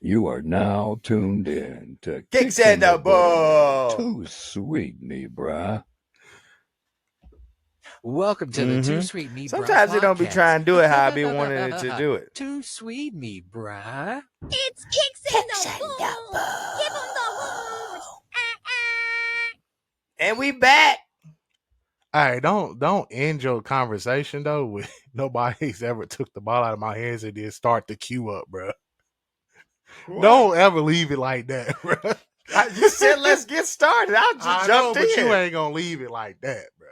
You are now tuned in to Kicks in the Bull. Too Sweet Me, Bruh. Welcome to the Mm-hmm. TooSweetMeBruh Sometimes it don't be podcast. trying to do it how I be wanting it to do it. Too sweet me, bruh. It's kicks in the bull. Give 'em the rules. And we back. All right, don't end your conversation though with nobody's ever took the ball out of my hands and then start the cue up, bro. Don't ever leave it like that, bro. I just said let's get started. I just I jumped know, but in. you ain't gonna leave it like that, bro.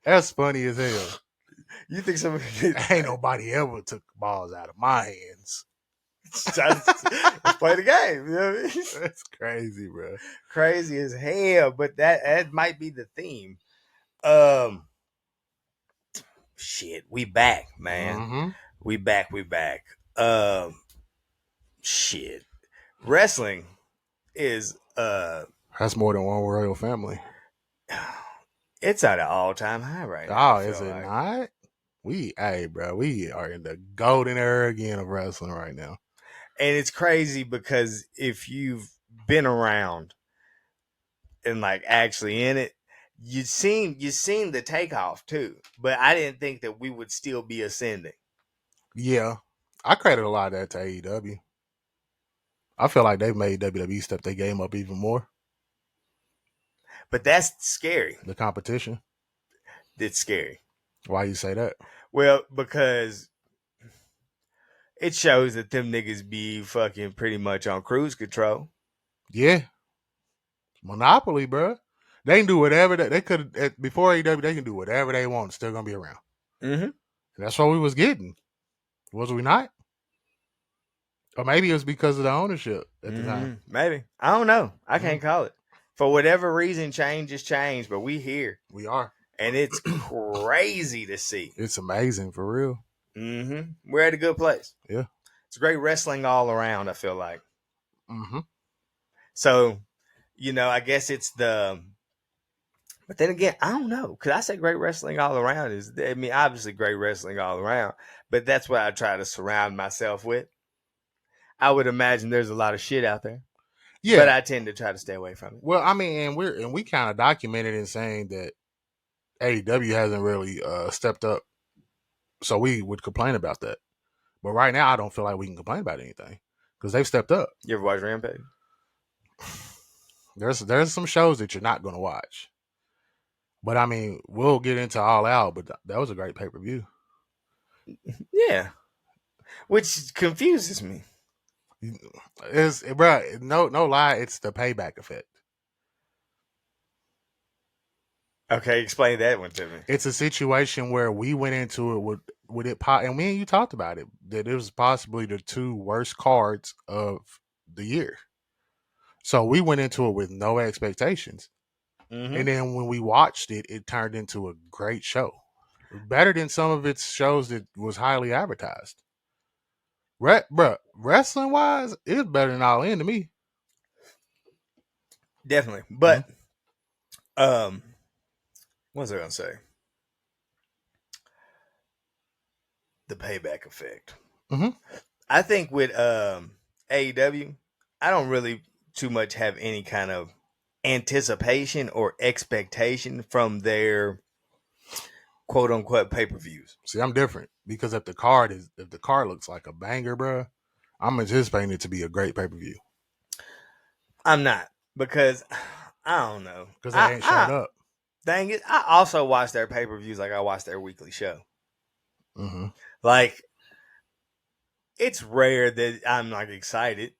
That's funny as hell. You think somebody Ain't nobody ever took balls out of my hands. let's play the game. You know what I mean? That's crazy, bro. Crazy as hell, but that might be the theme. Shit, we back, man. Mm-hmm. We back. Shit. Wrestling is That's more than one royal family. it's at an all-time high right now. Oh, is it not? We are in the golden era again of wrestling right now. And it's crazy because if you've been around and like actually in it, you've seen the takeoff too. But I didn't think that we would still be ascending. Yeah, I credit a lot of that to AEW. I feel like they've made WWE step their game up even more. But that's scary. The competition. It's scary. Why you say that? Well, because it shows that them niggas be fucking pretty much on cruise control. Yeah. Monopoly, bro. They can do whatever they could before AEW. They can do whatever they want. It's still gonna be around. Mm-hmm. That's what we was getting. Was we not? Or maybe it was because of the ownership at the time. Maybe. I don't know. I can't call it. For whatever reason, change is change, but we here. We are. And it's crazy to see. It's amazing for real. Mm-hmm. We're at a good place. Yeah. It's great wrestling all around, I feel like. Mm-hmm. So, I guess it's the... But then again, I don't know. Because I say great wrestling all around obviously great wrestling all around. But that's what I try to surround myself with. I would imagine there's a lot of shit out there. Yeah. But I tend to try to stay away from it. Well, I mean, and we kind of documented in saying that AEW hasn't really stepped up. So we would complain about that. But right now, I don't feel like we can complain about anything. Because they've stepped up. You ever watch Rampage? There's some shows that you're not going to watch. But I mean, we'll get into All Out, but that was a great pay-per-view. Yeah. Which confuses me. No lie, it's the payback effect. Okay, explain that one to me. It's a situation where we went into it with it, and me and you talked about it, that it was possibly the two worst cards of the year. So we went into it with no expectations. Mm-hmm. And then when we watched it, it turned into a great show. Better than some of its shows that was highly advertised. Bruh, wrestling wise, it's better than All In to me. Definitely. But what was I gonna say? The payback effect. Mm-hmm. I think with AEW, I don't really too much have any kind of anticipation or expectation from their quote unquote pay-per-views. See, I'm different because if the card looks like a banger, bro, I'm anticipating it to be a great pay-per-view. I'm not, because I don't know. Because they ain't showed up. Dang it. I also watch their pay-per-views like I watch their weekly show. Mm-hmm. Like, it's rare that I'm like excited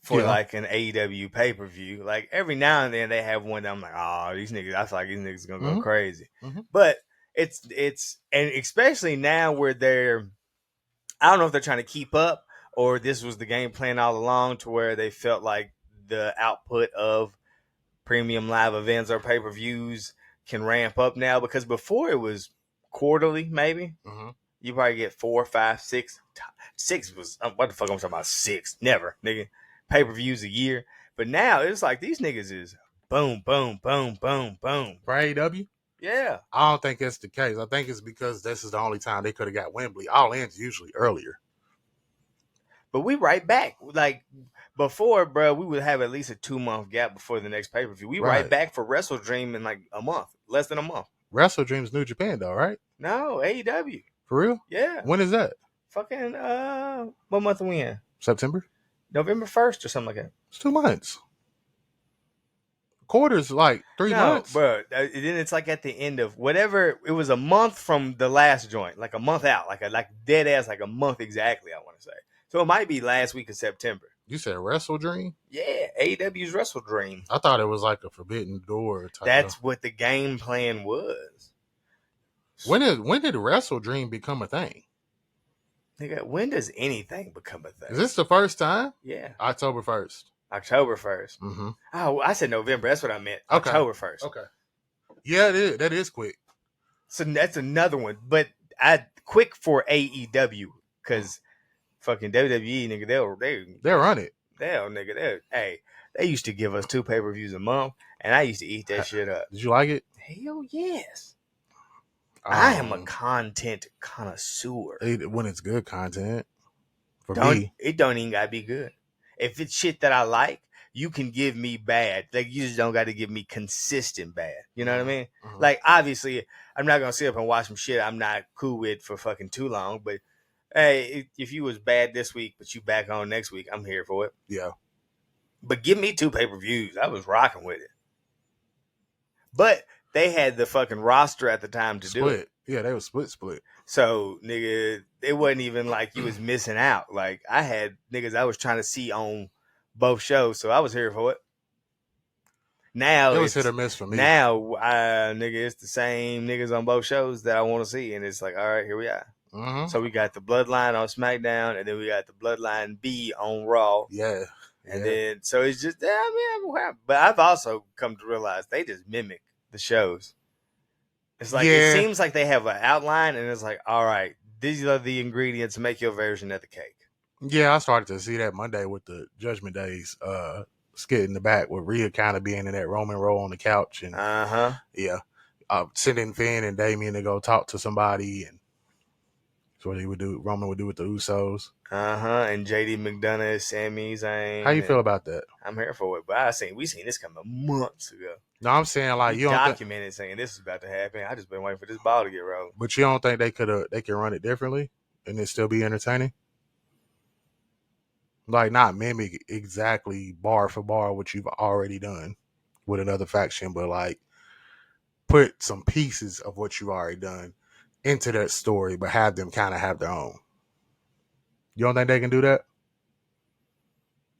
for like an AEW pay-per-view. Like every now and then they have one that I'm like, oh, these niggas, I feel like these niggas are gonna go crazy. Mm-hmm. But it's and especially now where I don't know if they're trying to keep up or this was the game plan all along to where they felt like the output of premium live events or pay-per-views can ramp up now, because before it was quarterly, maybe. Mm-hmm. You probably get 4, 5, 6. 6 was, what the fuck I'm talking about? 6. Never, nigga. Pay-per-views a year. But now it's like these niggas is boom, boom, boom, boom, boom. For AEW? Yeah. I don't think that's the case. I think it's because this is the only time they could have got Wembley. All In's usually earlier. But we right back. Like before, bro, we would have at least a 2-month gap before the next pay per view. We right back for Wrestle Dream in like a month, less than a month. Wrestle Dream's New Japan though, right? No, AEW. For real? Yeah. When is that? Fucking what month are we in? September? November 1st or something like that. It's 2 months. Quarter's like 3 months. Bro. Then it's like at the end of whatever. It was a month from the last joint, like a month out, like dead ass, like a month exactly. I want to say. So it might be last week of September. You said Wrestle Dream? Yeah, AEW's Wrestle Dream. I thought it was like a Forbidden Door type. That's what the game plan was. When did Wrestle Dream become a thing? Nigga, when does anything become a thing? Is this the first time? Yeah, October 1st. October 1st. Mm-hmm. Oh, I said November. That's what I meant. Okay. October 1st. Okay. Yeah, it is. That is quick. So that's another one. But I quick for AEW because fucking WWE nigga, They'll run it. They used to give us 2 pay-per-views a month, and I used to eat that shit up. Did you like it? Hell yes. I am a content connoisseur. When it's good content. It don't even gotta be good. If it's shit that I like, you can give me bad. Like you just don't got to give me consistent bad. You know what I mean? Mm-hmm. Like obviously, I'm not gonna sit up and watch some shit I'm not cool with for fucking too long. But hey, if you was bad this week, but you back on next week, I'm here for it. Yeah. But give me 2 pay-per-views. I was rocking with it. But they had the fucking roster at the time to do it. Yeah, they was split. So, nigga, it wasn't even like you was missing out. Like, I had niggas I was trying to see on both shows, so I was here for it. Now it was hit or miss for me. Now, nigga, it's the same niggas on both shows that I want to see, and it's like, all right, here we are. Mm-hmm. So we got the Bloodline on SmackDown, and then we got the Bloodline B on Raw. Yeah. And then, so it's just, but I've also come to realize they just mimic the shows. It's like, it seems like they have an outline, and it's like, all right, these are the ingredients to make your version of the cake. Yeah, I started to see that Monday with the Judgment Days skit in the back with Rhea kind of being in that Roman role on the couch. And sending Finn and Damien to go talk to somebody, and that's what he would do. Roman would do with the Usos. And JD McDonough is Sami Zayn. How you feel about that? I'm here for it, but we seen this coming months ago. No, I'm saying like you don't documented saying this is about to happen. I just been waiting for this ball to get rolled. But you don't think they can run it differently and it still be entertaining? Like not mimic exactly bar for bar what you've already done with another faction, but like put some pieces of what you've already done into that story, but have them kind of have their own. You don't think they can do that?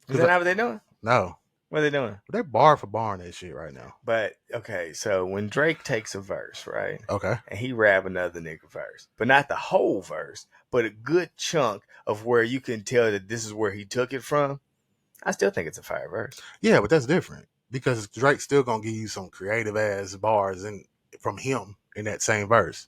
Is that not what they're doing? No. What are they doing? They're bar for bar on that shit right now. But, okay, so when Drake takes a verse, right? Okay. And he rap another nigga verse, but not the whole verse, but a good chunk of where you can tell that this is where he took it from, I still think it's a fire verse. Yeah, but that's different because Drake's still going to give you some creative ass bars from him in that same verse.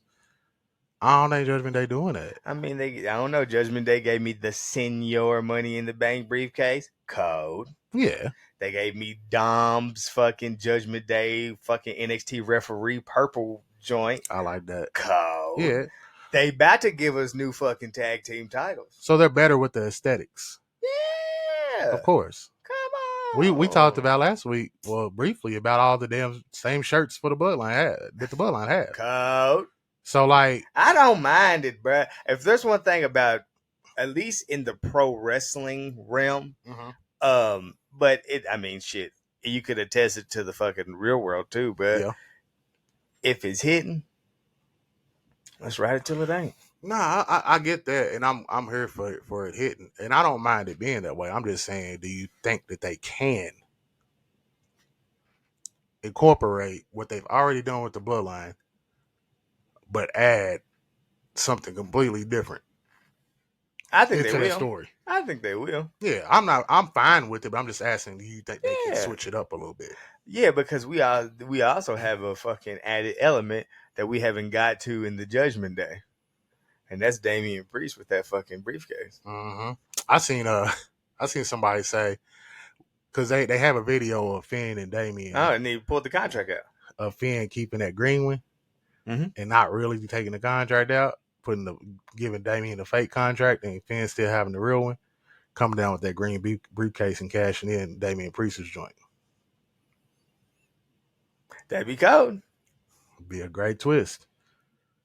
I don't think Judgment Day doing that. I mean, I don't know. Judgment Day gave me the Senior Money in the Bank briefcase code. Yeah. They gave me Dom's fucking Judgment Day fucking NXT referee purple joint. I like that. Code. Yeah. They about to give us new fucking tag team titles. So they're better with the aesthetics. Yeah. Of course. Come on. We talked about last week, well, briefly, about all the damn same shirts for the Bloodline that the Bloodline had. Code. So, like, I don't mind it, bruh. If there's one thing about, at least in the pro wrestling realm, but shit, you could attest it to the fucking real world too, but if it's hitting, let's ride it till it ain't. Nah, I get that, and I'm here for it hitting, and I don't mind it being that way. I'm just saying, do you think that they can incorporate what they've already done with the Bloodline, but add something completely different? I think into they will. That story. I think they will. Yeah, I'm fine with it, but I'm just asking, do you think they can switch it up a little bit? Yeah, because we also have a fucking added element that we haven't got to in the Judgment Day, and that's Damian Priest with that fucking briefcase. Mm-hmm. I seen somebody say, because they have a video of Finn and Damian. Oh, and they pulled the contract out of Finn keeping that green one and not really taking the contract out, giving Damian a fake contract, and Finn still having the real one. coming down with that green briefcase and cashing in Damian Priest's joint. That'd be cold. Be a great twist.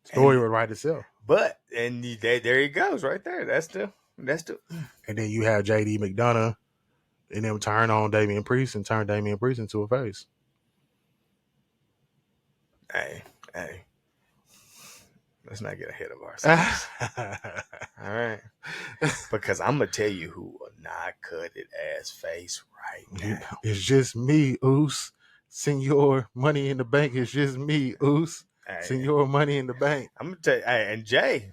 Story would write itself. But and there he goes right there. That's the. And then you have JD McDonough and them turn on Damian Priest and turn Damian Priest into a face. Hey. Let's not get ahead of ourselves. All right. Because I'm going to tell you who will not cut it ass face right now. It's just me, Oos. Senor Money in the Bank. It's just me, Oos. Hey, Senor Money in the Bank. I'm going to tell you, hey, and Jay,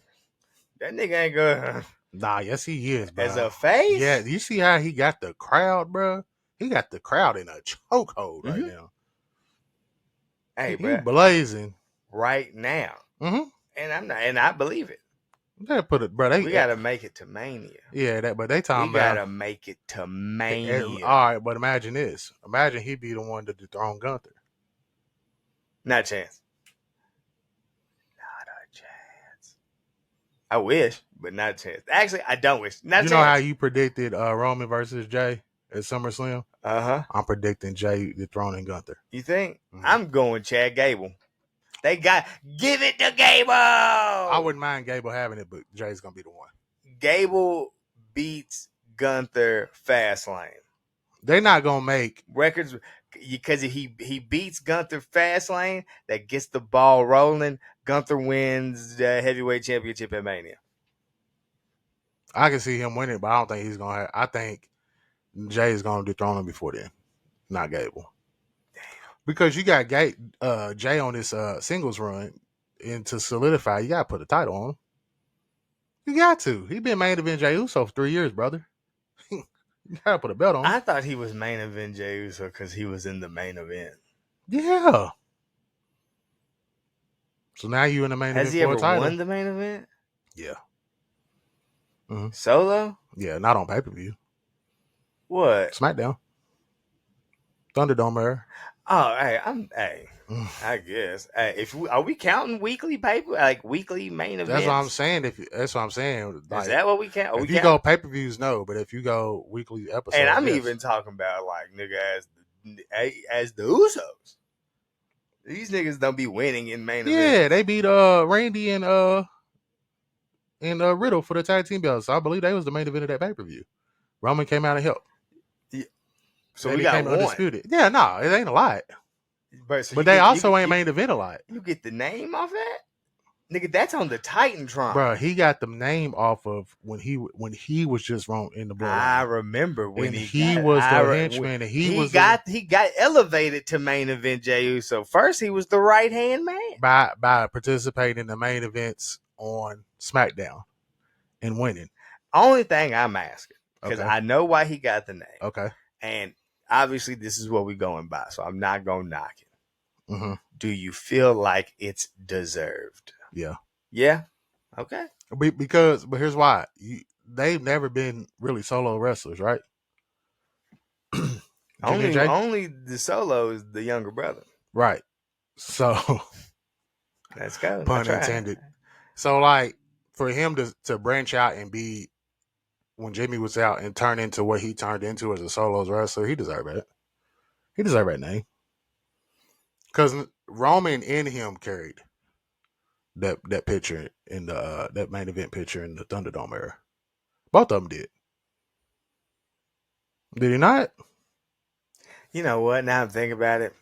that nigga ain't good. Nah, yes he is, bro. As a face? Yeah, you see how he got the crowd, bro? He got the crowd in a chokehold right now. Hey, he bro. blazing. Right now. Mm-hmm. And I believe it. They put it, bro. We gotta make it to Mania. Yeah, but they talking about. We gotta about make it to Mania. All right, but imagine this. Imagine he be the one to dethrone Gunther. Not a chance. Not a chance. I wish, but not a chance. Actually, I don't wish. Not a chance. You know how you predicted Roman versus Jay at SummerSlam? Uh-huh. I'm predicting Jay dethroning Gunther. You think? Mm-hmm. I'm going Chad Gable. They got give it to Gable. I wouldn't mind Gable having it, but Jay's gonna be the one. Gable beats Gunther Fastlane. They're not gonna make records because he beats Gunther Fastlane. That gets the ball rolling. Gunther wins the heavyweight championship at Mania. I can see him winning, but I don't think he's gonna have. I think Jay is gonna dethrone him before then, not Gable. Because you got Jay on this singles run, and to solidify, you got to put a title on him. You got to. He been main event Jey Uso for 3 years, brother. You got to put a belt on him. I thought he was main event Jey Uso because he was in the main event. Yeah. So now you in the main event. Has he ever won the main event? Yeah. Mm-hmm. Solo? Yeah, not on pay-per-view. What? SmackDown. Thunderdome era. Oh, I guess. Hey, are we counting weekly paper, like weekly main events? That's what I'm saying. That's what I'm saying. Like, is that what we count? If you go pay-per-views, no. But if you go weekly episodes, and I'm even talking about like nigga as the Usos. These niggas don't be winning in main events. Yeah, they beat Randy and Riddle for the tag team belts. So I believe they was the main event of that pay-per-view. Roman came out and helped. Yeah. So they we got one. Undisputed. Yeah, no, it ain't a lot. But they also ain't main event a lot. You get the name off that? Nigga, that's on the Titantron. Bro, he got the name off of when he was just wrong in the bloodline. I remember when he was the henchman and he got elevated to main event Jey Uso. First he was the right hand man. By participating in the main events on SmackDown and winning. Only thing I'm asking, because I know why he got the name. Okay. And obviously this is what we're going by, so I'm not gonna knock it. Mm-hmm. Do you feel like it's deserved? Yeah. Yeah? Okay. But here's why. They've never been really solo wrestlers, right? only the Solo is the younger brother. Right. So let's go. Pun intended. So like for him to branch out and be when Jimmy was out and turn into what he turned into as a solos wrestler, he deserved it. He deserved that name. Because Roman and him carried that picture in the that main event picture in the Thunderdome era. Both of them did. Did he not? You know what? Now I'm thinking about it.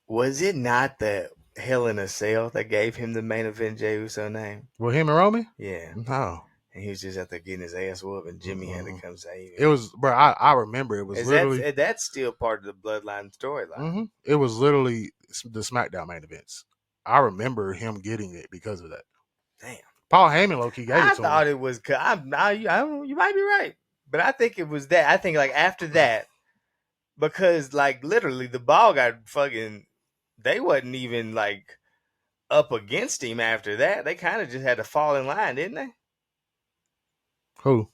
Was it not the Hell in a Cell that gave him the main event Jey Uso name? Well, him and Roman? Yeah. No. And he was just out there getting his ass whooped, and Jimmy had to come save him. It was, bro. I remember it was literally. That's still part of the Bloodline storyline. Mm-hmm. It was literally the SmackDown main events. I remember him getting it because of that. Damn. Paul Heyman low-key gave it to him. I thought it was. I don't know. You might be right, but I think it was that. I think like after that, because like literally the ball got fucking. They wasn't even like up against him after that. They kind of just had to fall in line, didn't they? Who?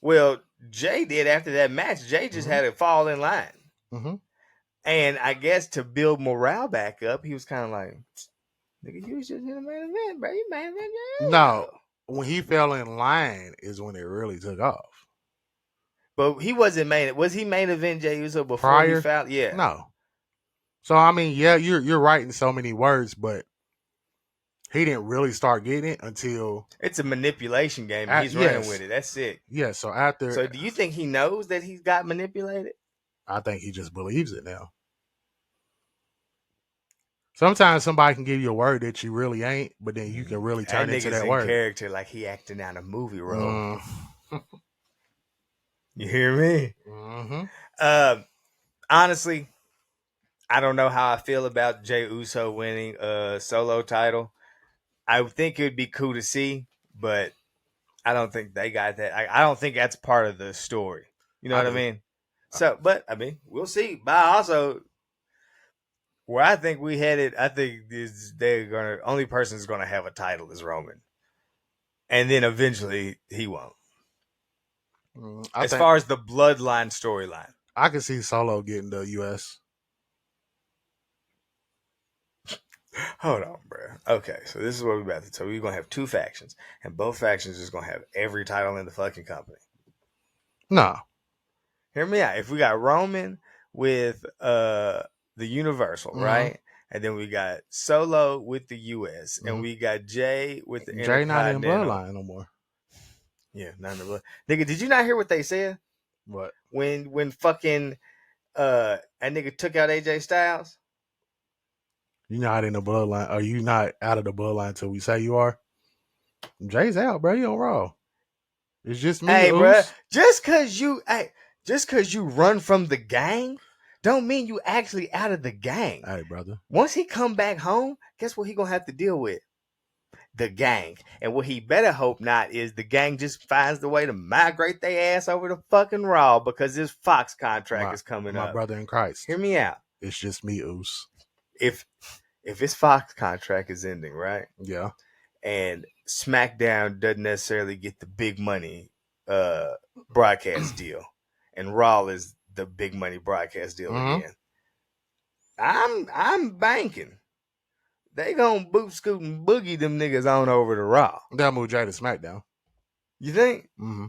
Well, Jay did after that match. Jay just had to fall in line. Mm-hmm. And I guess to build morale back up, he was kind of like, nigga, you was just in the main event, bro. You main event. No. when he fell in line is when it really took off. But he wasn't main. Was he main event Jey Uso before Prior, he found? Yeah. no. So I mean, yeah, you're right in so many words, but he didn't really start getting it until It's a manipulation game. And he's running with it. That's sick. Yeah. So after, So do you think he knows that he's got manipulated? I think he just believes it now. Sometimes somebody can give you a word that you really ain't, but then you can really turn that into nigga's that in word. character like he acting out a movie role. Mm. You hear me? Mm-hmm. Honestly, I don't know how I feel about Jey Uso winning a solo title. I think it would be cool to see, but I don't think they got that. I don't think that's part of the story. You know what I mean? So, but I mean, we'll see. But also, where I think we headed, I think they're gonna only person who's gonna have a title is Roman, and then eventually he won't. As far as the bloodline storyline, I can see Solo getting the U.S. Hold on, bro. Okay, so this is what we're about to. So we're gonna have two factions, and both factions is gonna have every title in the fucking company. No. Hear me out. If we got Roman with the Universal, right? And then we got Solo with the US, and we got Jay with the Jay not in Intercontinental. bloodline no more. Yeah, not in the blood. Nigga, did you not hear what they said? What? When fucking that nigga took out AJ Styles? You not in the bloodline. Are you not out of the bloodline until we say you are? Jay's out, bro. You on Raw. It's just me. Hey, bro. Just cause you run from the gang, don't mean you actually out of the gang. Hey, brother. Once he come back home, guess what he gonna have to deal with? The gang. And what he better hope not is the gang just finds the way to migrate their ass over to fucking Raw because this Fox contract is coming up. My brother in Christ. Hear me out. It's just me, Oos. If his Fox contract is ending, right? Yeah. And SmackDown doesn't necessarily get the big money broadcast deal, and Raw is the big money broadcast deal again. I'm banking they gonna boot scoot and boogie them niggas on over to Raw. They'll move Jay to SmackDown. You think? Mm-hmm.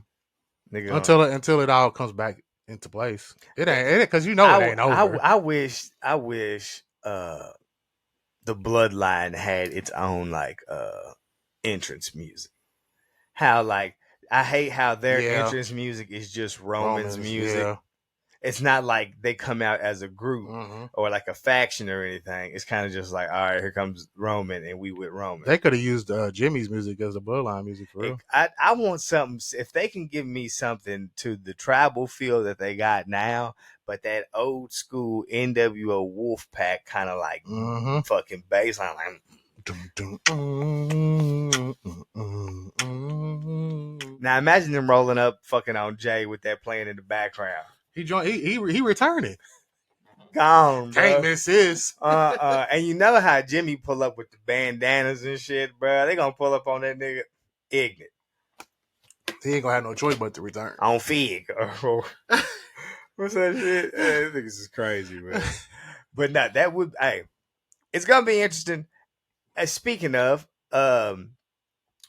Nigga, until it all comes back into place. It ain't because it ain't over. I wish the Bloodline had its own like entrance music. How like I hate how their entrance music is just Roman's music. Yeah. It's not like they come out as a group or like a faction or anything. It's kind of just like, all right, here comes Roman and we with Roman. They could have used Jimmy's music as the Bloodline music for real. I want something. If they can give me something to the tribal feel that they got now, but that old school NWO Wolfpack kind of like fucking bass line. Like, now imagine them rolling up fucking on Jay with that playing in the background. He returning. Gone, bro. Can't miss this. And you know how Jimmy pull up with the bandanas and shit, bro. They gonna pull up on that nigga ignorant. He ain't gonna have no choice but to return. On Fig. What's that shit? Hey, this is crazy, man. But no, that would it's gonna be interesting. Speaking of,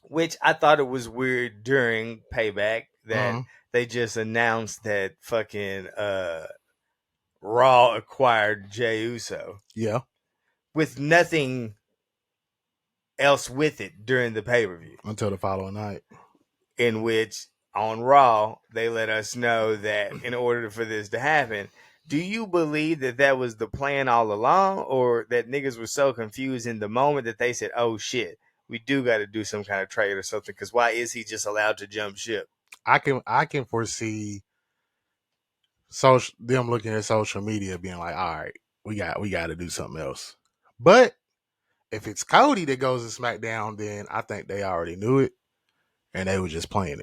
which I thought it was weird during Payback that they just announced that fucking Raw acquired Jey Uso. Yeah. With nothing else with it during the pay-per-view. Until the following night. In which, on Raw, they let us know that in order for this to happen, do you believe that that was the plan all along, or that niggas were so confused in the moment that they said, oh shit, we do got to do some kind of trade or something, because why is he just allowed to jump ship? I can foresee them looking at social media being like, all right, we got to do something else. But if it's Cody that goes to SmackDown, then I think they already knew it and they were just playing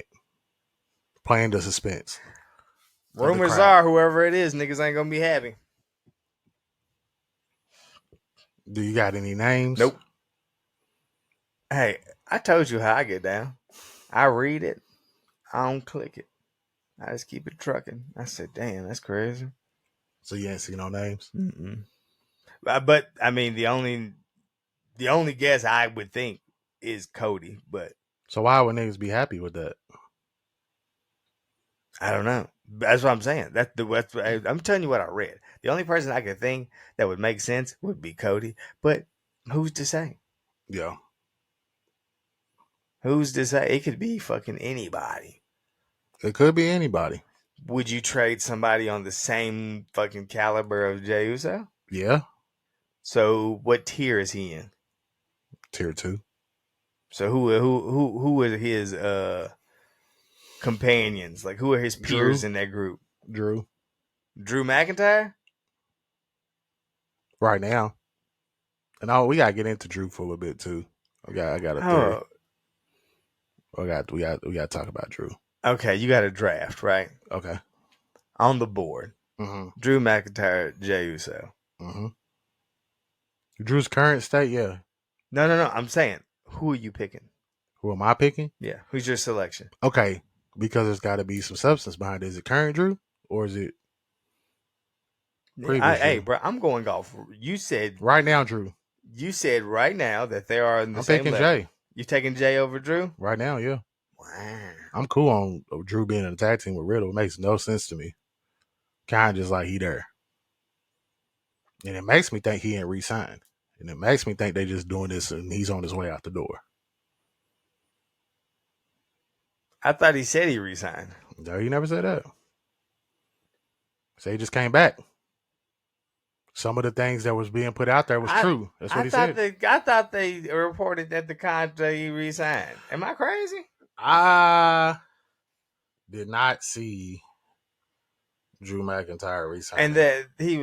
the suspense. Rumors are whoever it is, niggas ain't gonna be happy. Do you got any names? Nope. Hey, I told you how I get down. I read it. I don't click it. I just keep it trucking. I said, damn, that's crazy. So you ain't seen no names? Mm-mm. But I mean, the only guess I would think is Cody. But So why would niggas be happy with that? I don't know. That's what I'm saying. I'm telling you what I read. The only person I could think that would make sense would be Cody. But who's to say? Yeah. Who's to say? It could be fucking anybody. It could be anybody. Would you trade somebody on the same fucking caliber of Jey Uso? Yeah. So what tier is he in? Tier 2. So who are his companions? Like who are his peers Drew. in that group? Drew. Drew McIntyre? Right now. And we gotta get into Drew for a little bit too. I got a theory. Oh, We got to talk about Drew. okay. You got a draft, right? Okay. On the board. Mm-hmm. Drew McIntyre, Jey Uso. Mm-hmm. Drew's current state, yeah. No. I'm saying, who are you picking? Who am I picking? Yeah. Who's your selection? Okay. Because there's got to be some substance behind it. Is it current Drew or is it previous Hey, Drew? bro, I'm going golf. You said Right now, Drew. You said right now that they are in the I'm same picking level. Jay. You taking Jay over Drew? Right now, yeah. Wow. I'm cool on Drew being in a tag team with Riddle. It makes no sense to me. Kind of just like he there. And it makes me think he ain't re-signed. And it makes me think they just doing this and he's on his way out the door. I thought he said he resigned. No, he never said that. So he just came back. Some of the things that was being put out there was true. That's what he said. I thought they reported that the contract he resigned. Am I crazy? I did not see Drew McIntyre resign. And that he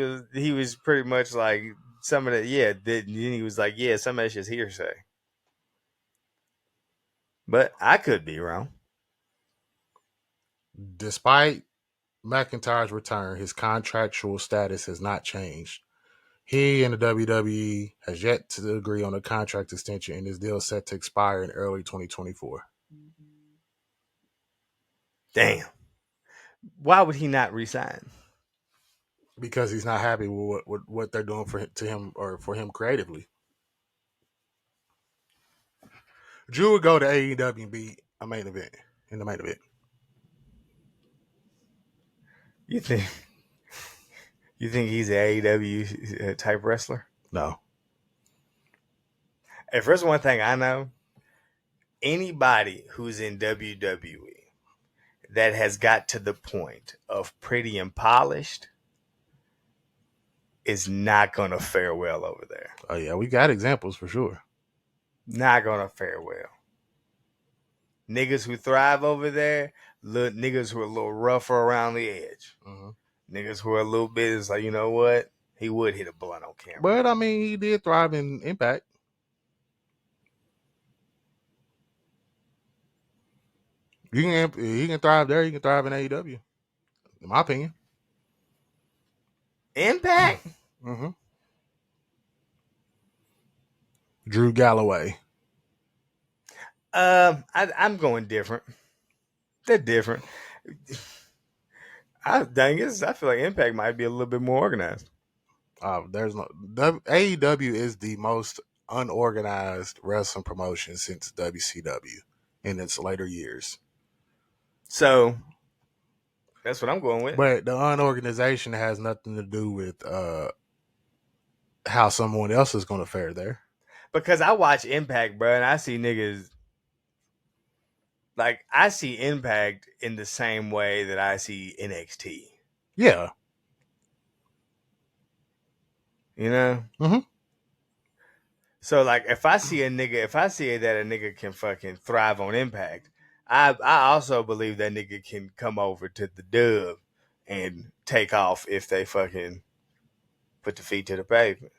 was pretty much like some of the then he was like, yeah, some of that's just hearsay. But I could be wrong. Despite McIntyre's return, his contractual status has not changed. He and the WWE has yet to agree on a contract extension, and his deal is set to expire in early 2024. Damn. Why would he not resign? Because he's not happy with what they're doing for him creatively. Drew would go to AEW and be in the main event. You think he's an AEW type wrestler? No. If there's one thing I know, anybody who's in WWE that has got to the point of pretty and polished is not going to fare well over there. Oh, yeah, we got examples for sure. Not going to fare well. Niggas who thrive over there, niggas who are a little rougher around the edge. Mm-hmm. Niggas who are a little bit, it's like, you know what? He would hit a blunt on camera. But, I mean, he did thrive in Impact. He can thrive there. He can thrive in AEW. In my opinion. Impact? Mm-hmm. Drew Galloway. I'm going different. They're different. I feel like Impact might be a little bit more organized. AEW is the most unorganized wrestling promotion since WCW in its later years. So that's what I'm going with. But the unorganization has nothing to do with how someone else is going to fare there. Because I watch Impact, bro, and I see niggas. Like, I see Impact in the same way that I see NXT. Yeah. You know? Mm-hmm. So, like, if I see that a nigga can fucking thrive on Impact, I also believe that nigga can come over to the dub and take off if they fucking put the feet to the pavement.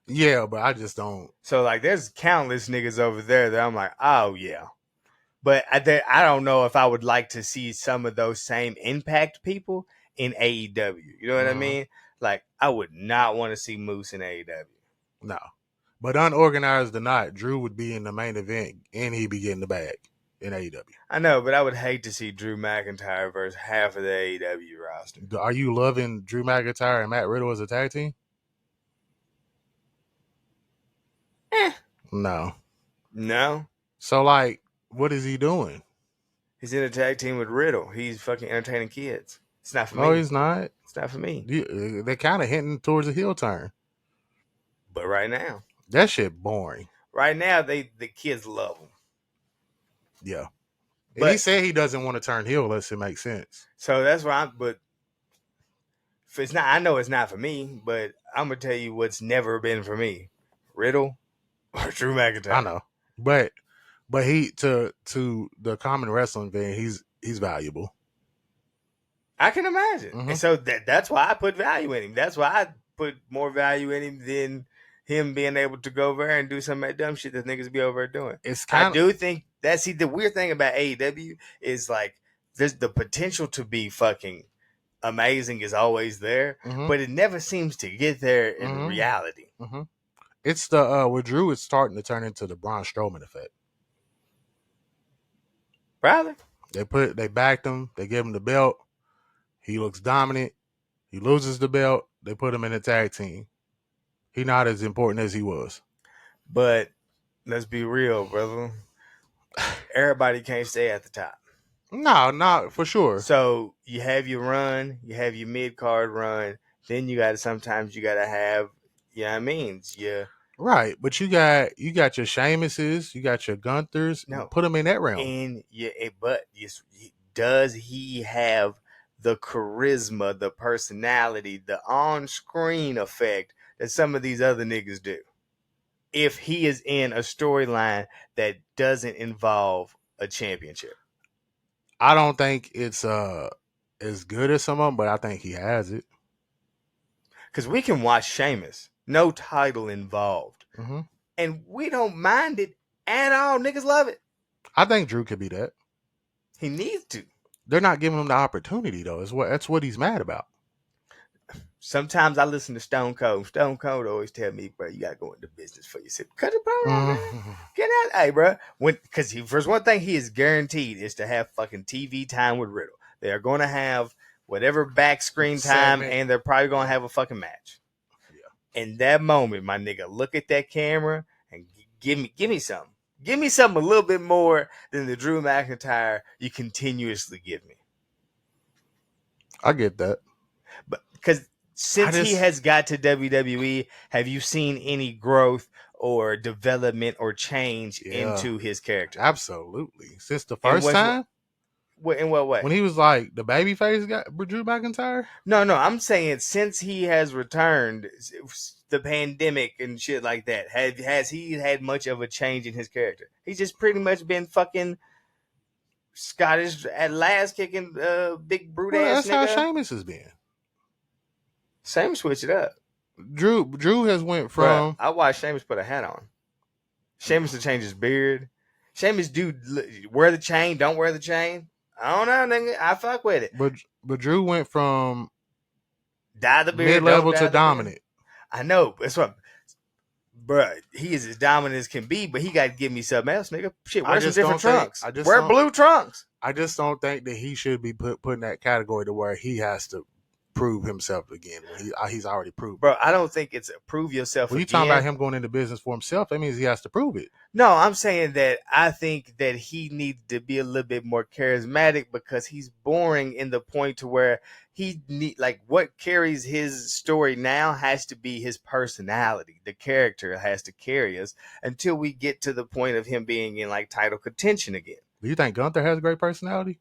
Yeah, but I just don't. So, like, there's countless niggas over there that I'm like, oh, yeah. But I don't know if I would like to see some of those same Impact people in AEW. You know what I mean? Like, I would not want to see Moose in AEW. No. But unorganized or not, Drew would be in the main event and he'd be getting the bag in AEW. I know, but I would hate to see Drew McIntyre versus half of the AEW roster. Are you loving Drew McIntyre and Matt Riddle as a tag team? No. No. So, like, What is he doing? He's in a tag team with Riddle. He's fucking entertaining kids. It's not for No, me. he's not. It's not for me. They're kind of hinting towards a heel turn. But right now, That shit boring. the kids love him. Yeah. And But he said he doesn't want to turn heel unless it makes sense. so that's why but if it's not, I know it's not for me, but I'm gonna tell you what's never been for me. Riddle or Drew McIntyre. I know. But he to the common wrestling fan, he's valuable. I can imagine. Mhm. And so that's why I put value in him. That's why I put more value in him than him being able to go over there and do some of that dumb shit that niggas be over there doing. It's I kind of do think the weird thing about AEW is like there's the potential to be fucking amazing is always there, but it never seems to get there in reality. It's the with Drew, it's starting to turn into the Braun Strowman effect. Probably. They backed him, they give him the belt, he looks dominant, he loses the belt, they put him in a tag team. He's not as important as he was. But let's be real, brother. Everybody can't stay at the top. No, not for sure. So you have your run, you have your mid card run, then sometimes you gotta have, you know what I mean? Yeah. Right, but you got your Sheamuses, you got your Gunthers. No. Put them in that realm. And does he have the charisma, the personality, the on-screen effect that some of these other niggas do? If he is in a storyline that doesn't involve a championship. I don't think it's as good as some of them, but I think he has it. Because we can watch Sheamus, no title involved, and we don't mind it at all. Niggas love it. I think Drew could be that. He needs to. They're not giving him the opportunity though. That's what he's mad about. Sometimes I listen to Stone Cold. Stone Cold always tell me, bro, you gotta go into business for yourself. Cut it, bro. Get out, hey, bro. Because first one thing he is guaranteed is to have fucking TV time with Riddle. They are going to have whatever back screen time, and they're probably going to have a fucking match. Yeah. In that moment, my nigga, look at that camera and give me something. Give me something a little bit more than the Drew McIntyre you continuously give me. I get that. But because since he has got to WWE, have you seen any growth or development or change into his character? Absolutely. Since the first time? In what way? When he was like the babyface guy, Drew McIntyre? No, I'm saying since he has returned, the pandemic and shit like that, has he had much of a change in his character? He's just pretty much been fucking Scottish at last kicking big brute ass nigga. That's how Sheamus has been. Same switch it up. Drew has went from. Bruh, I watched Sheamus put a hat on. Sheamus to change his beard. Sheamus wear the chain, don't wear the chain. I don't know, nigga. I fuck with it. But Drew went from dye the beard, mid-level to dominant. I know. That's what, bruh. He is as dominant as can be, but he got to give me something else, nigga. Shit, wear some different trunks. Wear blue trunks. I just don't think that he should be put in that category to where he has to prove himself again. He's already proved. Bro, I don't think it's prove yourself when again. You talking about him going into business for himself, that means he has to prove it. No, I'm saying that I think that he needs to be a little bit more charismatic because he's boring in the point to where what carries his story now has to be his personality. The character has to carry us until we get to the point of him being in like title contention again. Do you think Gunther has a great personality?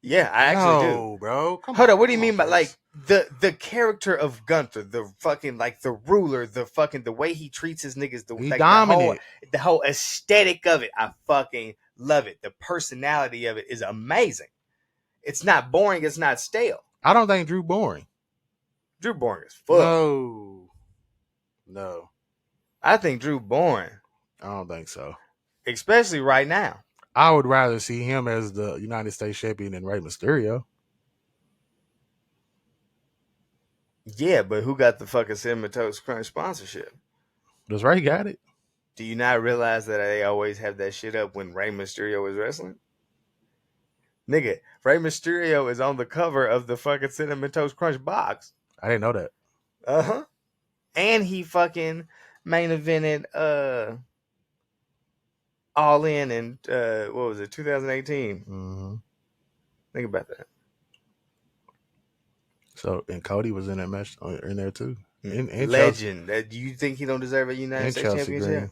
Yeah, I actually do. Bro. Hold on, what do you mean by like the character of Gunther, the fucking like the ruler, the way he treats his niggas, the whole aesthetic of it, I fucking love it. The personality of it is amazing. It's not boring, it's not stale. I don't think Drew boring. Drew boring as fuck. No. I think Drew boring. I don't think so. Especially right now. I would rather see him as the United States champion than Rey Mysterio. Yeah, but who got the fucking Cinnamon Toast Crunch sponsorship? Does Rey got it? Do you not realize that they always have that shit up when Rey Mysterio is wrestling? Nigga, Rey Mysterio is on the cover of the fucking Cinnamon Toast Crunch box. I didn't know that. Uh-huh. And he fucking main evented All In and what was it, 2018? Mm-hmm. Think about that. So and Cody was in that match in there too. In Chelsea, Legend. Do you think he don't deserve a United in States Chelsea championship?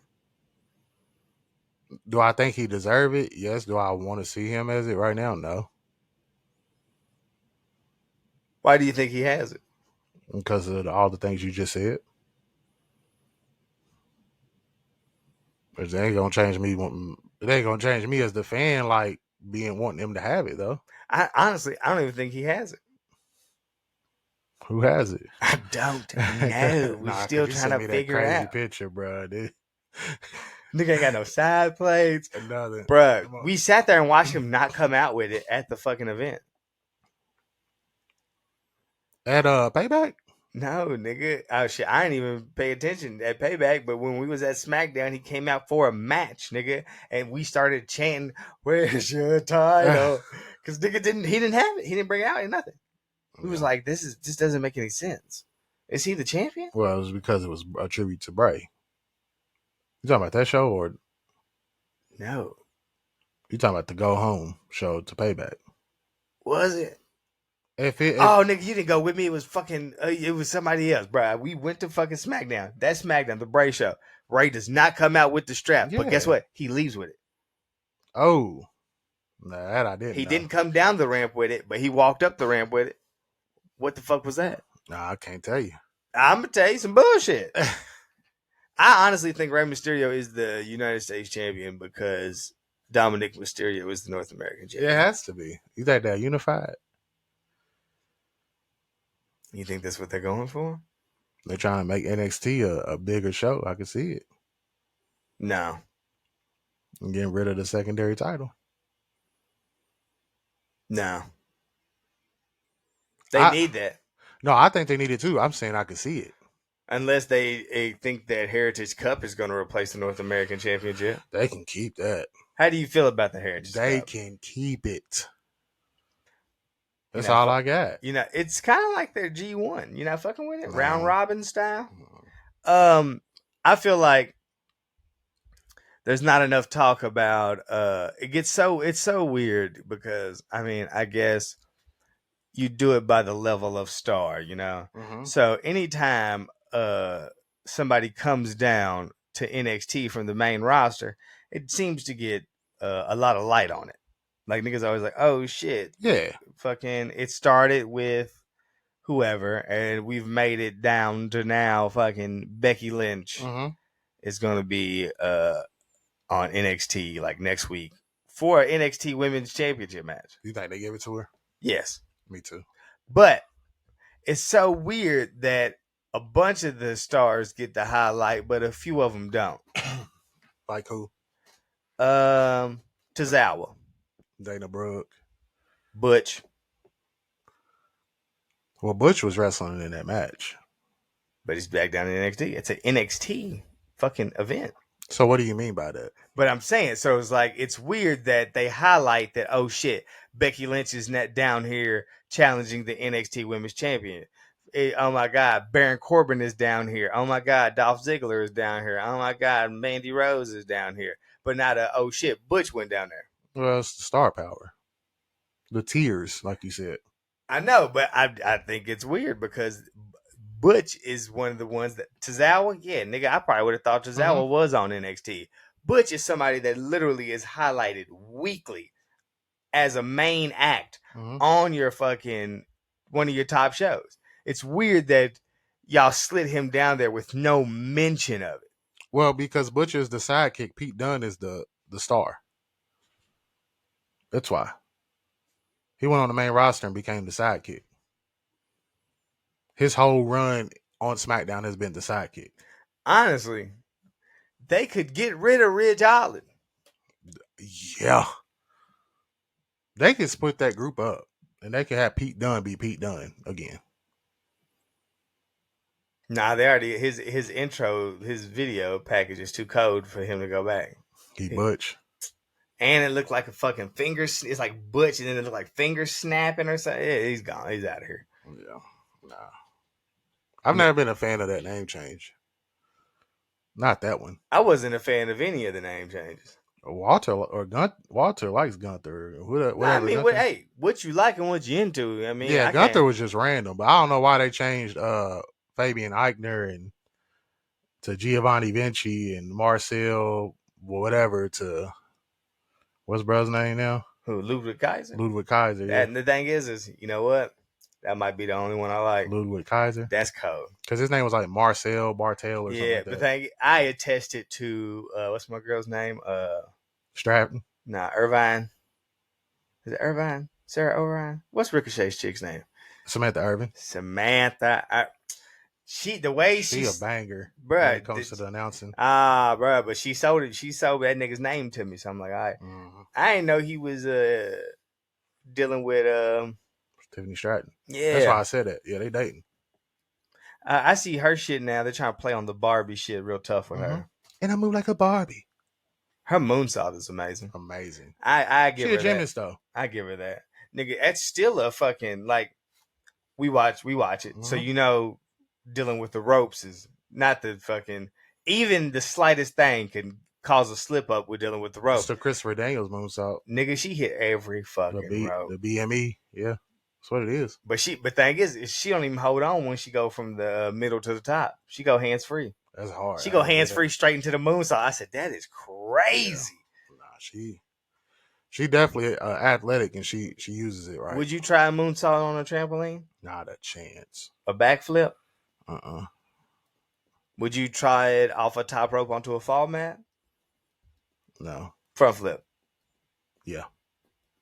Green. Do I think he deserve it? Yes. Do I want to see him as it right now? No. Why do you think he has it? Because of all the things you just said. But it ain't gonna change me. It ain't gonna change me as the fan, like wanting him to have it though. Honestly, I don't even think he has it. Who has it? I don't know. We're still trying to figure it out. Picture, bro. Dude. Nigga ain't got no side plates. Another, Bruh, we sat there and watched him not come out with it at the fucking event. At Payback? No, nigga. Oh shit, I didn't even pay attention at Payback, but when we was at SmackDown, he came out for a match, nigga, and we started chanting, "Where's your title?" Because nigga didn't have it. He didn't bring it out or nothing. He was like, this doesn't make any sense. Is he the champion? Well, it was because it was a tribute to Bray. You talking about that show or No. you talking about the Go Home show to Payback? Was it? If oh, nigga, you didn't go with me. It was fucking. It was somebody else, bro. We went to fucking SmackDown. That SmackDown, the Bray show. Ray does not come out with the strap, but guess what? He leaves with it. Oh, nah, that I didn't. He didn't come down the ramp with it, but he walked up the ramp with it. What the fuck was that? Nah, I can't tell you. I'm gonna tell you some bullshit. I honestly think Rey Mysterio is the United States champion because Dominic Mysterio is the North American champion. It has to be. You think they're unified? You think that's what they're going for? They're trying to make NXT a bigger show. I can see it. No. And getting rid of the secondary title. No. They need that. No, I think they need it too. I'm saying I can see it. Unless they think that Heritage Cup is going to replace the North American Championship. They can keep that. How do you feel about the Heritage Cup? They can keep it. That's all I got. You know, it's kind of like their G1. You're not fucking with it? No. Round robin style? I feel like there's not enough talk about it's so weird because I mean, I guess you do it by the level of star, you know? Mm-hmm. So anytime somebody comes down to NXT from the main roster, it seems to get a lot of light on it. Like niggas always like, oh shit. Yeah. Fucking it started with whoever and we've made it down to now fucking Becky Lynch is gonna be on NXT like next week for an NXT Women's Championship match. You think they give it to her? Yes. Me too. But it's so weird that a bunch of the stars get the highlight, but a few of them don't. Like who? Tozawa. Dana Brooke. Butch. Well, Butch was wrestling in that match. But he's back down in NXT. It's an NXT fucking event. So what do you mean by that? But I'm saying, so it's like, it's weird that they highlight that, oh shit, Becky Lynch is not down here challenging the NXT Women's Champion. Oh my God, Baron Corbin is down here. Oh my God, Dolph Ziggler is down here. Oh my God, Mandy Rose is down here. But not oh shit, Butch went down there. Well, it's the star power. The tiers, like you said. I know, but I think it's weird because Butch is one of the ones that Tozawa, yeah, nigga, I probably would have thought Tozawa was on NXT. Butch is somebody that literally is highlighted weekly as a main act on your fucking one of your top shows. It's weird that y'all slid him down there with no mention of it. Well, because Butch is the sidekick, Pete Dunne is the star. That's why. He went on the main roster and became the sidekick. His whole run on SmackDown has been the sidekick. Honestly, they could get rid of Ridge Holland. Yeah. They could split that group up. And they could have Pete Dunne be Pete Dunne again. Nah, they already his intro, his video package is too cold for him to go back. He Butch. And it looked like a fucking finger. It's like Butch, and then it looked like finger snapping or something. Yeah, he's gone. He's out of here. Yeah, nah. I've never been a fan of that name change. Not that one. I wasn't a fan of any of the name changes. Walter likes Gunther. Whatever. I mean, Gunther. what you like and what you into? I mean, Yeah, I Gunther can't. was just random, but I don't know why they changed Fabian Eichner and to Giovanni Vinci and Marcel whatever to what's brother's name now? Who, Ludwig Kaiser? Ludwig Kaiser. Yeah, And the thing is, you know what? That might be the only one I like. Ludwig Kaiser. That's cold. Because his name was like Marcel Bartel or something Yeah, like but that. I attested to what's my girl's name? Stratton. Irvine. Is it Irvine? Sarah Irvine? What's Ricochet's chick's name? Samantha Irvin. Samantha. She a banger when bruh, it comes to the announcing. Bruh, but she sold it. She sold that nigga's name to me. So I'm like, all right. Mm-hmm. I didn't know he was dealing with Tiffany Stratton. yeah. That's why I said that. Yeah, they dating. I see her shit now. They're trying to play on the Barbie shit real tough with her. And I move like a Barbie. Her moonsault is amazing. Amazing. I give her a gymnast though. I give her that. Nigga, that's still a fucking like we watch it. Mm-hmm. So you know dealing with the ropes is not the fucking even the slightest thing can cause a slip up with dealing with the rope. It's the Christopher Daniels moonsault. Nigga, she hit every fucking rope. The BME, yeah. That's what it is. But thing is she don't even hold on when she go from the middle to the top. She go hands free. That's hard. She go hands free straight into the moonsault. I said, that is crazy. Yeah. Nah, she definitely athletic and she uses it right. Would you try a moonsault on a trampoline? Not a chance. A backflip? Uh-uh. Would you try it off a top rope onto a fall mat? No. Front flip? Yeah.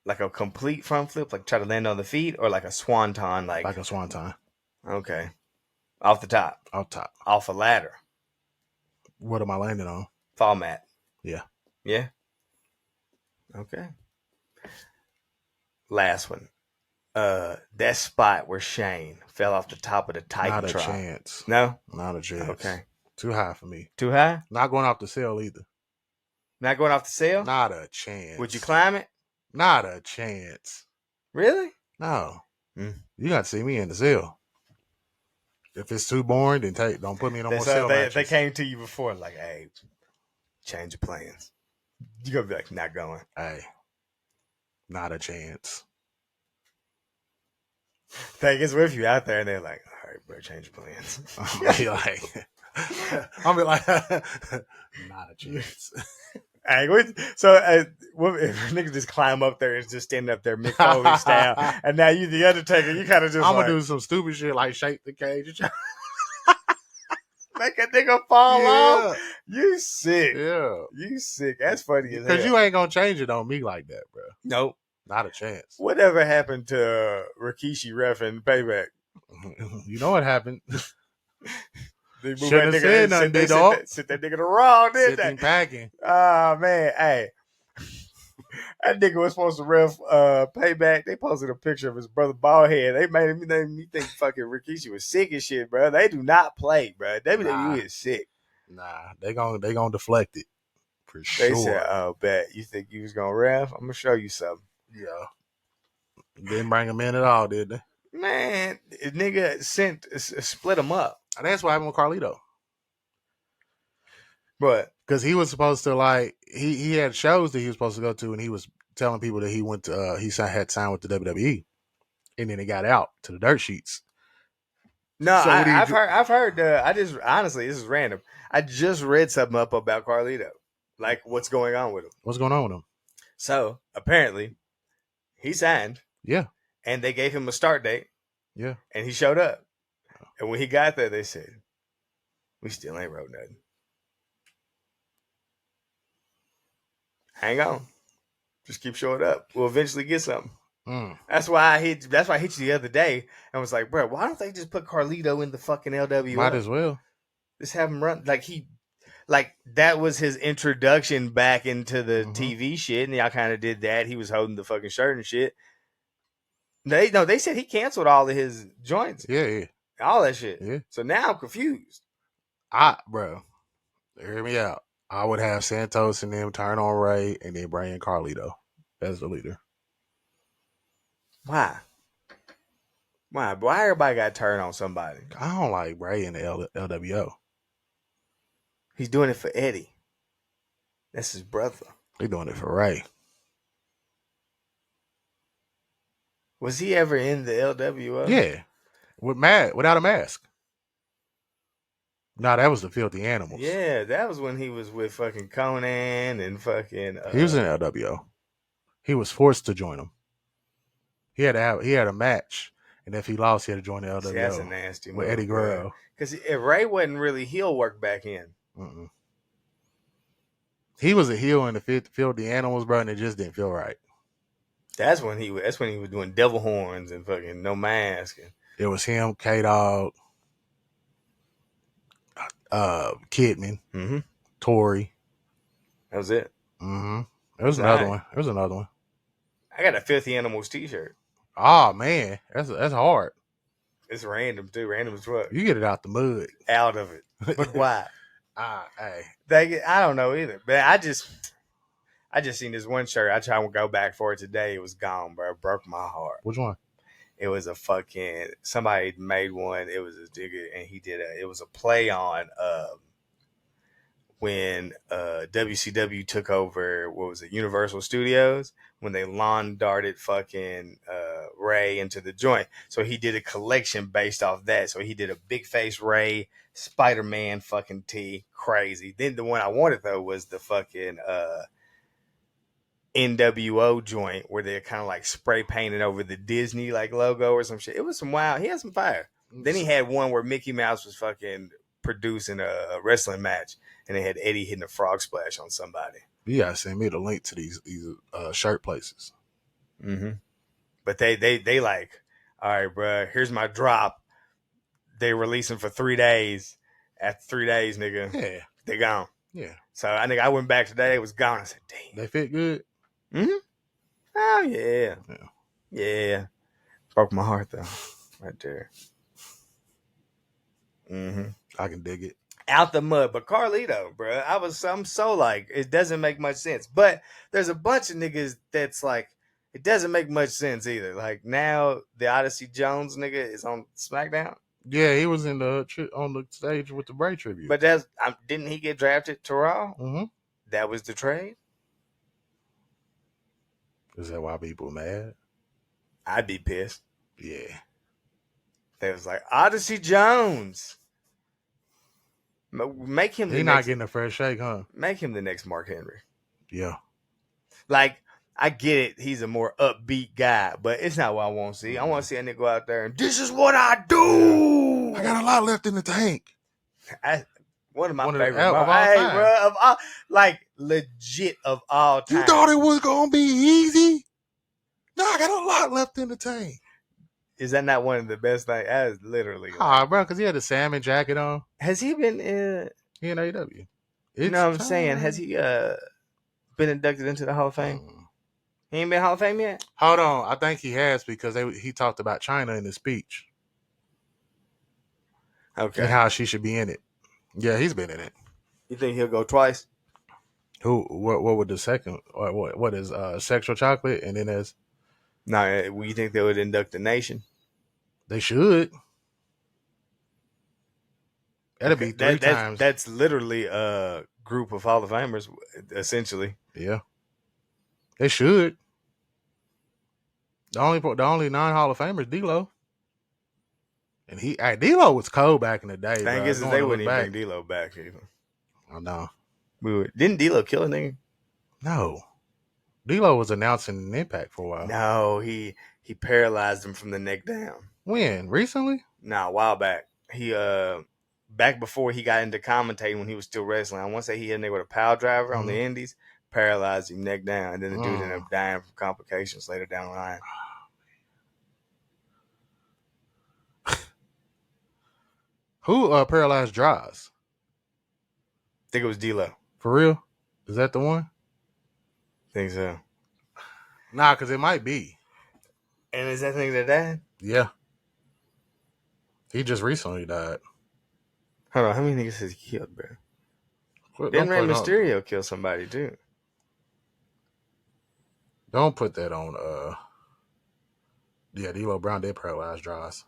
Like a complete front flip? Like try to land on the feet? Or like a swanton? Like a swanton. Okay. Off the top? Off top. Off a ladder? What am I landing on? Fall mat? Yeah. Yeah? Okay. Last one. That spot where Shane fell off the top of the Titantron. Not a chance. No? Not a chance. Okay. Too high for me. Too high? Not going off the cell either. Not going off the sail? Not a chance. Would you climb it? Not a chance. Really? No. Mm. You got to see me in the cell. If it's too boring, then don't put me in no more cell matches. They came to you before like, hey, change your plans. You gonna be like, not going. Hey, not a chance. Thing is, what if you out there and they're like, all right, bro, change your plans. I'll be like, not a chance. Hey, what if niggas just climb up there and just stand up there Mick Foley style, and now you the Undertaker, you kind of just I'm gonna do some stupid shit like shake the cage, make a nigga fall off. You sick? Yeah, you sick. That's funny as hell. Because you ain't gonna change it on me like that, bro. Nope, not a chance. Whatever happened to Rikishi ref and Payback? You know what happened? They shouldn't have said nothing, dog. Sit that nigga to Raw, did that? Packing. Oh, man. Hey. That nigga was supposed to ref Payback. They posted a picture of his brother Baldhead. They made me think fucking Rikishi was sick as shit, bro. They do not play, bro. WWE is sick. Nah, they gonna deflect it. For sure. They said, oh, bet. You think you was gonna ref? I'm gonna show you something. Yeah. Didn't bring him in at all, did they? Man, nigga split him up. And that's what happened with Carlito. But because he was supposed to like he had shows that he was supposed to go to, and he was telling people that he went to had signed with the WWE, and then he got out to the dirt sheets. No, so I've heard. I just honestly, this is random. I just read something up about Carlito, like what's going on with him. What's going on with him? So apparently, he signed. Yeah, and they gave him a start date. Yeah, and he showed up. And when he got there, they said, we still ain't wrote nothing. Hang on. Just keep showing up. We'll eventually get something. That's why I hit you the other day and was like, bro, why don't they just put Carlito in the fucking LWO? Might as well. Just have him run. Like that was his introduction back into the TV shit. And y'all kind of did that. He was holding the fucking shirt and shit. They said he canceled all of his joints. Yeah. All that shit. Yeah. So now I'm confused. Bro, hear me out. I would have Santos and them turn on Ray and then bring in Carlito as the leader. Why? Why everybody got to turn on somebody? I don't like Ray in the LWO. He's doing it for Eddie. That's his brother. They doing it for Ray. Was he ever in the LWO? Yeah, without a mask. No, that was the Filthy Animals. Yeah, that was when he was with fucking Conan and fucking. He was in LWO. He was forced to join them. He had a match, and if he lost, he had to join the LWO. See, that's a nasty with move, Eddie Guerrero. Because Ray wasn't really heel work back in. Mm-mm. He was a heel in the Filthy Animals, bro, and it just didn't feel right. That's when he was doing devil horns and fucking no mask. It was him, K-Dog, Kidman, Tori. That was it. Mm-hmm. There was another one. I got a Filthy Animals t-shirt. Oh man, that's hard. It's random too. Random as fuck. You get it out the mud. Out of it. But why? Hey. I don't know either. But I just seen this one shirt. I tried to go back for it today. It was gone, bro. It broke my heart. Which one? It was a fucking somebody made one. It was a digger, and it was a play on when WCW took over, what was it, Universal Studios, when they lawn darted fucking Ray into the joint. So he did a collection based off that. So he did a big face Ray, Spider-Man fucking tee, crazy. Then the one I wanted though was the fucking NWO joint where they're kind of like spray painted over the Disney like logo or some shit. It was some wild. He had some fire. Then he had one where Mickey Mouse was fucking producing a wrestling match, and they had Eddie hitting a frog splash on somebody. You gotta send me the link to these shirt places. Mm-hmm. But they like, all right, bro. Here's my drop. They releasing for 3 days. After 3 days, nigga, they gone. Yeah. So I went back today. It was gone. I said, damn. They fit good. Mm-hmm. Oh yeah. Yeah. Broke my heart though, right there. Mm-hmm. I can dig it. Out the mud. But Carlito, bro, I'm so like, it doesn't make much sense. But there's a bunch of niggas that's like, it doesn't make much sense either. Like now the Odyssey Jones nigga is on SmackDown. Yeah, he was on the stage with the Bray tribute. But didn't he get drafted to Raw? Mm-hmm. That was the trade? Is that why people mad? I'd be pissed. Yeah. They was like, Odyssey Jones. Make him He's not getting a fresh shake, huh? Make him the next Mark Henry. Yeah. Like, I get it. He's a more upbeat guy, but it's not what I want to see. I want to see a nigga go out there and this is what I do. I got a lot left in the tank. One of my favorite of all time. Bro, like legit of all time. You thought it was gonna be easy? No, I got a lot left in the tank. Is that not one of the best things? That is literally. Bro, because he had the salmon jacket on. Has he been in? He in AEW. You know what I'm saying? Has he been inducted into the Hall of Fame? He ain't been Hall of Fame yet? Hold on. I think he has because he talked about China in his speech. Okay. And how she should be in it. Yeah, he's been in it. You think he'll go twice? Who? What would the second? What is Sexual Chocolate? And then there's. No, you think they would induct the Nation? They should. That'd be three times. That's literally a group of Hall of Famers, essentially. Yeah. They should. The only non-Hall of Famers, D-Lo. And D-Lo was cold back in the day. Thing is, they wouldn't even bring D-Lo back either. I know. Didn't D-Lo kill a nigga? No. D-Lo was announcing an Impact for a while. No, he paralyzed him from the neck down. When? Recently? No, a while back. He back before he got into commentating when he was still wrestling. I want to say he hit a nigga with a power driver on the Indies, paralyzed him neck down, and then the dude ended up dying from complications later down the line. Who paralyzed Droz? I think it was D-Lo. For real? Is that the one? Think so. Nah, because it might be. And is that thing that died? Yeah. He just recently died. Hold on, how many niggas has he killed, bro? Didn't Rey Mysterio kill somebody too? Don't put that on. Yeah, D'Lo Brown did paralyze Droz.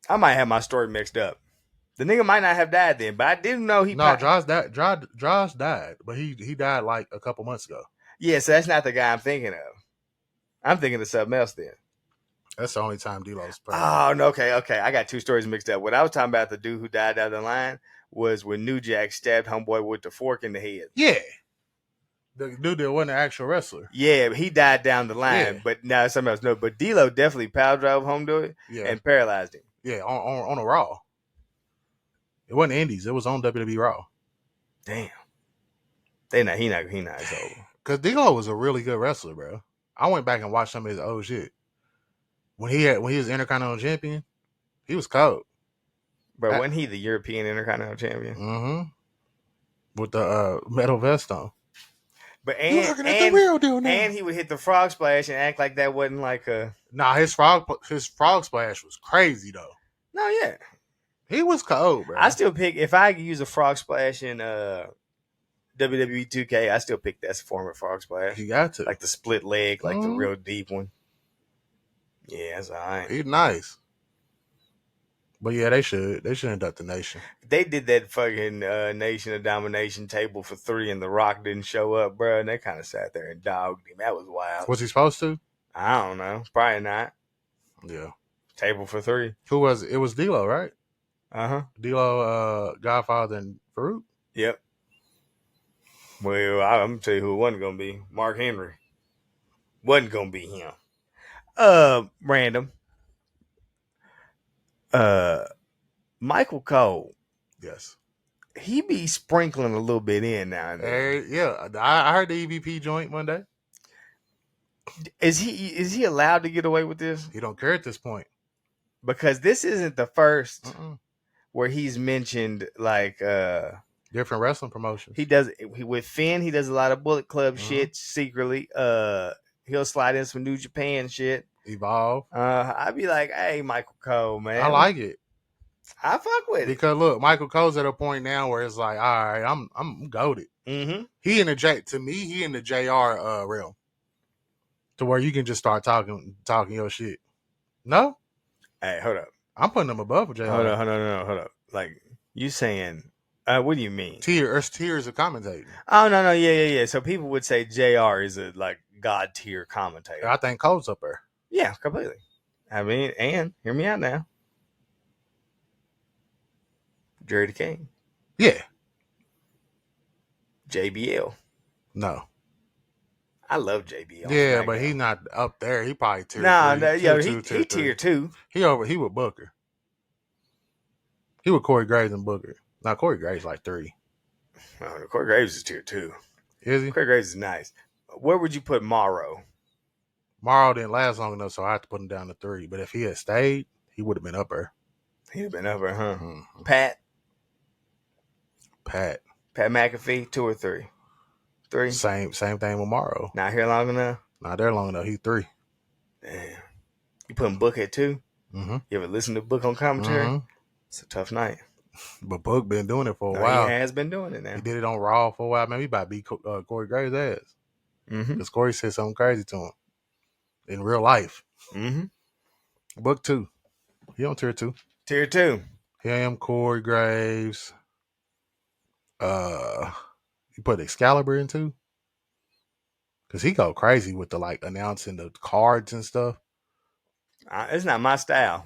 I might have my story mixed up. The nigga might not have died then, but I didn't know he. No, Josh died, but he died like a couple months ago. Yeah, so that's not the guy I'm thinking of. I'm thinking of something else then. That's the only time D-Lo's played. Oh, no, okay. I got two stories mixed up. What I was talking about, the dude who died down the line, was when New Jack stabbed homeboy with the fork in the head. Yeah. The dude that wasn't an actual wrestler. Yeah, he died down the line, Yeah. but now something else. No, but D-Lo definitely power drove home to it and paralyzed him. Yeah, on a Raw. It wasn't Indies. It was on WWE Raw. Damn. He not it's over. Because D-Lo was a really good wrestler, bro. I went back and watched some of his old shit. When he was Intercontinental Champion, he was cold. Bro, wasn't he the European Intercontinental Champion? Mm-hmm. With the metal vest on. But You're looking at the real deal now. And he would hit the frog splash and act like that wasn't like a. Nah, his frog splash was crazy though. No, yeah. He was cold, bro. I still pick, if I could use a frog splash in WWE 2K, I still pick that form of frog splash. You got to. Like the split leg, like the real deep one. Yeah, that's all right. He's nice. But yeah, they should induct the Nation. They did that fucking Nation of Domination table for 3 and The Rock didn't show up, bro. And they kind of sat there and dogged him. That was wild. Was he supposed to? I don't know. Probably not. Yeah. Table for 3. Who was it? It was D-Lo, right? Uh-huh. D-Lo, Godfather, and Farouk? Yep. Well, I'm going to tell you who it wasn't going to be. Mark Henry. Wasn't going to be him. Random. Michael Cole. Yes. He be sprinkling a little bit in now and then. Yeah. I heard the EVP joint one day. Is he allowed to get away with this? He don't care at this point. Because this isn't the first where he's mentioned like different wrestling promotions. With Finn, he does a lot of Bullet Club shit secretly. He'll slide in some New Japan shit. Evolve. I'd be like, hey, Michael Cole, man. I like it. I fuck with it. Because look, Michael Cole's at a point now where it's like, all right, I'm goated. Mm-hmm. He in the JR realm. To where you can just start talking your shit. No? Hey, hold up. I'm putting him above JR. Hold up. Like, you saying, what do you mean? Tiers of commentating. Oh, no. Yeah. So people would say JR is a, like, God tier commentator. I think Cole's up there. Yeah, completely. I mean, and hear me out now. Jerry the King. Yeah. JBL. No. I love JBL. Yeah, but he's not up there. He probably tier 3. He tier 2. He with Booker. He with Corey Graves and Booker. Now Corey Graves like 3. Oh, Corey Graves is tier 2. Is he? Corey Graves is nice. Where would you put Morrow? Morrow didn't last long enough, so I have to put him down to 3. But if he had stayed, he would have been up there. He'd have been up there, huh? Mm-hmm. Pat McAfee, 2 or 3? 3. Same thing with Morrow. Not here long enough. Not there long enough. He's 3. Damn. You put him Book at 2? Mm-hmm. You ever listen to Book on commentary? Mm-hmm. It's a tough night. But Book been doing it for a while. He has been doing it now. He did it on Raw for a while. Man, he about to beat Corey Graves' ass. Because Corey said something crazy to him in real life. Mm-hmm. Book 2. He on tier 2. Tier 2. Him, Corey Graves. You put Excalibur in 2? Because he go crazy with the like announcing the cards and stuff. It's not my style.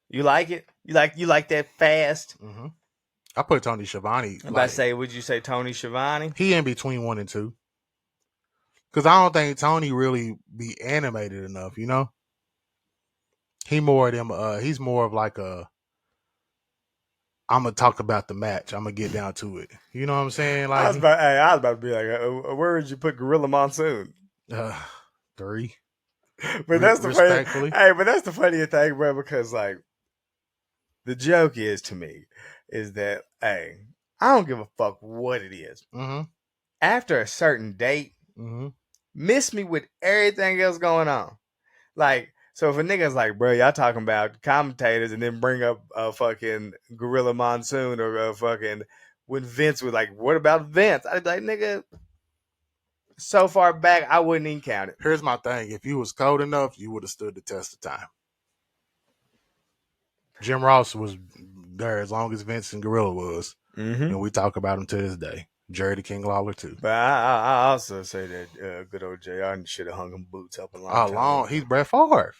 You like it? You like that fast? Mm-hmm. I put Tony Schiavone. Would you say Tony Schiavone? He in between 1 and 2. Because I don't think Tony really be animated enough, you know? He's more of like a, I'm going to talk about the match. I'm going to get down to it. You know what I'm saying? Like, I was about to be like, where would you put Gorilla Monsoon? 3. But that's the funny. Hey, but that's the funniest thing, bro, because like the joke is to me is that, hey, I don't give a fuck what it is. Mm-hmm. After a certain date, miss me with everything else going on. Like, so if a nigga's like, bro, y'all talking about commentators and then bring up a fucking Gorilla Monsoon or a fucking when Vince was like, what about Vince? I'd be like, nigga, so far back, I wouldn't even count it. Here's my thing. If you was cold enough, you would have stood the test of time. Jim Ross was there as long as Vince and Gorilla was, and we talk about him to this day. Jerry the King Lawler too. But I also say that good old JR should have hung him boots up a long time ago. He's Brett Favre.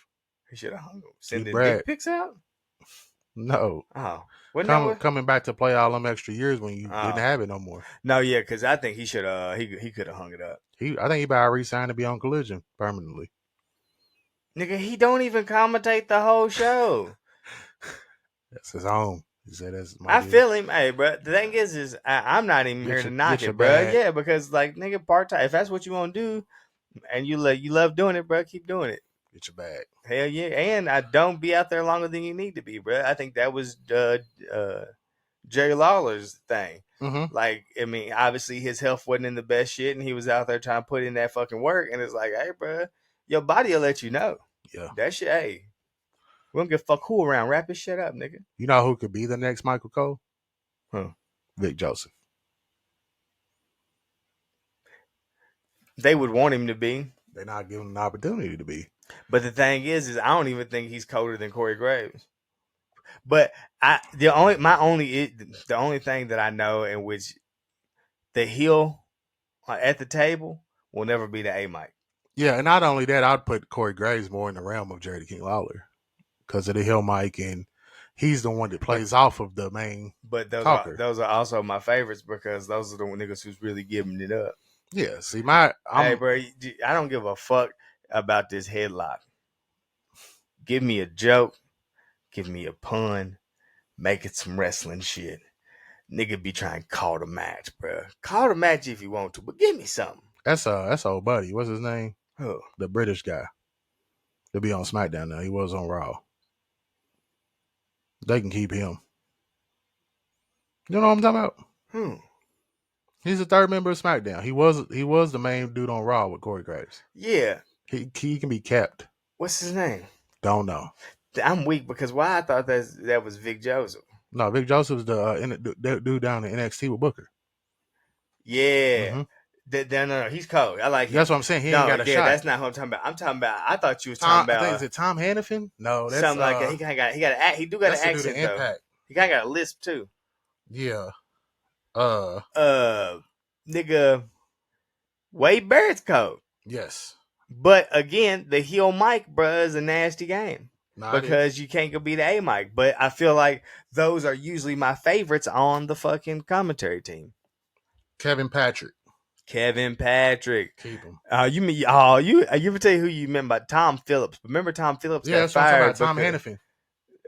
He should have hung him. Sending Brett. dick pics out? No. Oh. Coming back to play all them extra years when you didn't have it no more. No, yeah, because I think he should have. He could have hung it up. I think he about to resign to be on Collision permanently. Nigga, he don't even commentate the whole show. That's his own. He said that's my I deal. feel him. Hey, bro. The thing is I'm not even here to knock it, bro. bag. Yeah, because like nigga, part time. If that's what you want to do, and you love doing it, bro, keep doing it. Get your bag. Hell yeah, and I don't be out there longer than you need to be, bro. I think that was Jerry Lawler's thing. Mm-hmm. Like, I mean, obviously his health wasn't in the best shit, and he was out there trying to put in that fucking work. And it's like, hey, bro, your body will let you know. Yeah, that shit. Hey, we don't give a fuck who around. Wrap his shit up, nigga. You know who could be the next Michael Cole? Huh? Vic Joseph. They would want him to be. They're not giving him an opportunity to be. But the thing is I don't even think he's colder than Corey Graves. But the only thing that I know in which the heel at the table will never be the A Mike. Yeah, and not only that, I'd put Corey Graves more in the realm of Jerry the King Lawler because of the heel mic, and he's the one that plays off of the main. But those are also my favorites because those are the niggas who's really giving it up. Yeah, see, hey, bro, I don't give a fuck about this headlock. Give me a joke. Give me a pun. Make it some wrestling shit. Nigga be trying to call the match, bro. Call the match if you want to, but give me something. That's old buddy. What's his name? Who? The British guy. He'll be on SmackDown now. He was on Raw. They can keep him. You know what I'm talking about? He's the third member of SmackDown. He was the main dude on Raw with Corey Graves. Yeah. He can be kept. What's his name? Don't know. I'm weak because why I thought that was Vic Joseph. No, Vic Joseph's the dude down in NXT with Booker. Yeah. No, he's cold. I like him. That's what I'm saying. He ain't got a shot. That's not who I'm talking about. I'm talking about. I thought you was talking about. Is it Tom Hannafin? No, that's something like that. He got he do got an accent though. Impact. He kind of got a lisp too. Yeah. Nigga, Wade Barrett's cold. Yes. But again, the heel mic, bruh, is a nasty game. Because you can't go be the A mic. But I feel like those are usually my favorites on the fucking commentary team. Kevin Patrick. Keep him. You ever tell you who you meant by Tom Phillips? Remember Tom Phillips got fired? Tom Hannafin.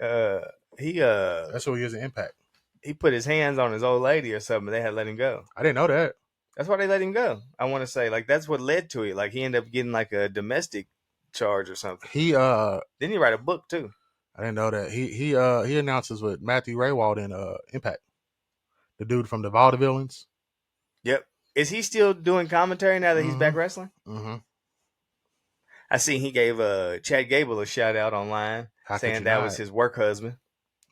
That's who he is in Impact. He put his hands on his old lady or something. They had to let him go. I didn't know that. That's why they let him go. I want to say, like, that's what led to it. Like, he ended up getting like a domestic charge or something. Didn't he write a book too? I didn't know that. He announces with Matthew Raywald in Impact. The dude from the Vaudevillains. Yep. Is he still doing commentary now that he's back wrestling? Mm-hmm. I seen he gave Chad Gable a shout out online saying that was his work husband.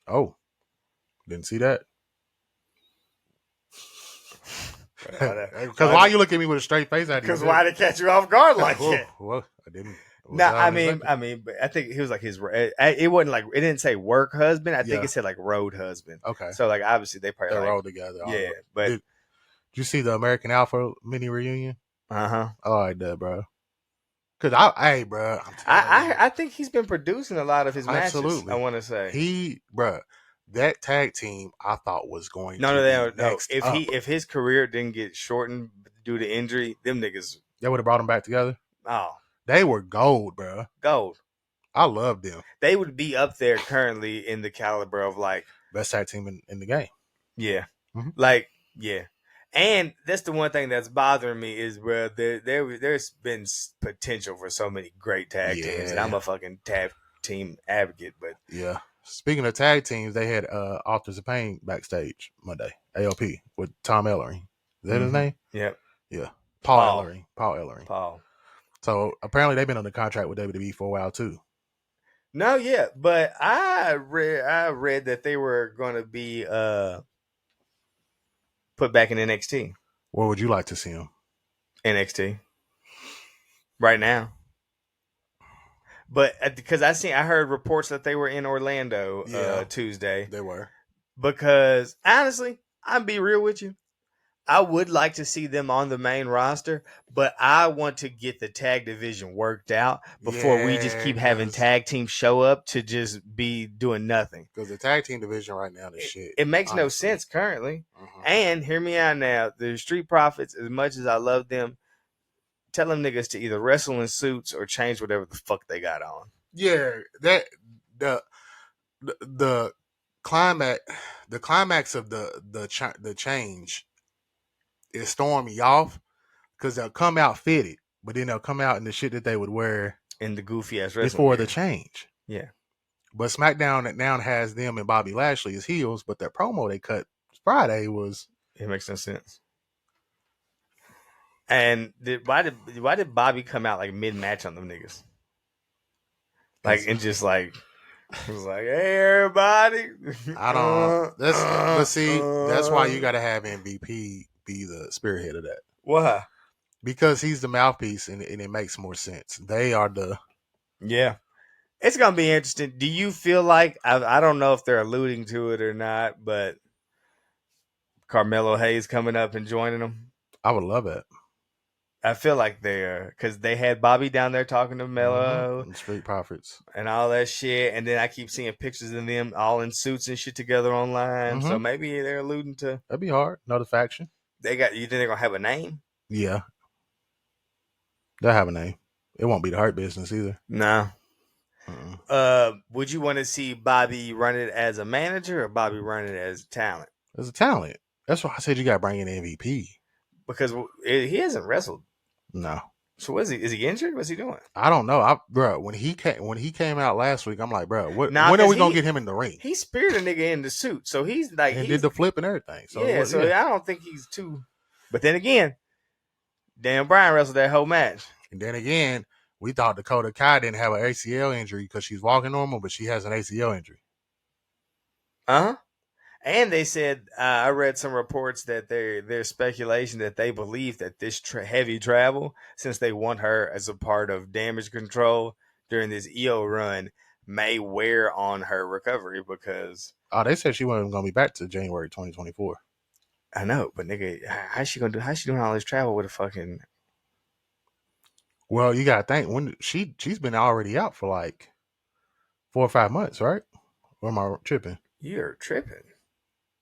Oh, didn't see that. Because why you look at me with a straight face? Because why did catch you off guard like that? Well, I didn't. No, I mean, but I think he was like his. It wasn't like it didn't say work husband. I think it said like road husband. Okay, so like obviously they probably rolled together. Yeah, but did you see the American Alpha mini reunion? I like that, bro. Because I think he's been producing a lot of his matches. Absolutely, I want to say that tag team I thought was going if his career didn't get shortened due to injury, them niggas they would have brought him back together. Oh, they were gold, bro. Gold. I love them. They would be up there currently in the caliber of like best tag team in the game. Yeah, like yeah. And that's the one thing that's bothering me is, bro, there's been potential for so many great tag teams, and I'm a fucking tag team advocate. But yeah, speaking of tag teams, they had Authors of Pain backstage Monday, AOP with Tom Ellering. Is that his name? Yep. Yeah, Paul Ellering. Paul. So apparently they've been under contract with WWE for a while too. No, yeah, but I read that they were going to be put back in NXT. Where would you like to see them? NXT. Right now. But because I heard reports that they were in Orlando Tuesday. They were. Because honestly, I'll be real with you. I would like to see them on the main roster, but I want to get the tag division worked out before we just keep having tag teams show up to just be doing nothing. Because the tag team division right now is shit. It makes no honestly. sense currently. Mhm. And hear me out now. The Street Profits, as much as I love them, tell them niggas to either wrestle in suits or change whatever the fuck they got on. Yeah, that the climax of the change is throwing me off because they'll come out fitted, but then they'll come out in the shit that they would wear In the goofy ass wrestling before gear. the change. Yeah. But SmackDown that now has them and Bobby Lashley as heels, but that promo they cut Friday was It makes no sense. And why did Bobby come out like mid match on them niggas? Like and just like it was like, hey everybody. I don't. But see, that's why you got to have MVP be the spearhead of that. Why? Because he's the mouthpiece, and it makes more sense. They are the. Yeah. It's gonna be interesting. Do you feel like I don't know if they're alluding to it or not, but Carmelo Hayes coming up and joining them? I would love it. I feel like they're because they had Bobby down there talking to Melo And Street Profits and all that shit, and then I keep seeing pictures of them all in suits and shit together online. So maybe they're alluding to that'd be hard. Another faction. they got. You think they're gonna have a name? Yeah, they'll have a name. It won't be the Hurt Business either. No. Uh-uh. Would you want to see Bobby run it as a manager or Bobby run it as talent? As a talent, that's why I said you got to bring in MVP. Because he hasn't wrestled. No. So what is he? Is he injured? What's he doing? I don't know. Bro, when he came out last week, I'm like, bro, when are we gonna get him in the ring? He speared a nigga in the suit, so he's like, and did the flip and everything. So yeah, I don't think he's too. But then again, Daniel Bryan wrestled that whole match. And then again, we thought Dakota Kai didn't have an ACL injury because she's walking normal, but she has an ACL injury. And they said, I read some reports that there's speculation that they believe that this heavy travel, since they want her as a part of damage control during this EO run, may wear on her recovery because... Oh, they said she wasn't going to be back to January 2024. I know, but nigga, how's she doing all this travel with a fucking... Well, you got to think, when she's been already out for like 4 or 5 months, right? Or am I tripping? You're tripping.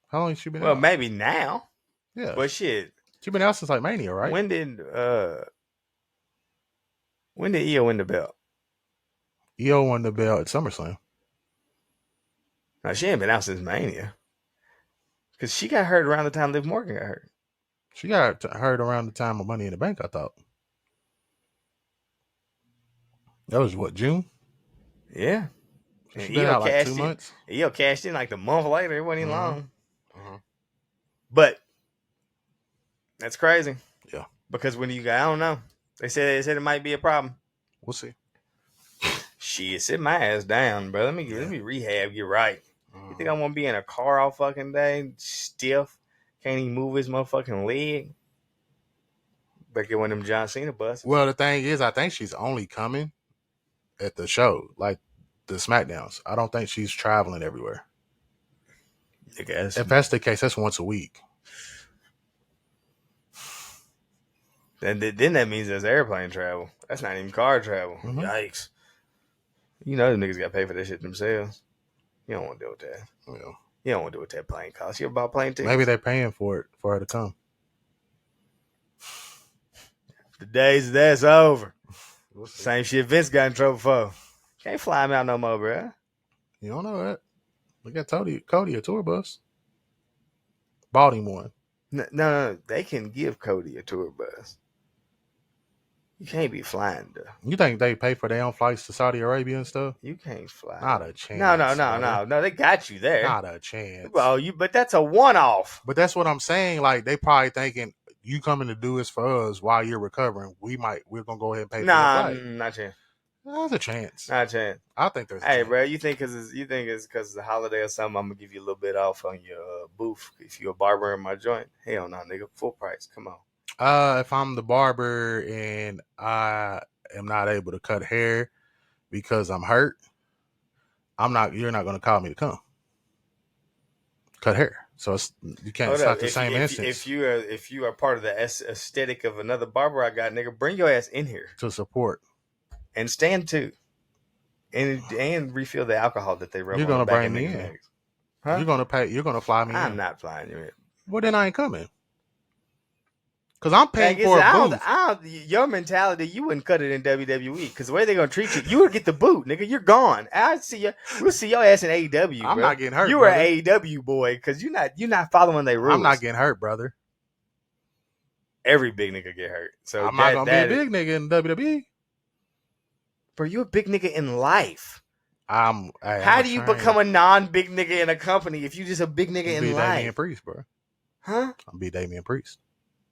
How long has she been out? Well, maybe now. Yeah. But shit. She's been out since like Mania, right? When did EO win the belt? EO won the belt at SummerSlam. No, she ain't been out since Mania. Because she got hurt around the time Liv Morgan got hurt. She got hurt around the time of Money in the Bank, I thought. That was what, June? Yeah. She been out like 2 months. EO cashed in like the month later. It wasn't even long. Mm-hmm. But that's crazy. Yeah. Because when I don't know. They said it might be a problem. We'll see. Shit, sit my ass down, bro. Let me rehab, get right. You think I want to be in a car all fucking day, stiff, can't even move his motherfucking leg? Better get one of them John Cena buses. Well, the thing is, I think she's only coming at the show, like the SmackDowns. I don't think she's traveling everywhere. I guess. If that's the case, that's once a week. Then that means there's airplane travel. That's not even car travel. Mm-hmm. Yikes. You know the niggas got to pay for that shit themselves. You don't want to deal with that. Yeah. You don't want to do what that plane costs. You ever bought plane tickets? Maybe they're paying for it for her to come. The days that's over. Same shit Vince got in trouble for. Can't fly him out no more, bro. You don't know that. We got Cody a tour bus. Bought him one. No. They can give Cody a tour bus. You can't be flying, though. You think they pay for their own flights to Saudi Arabia and stuff? You can't fly. Not a chance. No. They got you there. Not a chance. Well, but that's a one-off. But that's what I'm saying. Like, they probably thinking, you coming to do this for us while you're recovering. We're gonna go ahead and pay for the flight. Not a chance. There's a chance. Not a chance. I think there's a Hey, chance. bro, you think it's because it's a holiday or something, I'm gonna give you a little bit off on your booth if you're a barber in my joint? Hell no, nigga. Full price. Come on. If I'm the barber and I am not able to cut hair because I'm hurt, you're not gonna call me to come. cut hair. So you can't. Hold It's up. not the same instance If you are part of the aesthetic of another barber I got, nigga, bring your ass in here to support. and stand too, and refill the alcohol that they rub You're on the gonna back bring of me niggas' in. necks. Huh? You're gonna pay. You're gonna fly me I'm in. not flying you in. Well, then I ain't coming. Cause I'm paying for a booth. Your mentality, you wouldn't cut it in WWE because the way they're gonna treat you, you would get the boot, nigga. You're gone. I see you. We'll see your ass in AEW. I'm bro. not getting hurt. You were an AEW boy because you're not following their rules. I'm not getting hurt, brother. Every big nigga get hurt. So I'm not gonna be a big nigga in WWE. Bro, you a big nigga in life. How do you become a non-big nigga in a company if you just a big nigga in life? Damian Priest, bro. Huh? I'm be Damian Priest.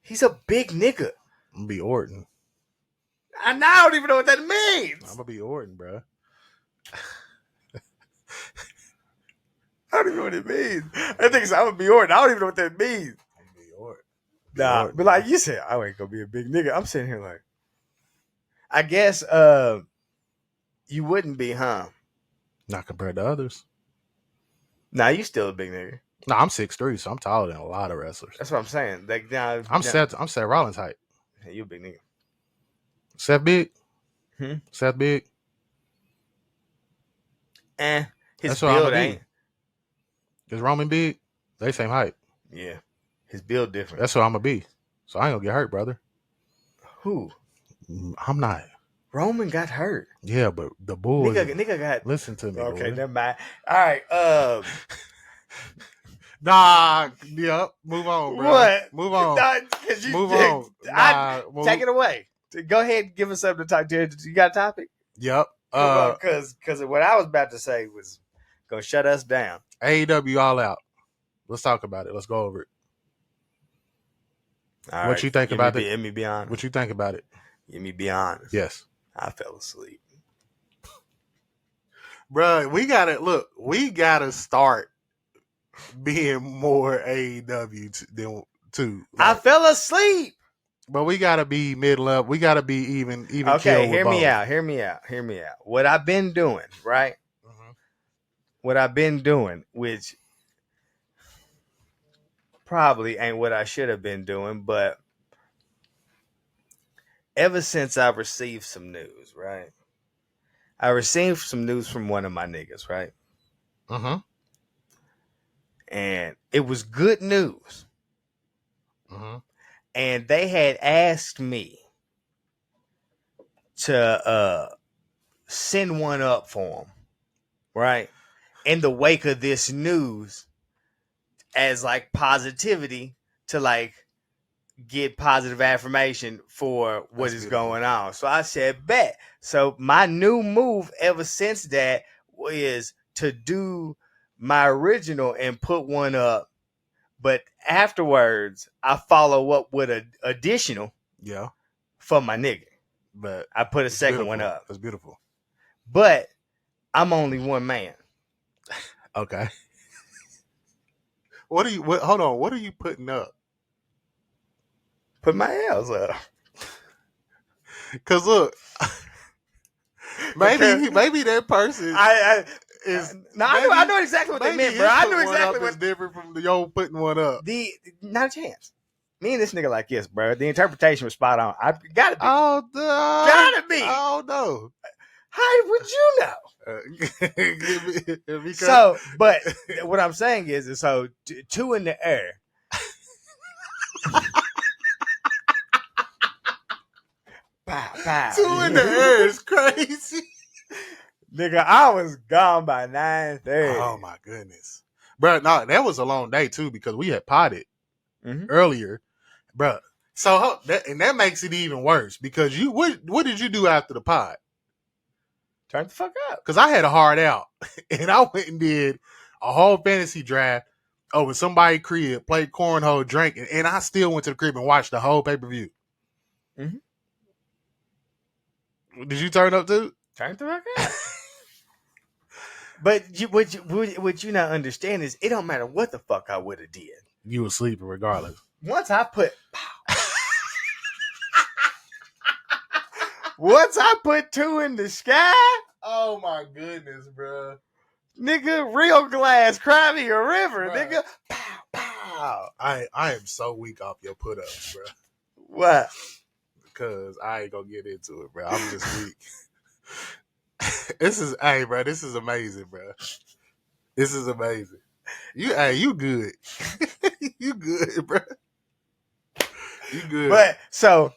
He's a big nigga. I'm gonna be Orton. I don't even know what that means. I'm gonna be Orton, bro. I don't even know what it means. I think I'm gonna be Orton. I don't even know what that means. I'm gonna be Orton. But like you said, I ain't gonna be a big nigga. I'm sitting here like, I guess you wouldn't be, huh? Not compared to others. Nah, you still a big nigga. No, I'm 6'3", so I'm taller than a lot of wrestlers. That's what I'm saying. Like now, I'm Seth Rollins height. Hey, you a big nigga. Seth big? Seth big? His That's what build I'ma ain't. Is Roman big? They same height. Yeah. His build different. That's what I'm gonna be. So I ain't gonna get hurt, brother. Who? I'm not. Roman got hurt. Yeah, but the bull. Nigga got. Listen to me. Okay, boy. never mind. All right. Nah. Yep. Move on, bro. What? Move on. Move on. Take it away. Go ahead and give us something to talk to. You got a topic? Yep. Because what I was about to say was gonna shut us down. AEW All Out. Let's talk about it. Let's go over it. All what you think about it? Let me be honest. What you think about it? Let me be honest. Yes. I fell asleep. Bro, we gotta start being more AEW than two. I fell asleep. But we gotta be mid-level. We gotta be even. Okay, hear me out. What I've been doing, right? Mm-hmm. What I've been doing, which probably ain't what I should have been doing, but ever since I received some news, right? I received some news from one of my niggas, right? Mm-hmm. And it was good news. Mm-hmm. And they had asked me to send one up for them, right? In the wake of this news, as like positivity to like get positive affirmation for what is going on. So I said, bet. So my new move ever since that is to do my original and put one up. But afterwards, I follow up with an additional for my nigga. But I put a second one up. That's beautiful. But I'm only one man. Okay. Hold on. What are you putting up? Put my L's up. Cause look, maybe that person is. I know exactly what they meant, bro. I knew exactly what's different from the old putting one up. Not a chance. Me and this nigga like this, bro. The interpretation was spot on. I gotta be. Gotta be. Oh no. How would you know? So, but what I'm saying is so two in the air. Pow, pow. Two in the air is crazy. Nigga, I was gone by 9:30. Oh my goodness. Bro, no, that was a long day too because we had potted earlier. Bro. So that makes it even worse because what did you do after the pod? Turn the fuck up. Because I had a hard out. And I went and did a whole fantasy draft over somebody's crib, played cornhole, drank, and I still went to the crib and watched the whole pay-per-view. Mm-hmm. Did you turn up too? Turn the fuck up. But what you not understand is it don't matter what the fuck I would have did. You were sleeping regardless. Once I put two in the sky. Oh my goodness, bro. Nigga, real glass, cry me a river, Bruh. nigga. Pow, pow. I am so weak off your put ups, bro. What? Because I ain't gonna get into it, bro. I'm just weak. This is amazing, bro. This is amazing. You good. You good, bro. You good. But so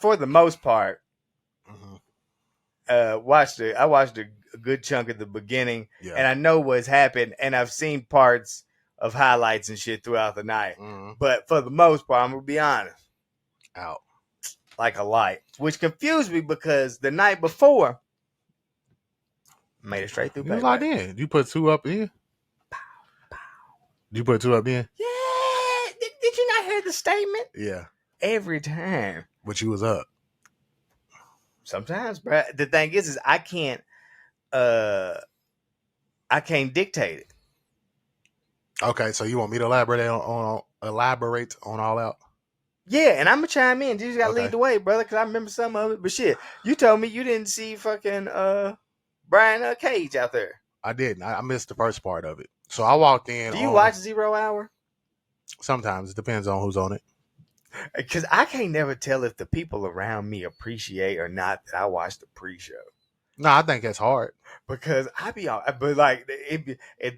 for the most part, Mhm. I watched a good chunk at the beginning, Yeah. and I know what's happened, and I've seen parts of highlights and shit throughout the night. Mhm. But for the most part, I'm gonna be honest, Out. like a light, which confused me because the night before made it straight through. You was locked in. You put 2 up in? You put 2 up in? Yeah. Did you not hear the statement? Yeah. Every time. But you was up. Sometimes, bro. The thing is I can't dictate it. Okay, so you want me to elaborate on all out? Yeah, and I'm gonna chime in. You just gotta Okay. lead the way, brother, because I remember some of it. But shit, you told me you didn't see fucking Brian Cage out there. I didn't. I missed the first part of it. So I walked in. Do you watch 0 Hour? Sometimes it depends on who's on it. Because I can't never tell if the people around me appreciate or not that I watch the pre-show. No, I think that's hard. Because I be all, but like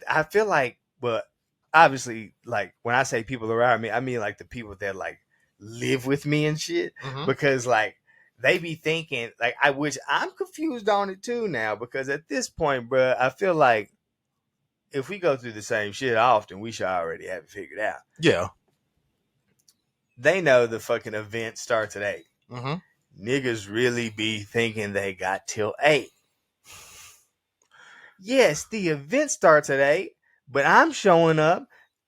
I feel like, but obviously, like when I say people around me, I mean like the people that like live with me and shit. Mhm. Because like they be thinking like I'm confused on it too now. Because at this point, bro, I feel like if we go through the same shit often, we should already have it figured out. Yeah. They know the fucking event starts at 8. Mm-hmm. Niggas really be thinking they got till 8. Yes, the event starts at 8, but I'm showing up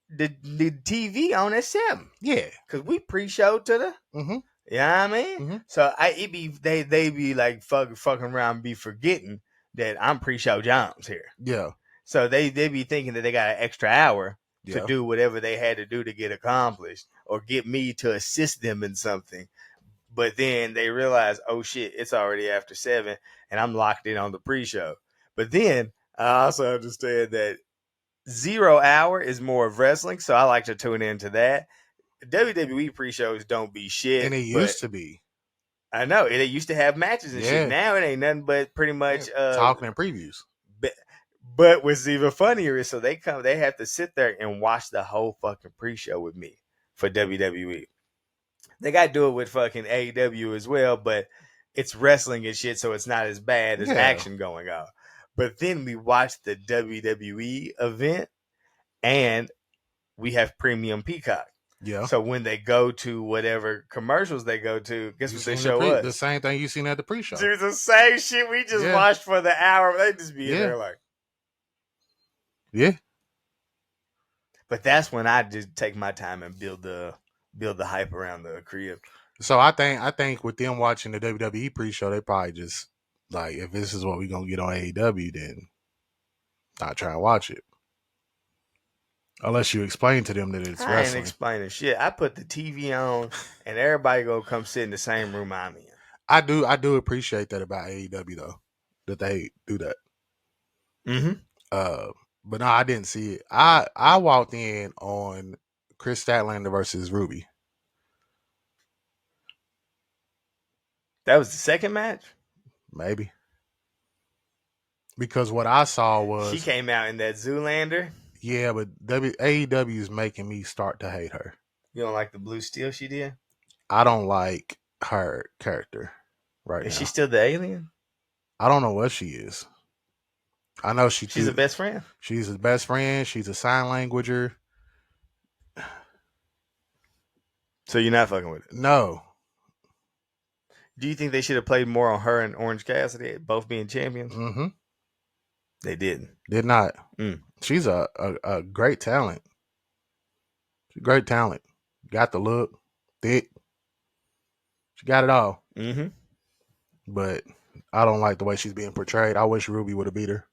the TV on at 7. Yeah. Cause we pre-showed to the, Mm-hmm. you know what I mean? Mhm. So they be like fucking around, and be forgetting that I'm pre-show Jones here. Yeah. So they be thinking that they got an extra hour Yeah. to do whatever they had to do to get accomplished or get me to assist them in something. But then they realize, oh shit, it's already after 7 and I'm locked in on the pre-show. But then I also understand that 0 Hour is more of wrestling, so I like to tune into that. WWE pre-shows don't be shit. And it used to be. I know. It used to have matches and Yeah. shit. Now it ain't nothing but pretty much talking and previews. But what's even funnier is so they have to sit there and watch the whole fucking pre-show with me for WWE. They got to do it with fucking AEW as well, but it's wrestling and shit, so it's not as bad as action going on. But then we watch the WWE event, and we have premium Peacock. Yeah. So when they go to whatever commercials they go to, guess what they show us? The same thing you seen at the pre-show. It's the same shit we just watched for the hour. They just be in there like. Yeah. But that's when I just take my time and build the hype around the crib. So I think with them watching the WWE pre-show, they probably just like, if this is what we're gonna get on AEW, then not try and watch it. Unless you explain to them that it's wrestling. I ain't explaining shit. I put the TV on and everybody gonna come sit in the same room I'm in. I do appreciate that about AEW though, that they do that. Mm-hmm. But no, I didn't see it. I walked in on Chris Statlander versus Ruby. That was the second match? Maybe. Because what I saw was she came out in that Zoolander. Yeah, but AEW is making me start to hate her. You don't like the blue steel she did? I don't like her character right now. Is she still the alien? I don't know what she is. I know she's a best friend. She's his best friend. She's a sign languager. So you're not fucking with it? No. Do you think they should have played more on her and Orange Cassidy, both being champions? Mm-hmm. They didn't. Did not. Mm. She's a great talent. She's great talent. Got the look, thick. She got it all. Mm-hmm. But I don't like the way she's being portrayed. I wish Ruby would have beat her.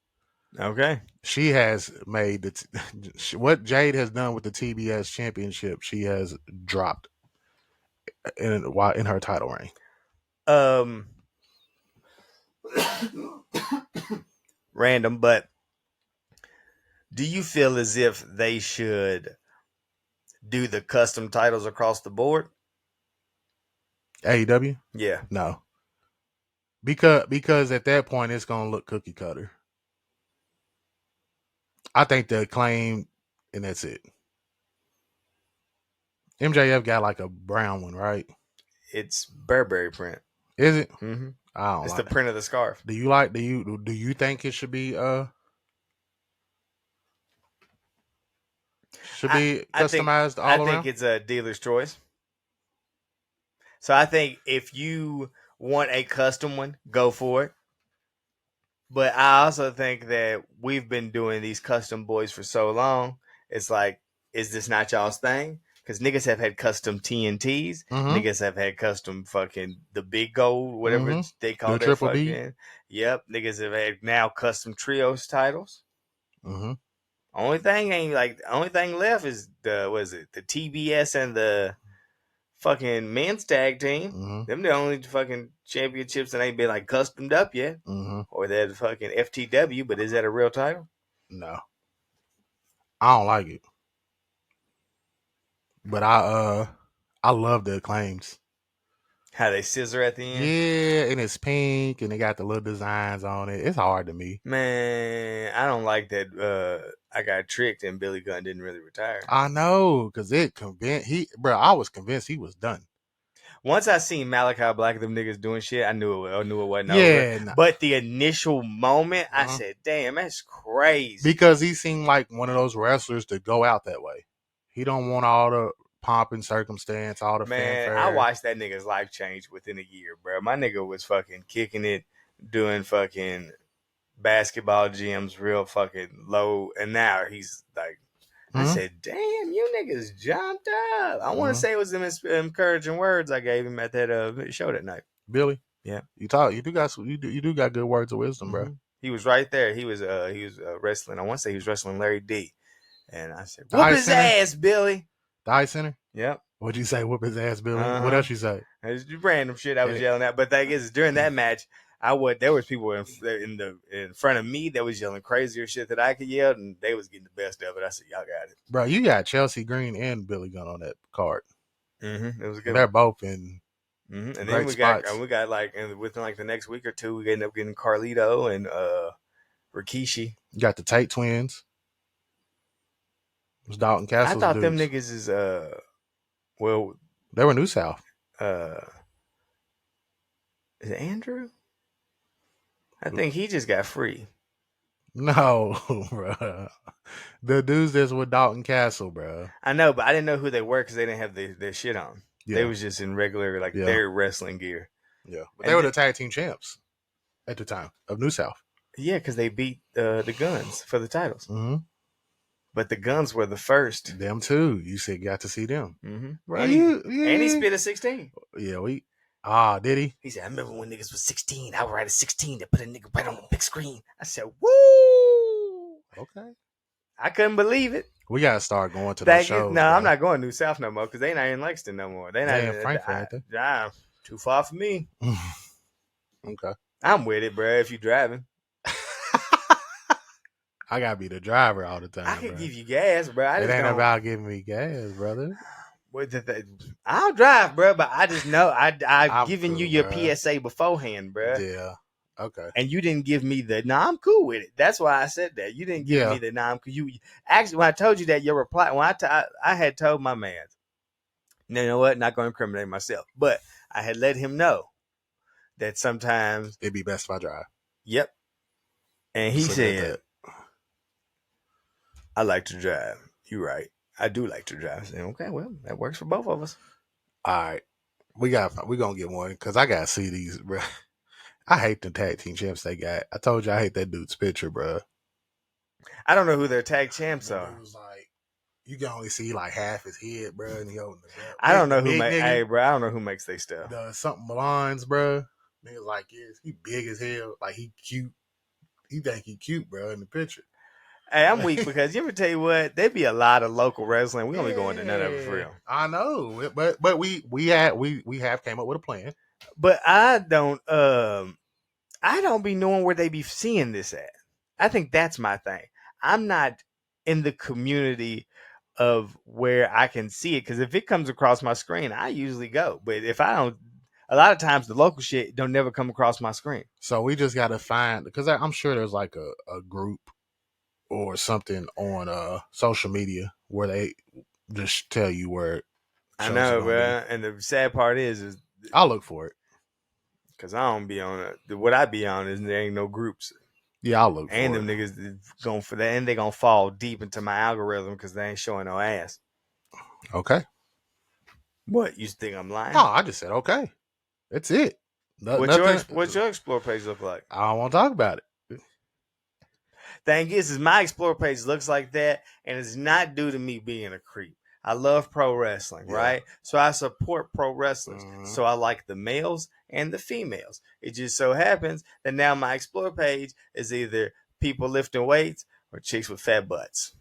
Okay. She has made what Jade has done with the TBS championship. She has dropped in her title reign. Random, but Do you feel as if they should do the custom titles across the board? AEW? Yeah. No. Because at that point it's gonna look cookie cutter. I think the Acclaim, and that's it. MJF got like a brown one, right? It's Burberry print. Is it? Mm-hmm. I don't It's like the print of the scarf. Do you think it should be customized all around? I think it's a dealer's choice. So I think if you want a custom one, go for it. But I also think that we've been doing these custom boys for so long. It's like, is this not y'all's thing? Because niggas have had custom TNTs. Mm-hmm. Niggas have had custom fucking the big gold, whatever they call The their triple B. fucking. Yep. Niggas have had now custom trios titles. Mm-hmm. Only thing left is the TBS and the fucking men's tag team. Mm-hmm. Them the only fucking championships that ain't been like customed up yet. Mm-hmm. Or that fucking FTW, but is that a real title? No. I don't like it. But I love the Acclaims. How they scissor at the end? Yeah, and it's pink and they got the little designs on it. It's hard to me. Man, I don't like that. I got tricked and Billy Gunn didn't really retire. I know, because I was convinced he was done. Once I seen Malachi Black and them niggas doing shit, I knew it wasn't over. Yeah. Nah. But the initial moment, I said, damn, that's crazy. Because he seemed like one of those wrestlers to go out that way. He don't want all the pomp and circumstance, all the fanfare. I watched that nigga's life change within a year, bro. My nigga was fucking kicking it, doing fucking basketball gyms real fucking low. And now he's like, I said, damn, you niggas jumped up. I want to say it was them encouraging words I gave him at that show that night. Billy? Yeah. You do got good words of wisdom, bro. He was right there. He was wrestling. I want to say he was wrestling Larry D. And I said, whoop his ass, Billy. The Ice Center? Yep. What'd you say? Whoop his ass, Billy? What else you say? It's random shit I was yelling at. But the thing is, during that match, there was people in front of me that was yelling crazier shit that I could yell, and they was getting the best of it. I said, y'all got it. Bro, you got Chelsea Green and Billy Gunn on that card. It was good. They're both in and then we got like, and within like the next week or two, we ended up getting Carlito and Rikishi. You got the Tate twins. It was Dalton Castle's I thought dudes. them niggas is well, they were New South. Is it Andrew? I think he just got free. No, bro. The dudes that's with Dalton Castle, bro. I know, but I didn't know who they were because they didn't have their shit on. Yeah. They was just in regular their wrestling gear. Yeah, but they were the tag team champs at the time of New South. Yeah, because they beat the Guns for the titles. Mm-hmm. But the Guns were the first. Them too. You said got to see them. Mm-hmm. Right. And he spit a 16. Yeah, did he? He said, I remember when niggas was 16. I would write a 16 to put a nigga right on the big screen. I said, woo! Okay. I couldn't believe it. We gotta start going to those shows. No, I'm not going New South no more because they not in Lexington no more. They not in Frankfurt. Too far for me. Okay. I'm with it, bro. If you driving. I gotta be the driver all the time. I can give you gas, bro. It ain't about giving me gas, brother. I'll drive, bro, but I just know I've given you your PSA beforehand, bro. Yeah. Okay. And you didn't give me the I'm cool with it. That's why I said that. You didn't give me the I'm cool. You actually, when I told you that, your reply when I had told my man, you know what? Not going to incriminate myself, but I had let him know that sometimes it'd be best if I drive. Yep. And he said, I like to drive. You're right. I do like to drive. I said, okay, well, that works for both of us. All right. We're going to get one because I got to see these, bro. I hate the tag team champs they got. I told you I hate that dude's picture, bro. I don't know who their tag champs are. It was like, you can only see like half his head, bro, and he holding the belt. I don't know who makes. Hey, bro, I don't know who makes their stuff. The something Milan's, bro. Niggas like yes, he big as hell. Like he cute. He think he cute, bro, in the picture. Hey, I'm weak because you ever tell you what? There be a lot of local wrestling. We only going to none of it for real. I know, but we have came up with a plan. But I don't be knowing where they be seeing this at. I think that's my thing. I'm not in the community of where I can see it. Because if it comes across my screen, I usually go. But if I don't, a lot of times the local shit don't never come across my screen. So we just got to find, because I'm sure there's like a group or something on social media where they just tell you where I shows know, are gonna bro. And the sad part is I'll look for it. because I don't be on it. What I be on is there ain't no groups. Yeah, I'll look And for them it. niggas going for that, and they gonna fall deep into my algorithm because they ain't showing no ass. Okay. What, you think I'm lying? No, I just said okay. That's it. What's Nothing. your explore page look like? I don't want to talk about it. Thing is my explore page looks like that, and it's not due to me being a creep. I love pro wrestling, Yeah. right? So I support pro wrestlers. Mhm. So I like the males and the females. It just so happens that now my explore page is either people lifting weights or chicks with fat butts.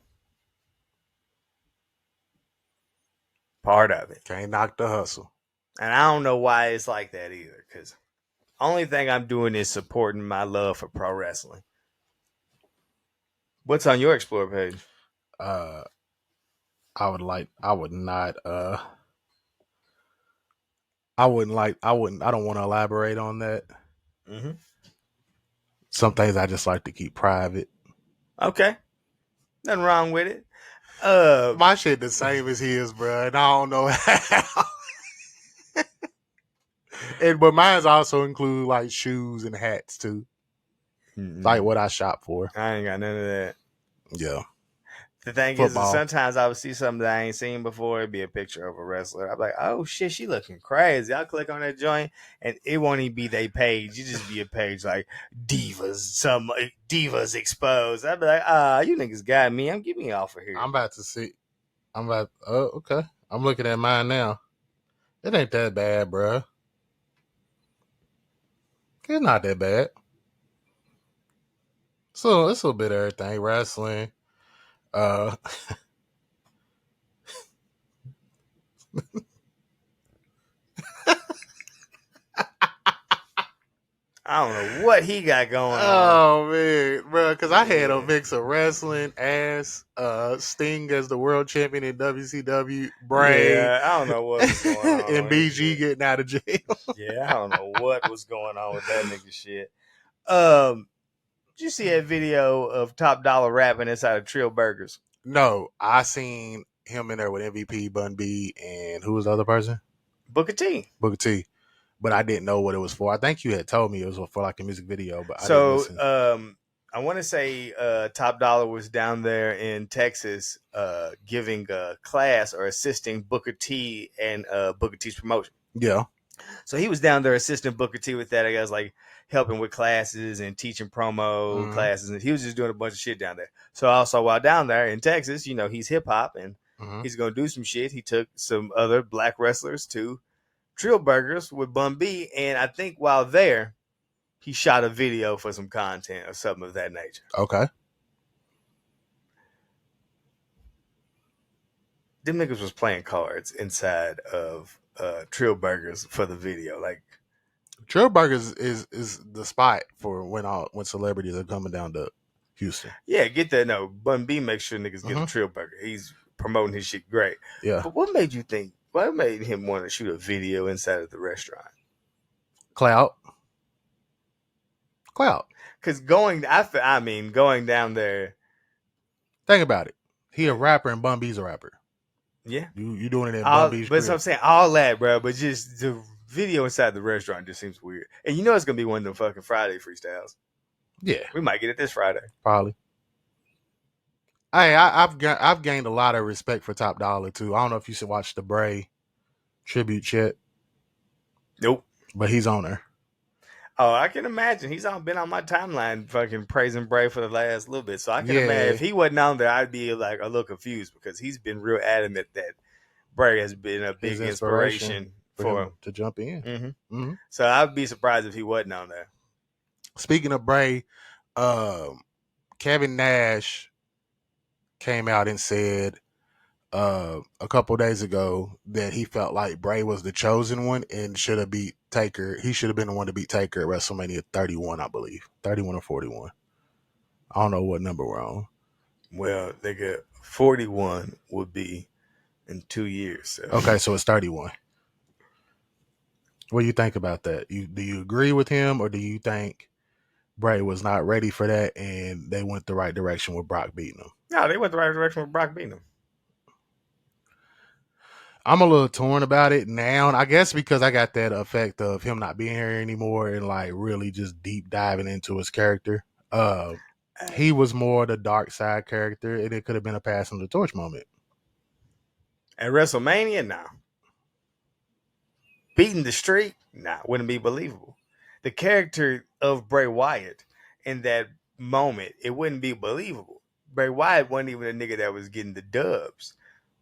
Part of it. Can't knock the hustle. And I don't know why it's like that either, because only thing I'm doing is supporting my love for pro wrestling. What's on your explore page? I would not I don't want to elaborate on that. Mm-hmm. Some things I just like to keep private. Okay. Nothing wrong with it. My shit the same as his, bro, and I don't know how. But mine's also include like shoes and hats too. Like what I shop for. I ain't got none of that. Yeah. The thing Football. is sometimes I would see something that I ain't seen before. It'd be a picture of a wrestler. I'm like, oh shit, she looking crazy. I'll click on that joint, and it won't even be their page. You just be a page like divas exposed. I'd be like, you niggas got me. I'm getting off of here. I'm about to see. Okay. I'm looking at mine now. It ain't that bad, bro. It's not that bad. So it's a little bit of everything. Wrestling. I don't know what he got going on. Oh man, bro, because I had a mix of wrestling, Sting as the world champion in WCW, Bray. Yeah, I don't know what was going on. And BG getting out of jail. Yeah, I don't know what was going on with that nigga shit. Did you see that video of Top Dollar rapping inside of Trill Burgers? No, I seen him in there with MVP, Bun B, and who was the other person? Booker T. Booker T. But I didn't know what it was for. I think you had told me it was for like a music video, but I So didn't listen. I want to say Top Dollar was down there in Texas giving a class or assisting Booker T and Booker T's promotion. Yeah. So he was down there assisting Booker T with that. I guess like helping with classes and teaching promo classes, and he was just doing a bunch of shit down there. So also while down there in Texas, you know, he's hip hop and he's gonna do some shit. He took some other black wrestlers to Trill Burgers with Bun B, and I think while there, he shot a video for some content or something of that nature. Okay. Them niggas was playing cards inside of Trill Burgers for the video. Like Trill Burgers is the spot for when celebrities are coming down to Houston. Yeah, get that. No, Bun B makes sure niggas get a Trill Burger. He's promoting his shit great. Yeah. But what made you think? What made him want to shoot a video inside of the restaurant? Clout. Because going down there. Think about it. He a rapper and Bun B's a rapper. Yeah. You doing it in Bun B's But so I'm saying all that, bro. But just the video inside the restaurant just seems weird. And you know it's gonna be one of them fucking Friday freestyles. Yeah. We might get it this Friday. Probably. Hey, I've gained a lot of respect for Top Dollar too. I don't know if you should watch the Bray tribute yet. Nope. But he's on there. Oh, I can imagine. He's been on my timeline fucking praising Bray for the last little bit. So I can imagine if he wasn't on there, I'd be like a little confused because he's been real adamant that Bray has been a big inspiration for him to jump in. So I'd be surprised if he wasn't on there. Speaking of Bray, Kevin Nash came out and said a couple days ago that he felt like Bray was the chosen one and should have beat Taker. He should have been the one to beat Taker at WrestleMania 31, I believe. 31 or 41. I don't know what number we're on. Well, nigga, 41 would be in 2 years. So. Okay, so it's 31. What do you think about that? Do you agree with him, or do you think Bray was not ready for that and they went the right direction with Brock beating him? No, they went the right direction with Brock beating him. I'm a little torn about it now, and I guess because I got that effect of him not being here anymore and like really just deep diving into his character. He was more the dark side character, and it could have been a passing the torch moment. At WrestleMania, no. Beating the streak, nah, wouldn't be believable. The character of Bray Wyatt in that moment, it wouldn't be believable. Bray Wyatt wasn't even the nigga that was getting the dubs.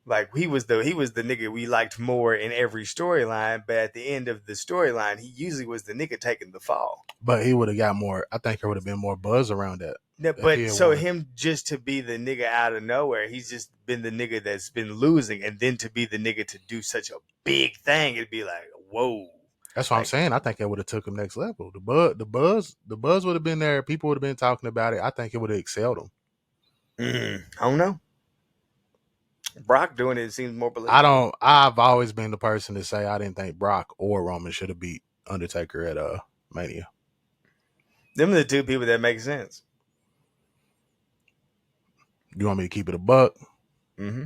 Like he was the nigga we liked more in every storyline, but at the end of the storyline, he usually was the nigga taking the fall. But he would have got more. I think there would have been more buzz around that. No, but so him just to be the nigga out of nowhere, he's just been the nigga that's been losing, and then to be the nigga to do such a big thing, it'd be like, whoa. That's what I'm saying. I think that would have took him next level. The buzz would have been there. People would have been talking about it. I think it would have excelled him. I don't know. Brock doing it seems more believable. I've always been the person to say I didn't think Brock or Roman should have beat Undertaker at Mania. Them are the two people that make sense. You want me to keep it a buck? Mm-hmm.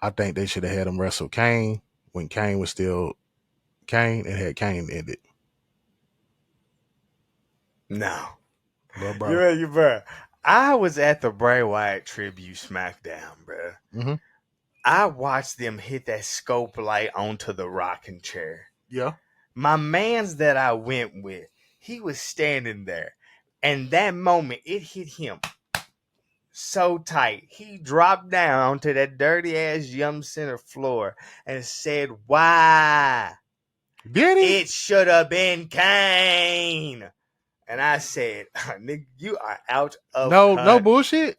I think they should have had him wrestle Kane when Kane was still Kane and had Kane ended. No. Well, bro. You bro. I was at the Bray Wyatt tribute SmackDown, bro. Mm-hmm. I watched them hit that scope light onto the rocking chair. Yeah. My mans that I went with, he was standing there. And that moment, it hit him so tight. He dropped down to that dirty ass Yum Center floor and said, why? Did he? It should have been Kane. And I said, nigga, you are out of no bullshit.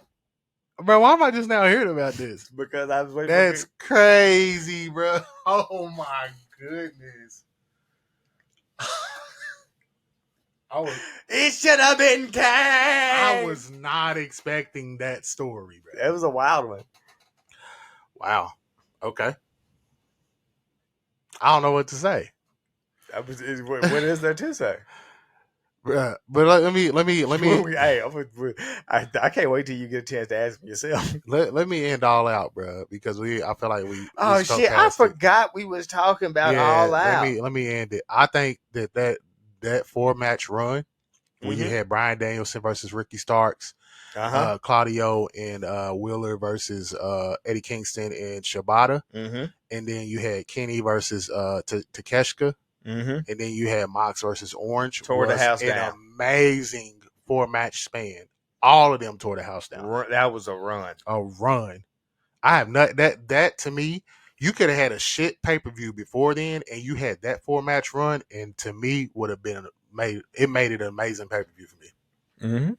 Bro, why am I just now hearing about this? Because I was waiting. That's crazy, bro. Oh my goodness. It should have been Kane. I was not expecting that story, bro. That was a wild one. Wow. Okay. I don't know what to say. What is there to say? But let me. Hey, I can't wait till you get a chance to ask me yourself. Let me end all out, bro, because I feel like we. Oh shit! I forgot we was talking about all out. Let me end it. I think that 4-match run when you had Bryan Danielson versus Ricky Starks, Claudio and Wheeler versus Eddie Kingston and Shibata, and then you had Kenny versus Takeshita. And then you had Mox versus Orange. Tore the house down. An amazing 4-match span. All of them tore the house down. That was a run. A run. I have not that to me. You could have had a shit pay-per-view before then, and you had that 4-match run, and to me would have been made it an amazing pay-per-view for me.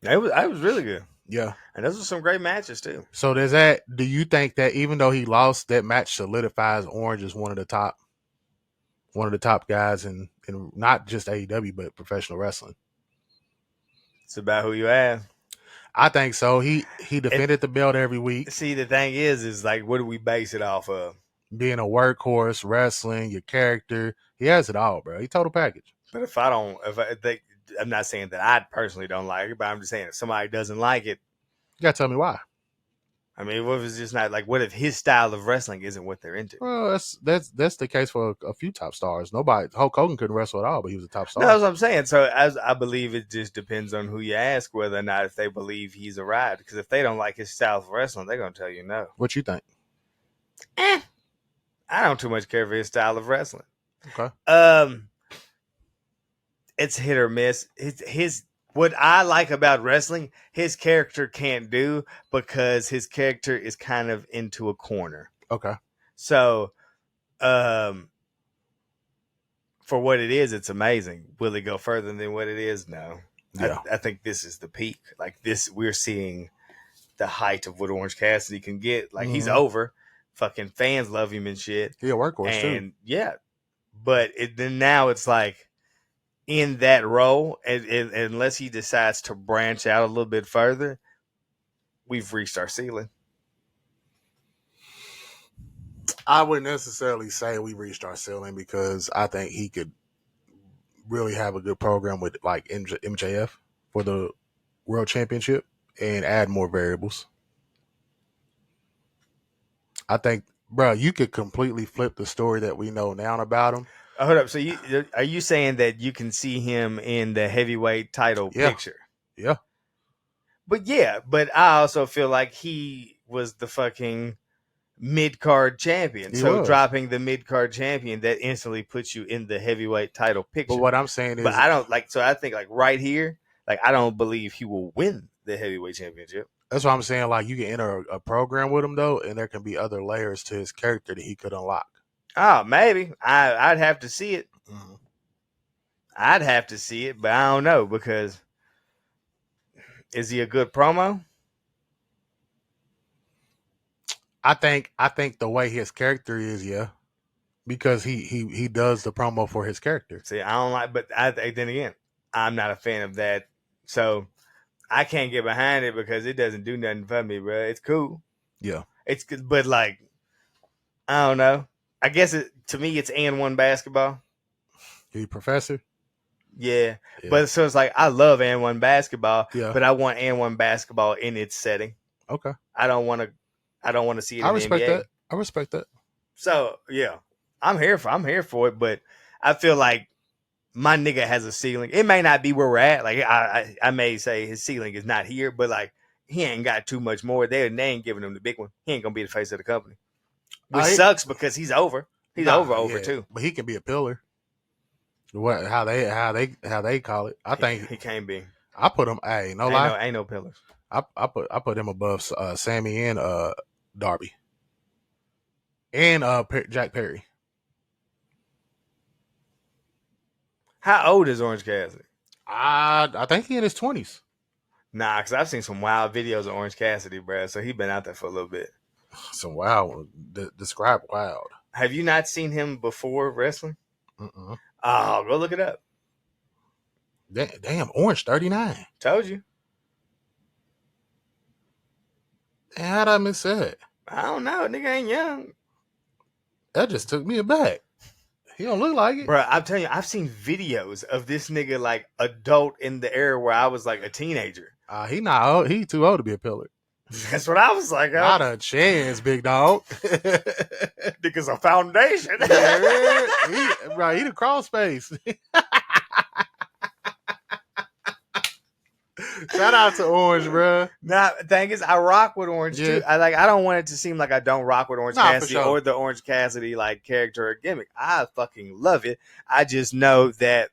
I was really good. Yeah. And those were some great matches too. So do you think that even though he lost, that match solidifies Orange as one of the top guys in not just AEW but professional wrestling? It's about who you ask. I think so. He defended the belt every week. See, the thing is like, what do we base it off of? Being a workhorse, wrestling, your character. He has it all, bro. He total package. But I'm not saying that I personally don't like it, but I'm just saying if somebody doesn't like it, you gotta tell me why. I mean, what if it's just not like? What if his style of wrestling isn't what they're into? Well, that's the case for a few top stars. Hulk Hogan couldn't wrestle at all, but he was a top star. No, that's what I'm saying. So as I believe it just depends on who you ask whether or not if they believe he's a ride. Because if they don't like his style of wrestling, they're gonna tell you no. What you think? I don't too much care for his style of wrestling. Okay. It's hit or miss. His what I like about wrestling, his character can't do because his character is kind of into a corner. Okay. So, for what it is, it's amazing. Will it go further than what it is? No. Yeah. I think this is the peak. Like this, we're seeing the height of what Orange Cassidy can get. Like he's over. Fucking fans love him and shit. He a workhorse too. Yeah. But then now it's like, in that role, and unless he decides to branch out a little bit further, we've reached our ceiling. I wouldn't necessarily say we reached our ceiling because I think he could really have a good program with like MJF for the World Championship and add more variables. I think, bro, you could completely flip the story that we know now about him. Hold up. So are you saying that you can see him in the heavyweight title picture? Yeah. But I also feel like he was the fucking mid-card champion. He so was. dropping the mid-card champion, that instantly puts you in the heavyweight title picture. But what I'm saying is, but I don't like. So I think like right here, like I don't believe he will win the heavyweight championship. That's what I'm saying. Like you can enter a program with him though, and there can be other layers to his character that he could unlock. Oh, maybe I'd have to see it. Mm-hmm. I'd have to see it, but I don't know because is he a good promo? I think the way his character is, yeah, because he does the promo for his character. See, I don't like, but then again, I'm not a fan of that, so I can't get behind it because it doesn't do nothing for me, bro. It's cool, Yeah, it's good, but like I don't know. I guess to me it's N1 basketball. he professor. Yeah, but so it's like I love N1 basketball, Yeah, but I want N1 basketball in its setting. Okay, I don't want to see it. I in respect the NBA. that. I respect that. So yeah, I'm here for it, but I feel like my nigga has a ceiling. It may not be where we're at. Like I may say his ceiling is not here, but like he ain't got too much more there. They ain't giving him the big one. He ain't gonna be the face of the company, which sucks because he's over. He's over too. But he can be a pillar. What? How they call it? I think he can't be. I put him. Hey, no lie. Ain't no pillars. I put him above Sammy and Darby and Jack Perry. How old is Orange Cassidy? I think he in his 20s. Nah, because I've seen some wild videos of Orange Cassidy, bro. So he been out there for a little bit. Some wild. Describe wild. Have you not seen him before wrestling? Mm-mm. Oh, go look it up. Damn, Orange 39. Told you. How'd I miss that? I don't know. Nigga ain't young. That just took me aback. He don't look like it. Bro, I'm telling you, I've seen videos of this nigga like adult in the era where I was like a teenager. He not old. He too old to be a pillar. That's what I was like. Not a chance, big dog. Nigga's a foundation. Yeah, he the crawl space. Shout out to Orange, bro. Nah, thing is, I rock with Orange too. I don't want it to seem like I don't rock with Orange Cassidy or the Orange Cassidy like character or gimmick. I fucking love it. I just know that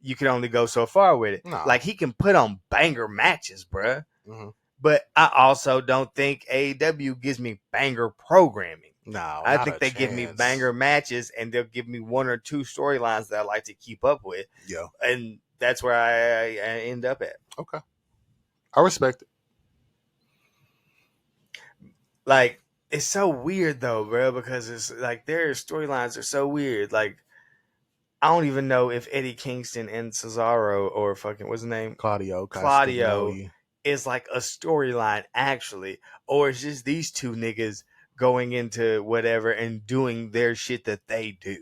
you can only go so far with it. Like he can put on banger matches, bro. Mm-hmm. But I also don't think AEW gives me banger programming. No, I think they give me banger matches, and they'll give me one or two storylines that I like to keep up with. Yeah, and that's where I end up at. Okay. I respect it. Like, it's so weird though, bro, because it's like their storylines are so weird. Like, I don't even know if Eddie Kingston and Cesaro or fucking what's his name? Claudio is like a storyline actually, or it's just these two niggas going into whatever and doing their shit that they do.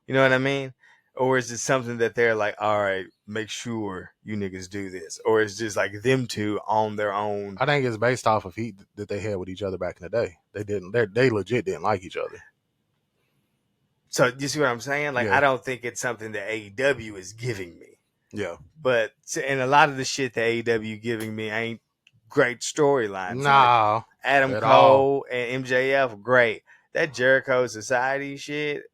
You know what I mean? Or is it something that they're like, all right, make sure you niggas do this? Or it's just like them two on their own? I think it's based off of heat that they had with each other back in the day. They legit didn't like each other. So you see what I'm saying? Like, I don't think it's something that AEW is giving me. Yeah. But, and a lot of the shit that AEW giving me ain't great storylines. Nah. Like Adam Cole and MJF, great. That Jericho Society shit,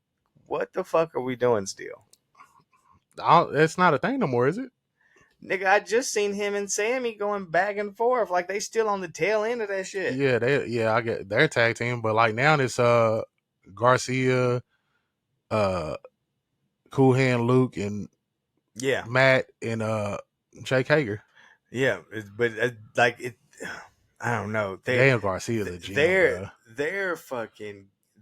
what the fuck are we doing still? It's not a thing no more, is it? Nigga, I just seen him and Sammy going back and forth. Like, they still on the tail end of that shit. Yeah, I get their tag team, but like now it's Garcia, Cool Hand Luke, and Matt and Jake Hager. Yeah, but like it, I don't know. Damn, Garcia's a GM.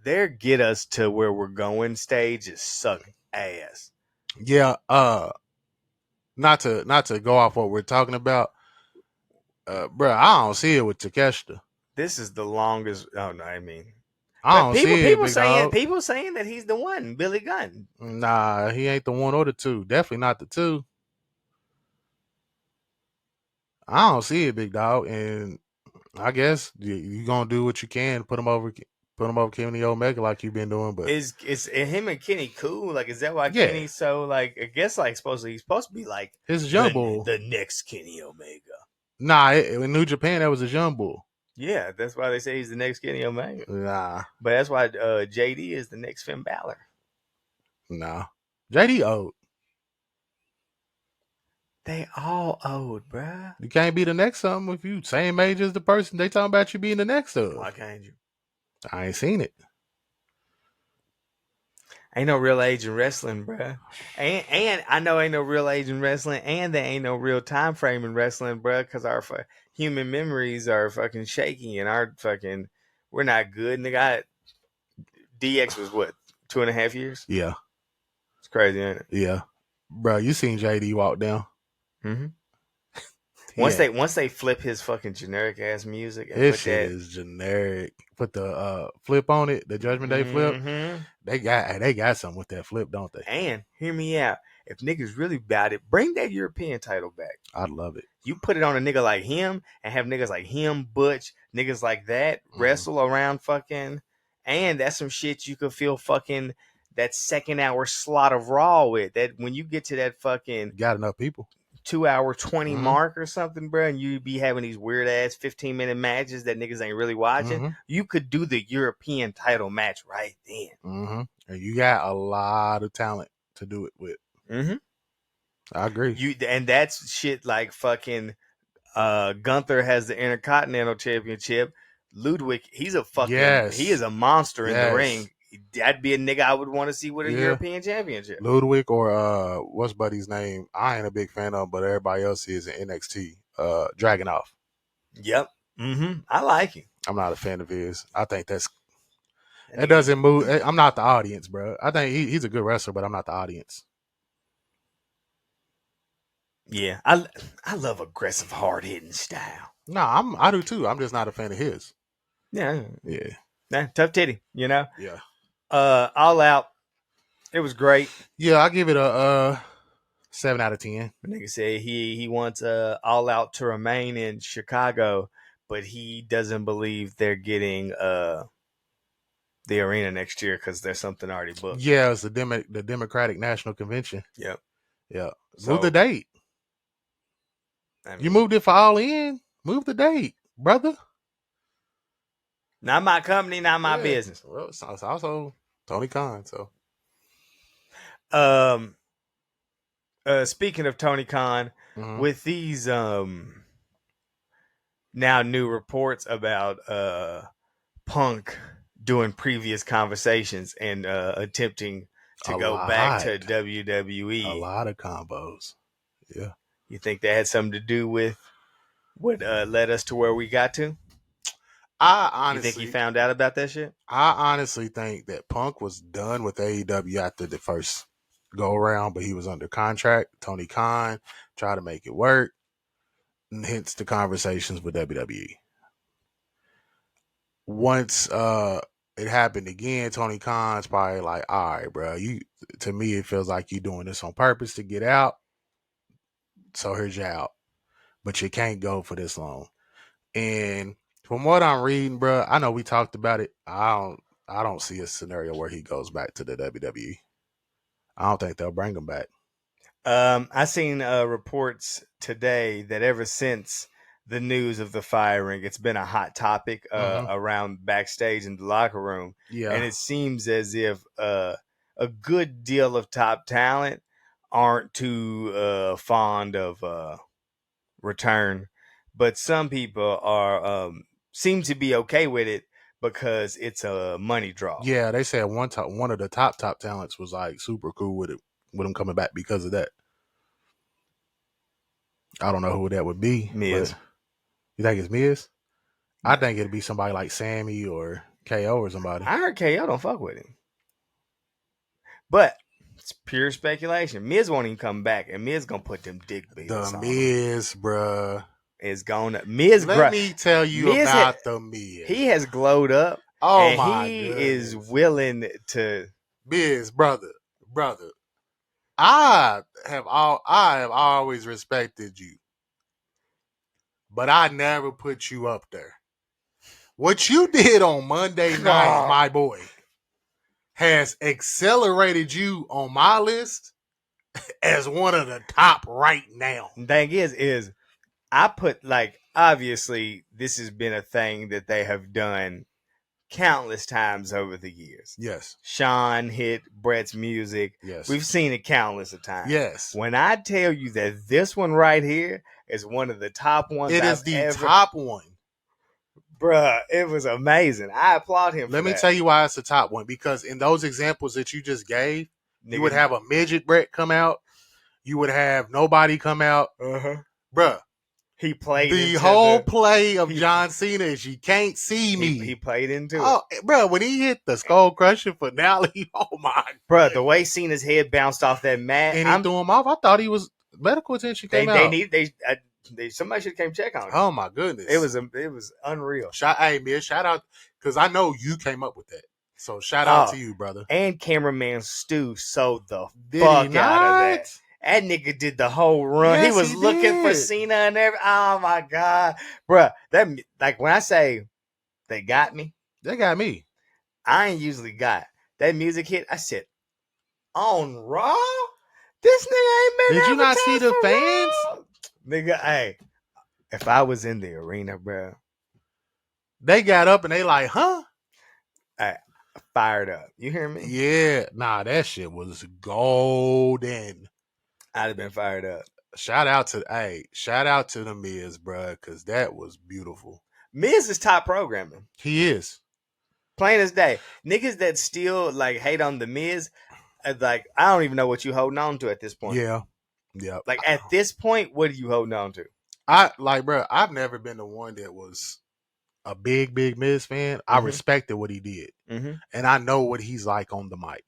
Their get us to where we're going stage is suck ass. Yeah, not to go off what we're talking about. Bro, I don't see it with Takeshita. This is the longest. Oh no, I mean, I but don't people see it, big dog. saying that he's the one, Billy Gunn. Nah, he ain't the one or the two. Definitely not the two. I don't see it, big dog. And I guess you gonna do what you can, put him over Kenny Omega like you've been doing. But Is him and Kenny cool? Like, is that why yeah, Kenny's so like? I guess like he's supposed to be like his young bull. the next Kenny Omega. Nah, in New Japan that was a young bull. Yeah, that's why they say he's the next Kenny Omega. Nah, But that's why JD is the next Finn Balor. nah. JD old. They all old, bruh. You can't be the next something if you same age as the person they talking about you being the next of. Why can't you? I ain't seen it. Ain't no real age in wrestling, bruh. And I know ain't no real age in wrestling, and there ain't no real time frame in wrestling, bruh, because our human memories are fucking shaky, and we're not good. And they got DX was what, 2.5 years? Yeah. It's crazy, ain't it? Yeah. Bro, you seen JD walk down? Mm-hmm. Yeah. Once they flip his fucking generic ass music and His put shit that is generic. Put the flip on it, the Judgment Day flip. Mhm. They got something with that flip, don't they? And hear me out. If niggas really about it, bring that European title back. I'd love it. You put it on a nigga like him and have niggas like him, Butch, niggas like that wrestle around fucking. And that's some shit you could feel fucking that second hour slot of Raw with. That when you get to that fucking Got enough people. 2-hour 20 mark or something, bro, and you be having these weird ass 15-minute matches that niggas ain't really watching, you could do the European title match right then. And you got a lot of talent to do it with. I agree. And that's shit like fucking Gunther has the Intercontinental Championship. Ludwig, he's a fucking he is a monster in the ring. That'd be a nigga I would want to see with a European Championship. Ludwig or what's buddy's name? I ain't a big fan of, but everybody else is in NXT. Dragunov. Yep. I like him. I'm not a fan of his. I think that doesn't move. I'm not the audience, bro. I think he's a good wrestler, but I'm not the audience. Yeah, I love aggressive, hard hitting style. No, I do too. I'm just not a fan of his. Yeah. Nah, tough titty, you know. Yeah. All Out. It was great. Yeah, I give it a 7 out of 10. The nigga said he wants All Out to remain in Chicago, but he doesn't believe they're getting the arena next year because there's something already booked. Yeah, it's the Democratic National Convention. Yep. Yeah. Move the date. I mean, you moved it for All In. Move the date, brother. Not my company, not my business. Well, it's also Tony Khan. So, speaking of Tony Khan, with these now new reports about Punk doing previous conversations and attempting to go back to WWE, a lot of combos. Yeah. You think that had something to do with what led us to where we got to? I honestly you think he found out about that shit? I honestly think that Punk was done with AEW after the first go around, but he was under contract. Tony Khan tried to make it work, and hence the conversations with WWE. Once it happened again, Tony Khan's probably like, all right, bro, to me it feels like you're doing this on purpose to get out. So here's your out. But you can't go for this long. And from what I'm reading, bro, I know we talked about it. I don't see a scenario where he goes back to the WWE. I don't think they'll bring him back. I seen reports today that ever since the news of the firing, it's been a hot topic around backstage in the locker room. Yeah. And it seems as if a good deal of top talent aren't too fond of return, but some people are seem to be okay with it because it's a money draw. Yeah, they said one of the top talents was like super cool with him coming back because of that. I don't know who that would be. Miz. You think it's Miz? I think it'd be somebody like Sammy or KO or somebody. I heard KO don't fuck with him. But it's pure speculation. Miz won't even come back, and Miz gonna put them dick beats on Miz, bruh. is gone up. Miz, Let me tell you Miz about the Miz. he has glowed up. Oh and my he goodness. is willing to. Miz, brother. I have always respected you, but I never put you up there. What you did on Monday night, my boy, has accelerated you on my list as one of the top right now. The thing is I put obviously this has been a thing that they have done countless times over the years. Yes. Sean hit Brett's music. Yes. We've seen it countless of times. Yes. When I tell you that this one right here is one of the top ones, it is the top one. Bruh, it was amazing. I applaud him. Let me tell you why it's the top one. Because in those examples that you just gave, you would have a midget Brett come out. You would have nobody come out. Bruh. He played the whole play of John Cena is you can't see me. He played into it. Bro, when he hit the skull crushing finale, oh my bro, the way Cena's head bounced off that mat and he threw him off. I thought he was medical attention came out. Somebody should have came check on him. Oh my goodness, it was unreal. Hey man, shout out because I know you came up with that. So shout out to you, brother. And cameraman Stu sold the fuck out of that. That nigga did the whole run. Yes, he was looking for Cena and everything. Oh my god, bruh. That when I say they got me, they got me. I ain't usually got that music hit. I said on Raw, this nigga ain't been. Did you not see the fans? Raw. Nigga, hey, if I was in the arena, bro, they got up and they like, huh? Hey, fired up. You hear me? Yeah, nah, that shit was golden. I'd have been fired up. Shout out to the Miz, bro, because that was beautiful. Miz is top programming. He is. Plain as day. Niggas that still hate on the Miz, I don't even know what you holding on to at this point. Yeah. At this point, what are you holding on to? Bro, I've never been the one that was a big Miz fan. I respected what he did. And I know what he's like on the mic.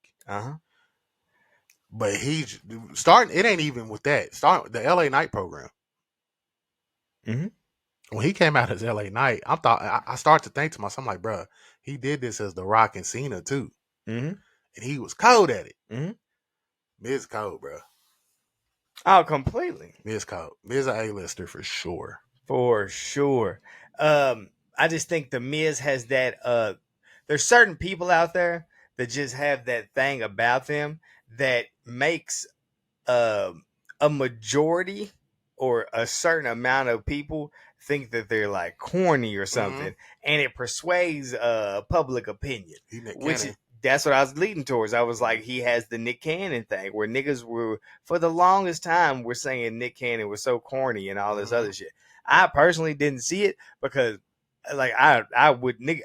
But he's starting. It ain't even with that. Starting the LA Knight program. When he came out as LA Knight, I started to think to myself, I'm like, bro, he did this as The Rock and Cena too, and he was cold at it. Miz cold, bro. Oh, completely. Miz cold. Miz a A-lister for sure. For sure. I just think the Miz has that. There's certain people out there that just have that thing about them that makes a majority or a certain amount of people think that they're corny or something, and it persuades public opinion. That's what I was leading towards. I was like, he has the Nick Cannon thing where niggas were, for the longest time, we're saying Nick Cannon was so corny and all this other shit. I personally didn't see it because I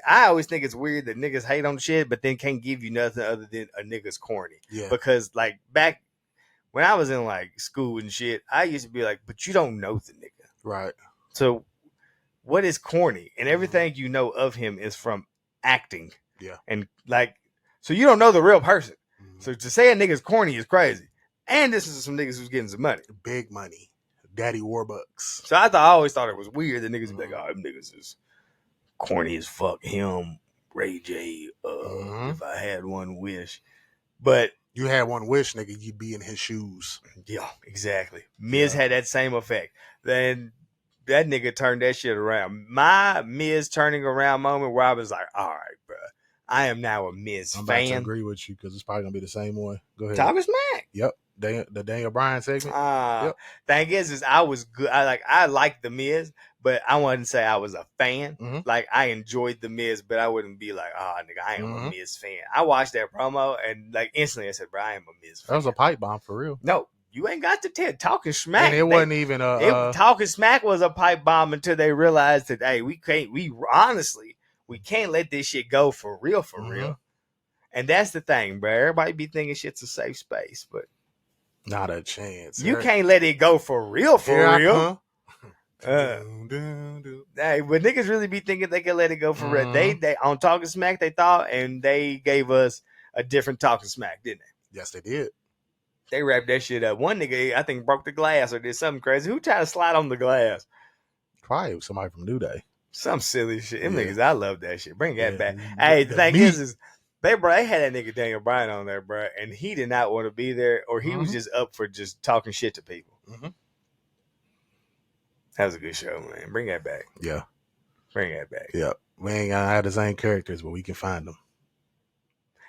always think it's weird that niggas hate on shit, but then can't give you nothing other than a nigga's corny. Yeah. Because back when I was in school and shit, I used to be like, but you don't know the nigga. Right. So what is corny? And everything you know of him is from acting. Yeah. And so you don't know the real person. So to say a nigga's corny is crazy. And this is some niggas who's getting some money. Big money. Daddy Warbucks. So I always thought it was weird that niggas would be like, oh, them niggas is corny as fuck. Him, Ray J, if I had one wish. But you had one wish, nigga, you'd be in his shoes. Yeah, exactly. Miz had that same effect. Then that nigga turned that shit around. My Miz turning around moment where I was like, all right, bro, I am now a Miz fan. I'm about to agree with you because it's probably gonna be the same one. Go ahead. Talking smack. Yep. The Daniel Bryan segment. Yep. Thing is I was good. I liked the Miz, but I wouldn't say I was a fan. I enjoyed the Miz, but I wouldn't be like, oh nigga, I am a Miz fan. I watched that promo and instantly I said, bro, I am a Miz fan. That was a pipe bomb for real. No, you ain't got to tell talking smack. And it wasn't even talking smack was a pipe bomb until they realized that we can't let this shit go for real. And that's the thing, bro. Everybody be thinking shit's a safe space, but not a chance. You can't let it go for real. Hey, but niggas really be thinking they can let it go for real. They on Talking Smack they thought, and they gave us a different Talking Smack, didn't they? Yes, they did. They wrapped that shit up. One nigga, I think, broke the glass or did something crazy. Who tried to slide on the glass? Probably somebody from New Day. Some silly shit. Them Yeah. niggas, I love that shit. Bring that Yeah, back. the- Hey, the the thing meat. is they had that nigga Daniel Bryan on there, bro, and he did not want to be there, or he was just up for just talking shit to people. Mhm. That was a good show, man. Bring that back. Yeah. Bring that back. Yeah. We ain't gonna have the same characters, but we can find them.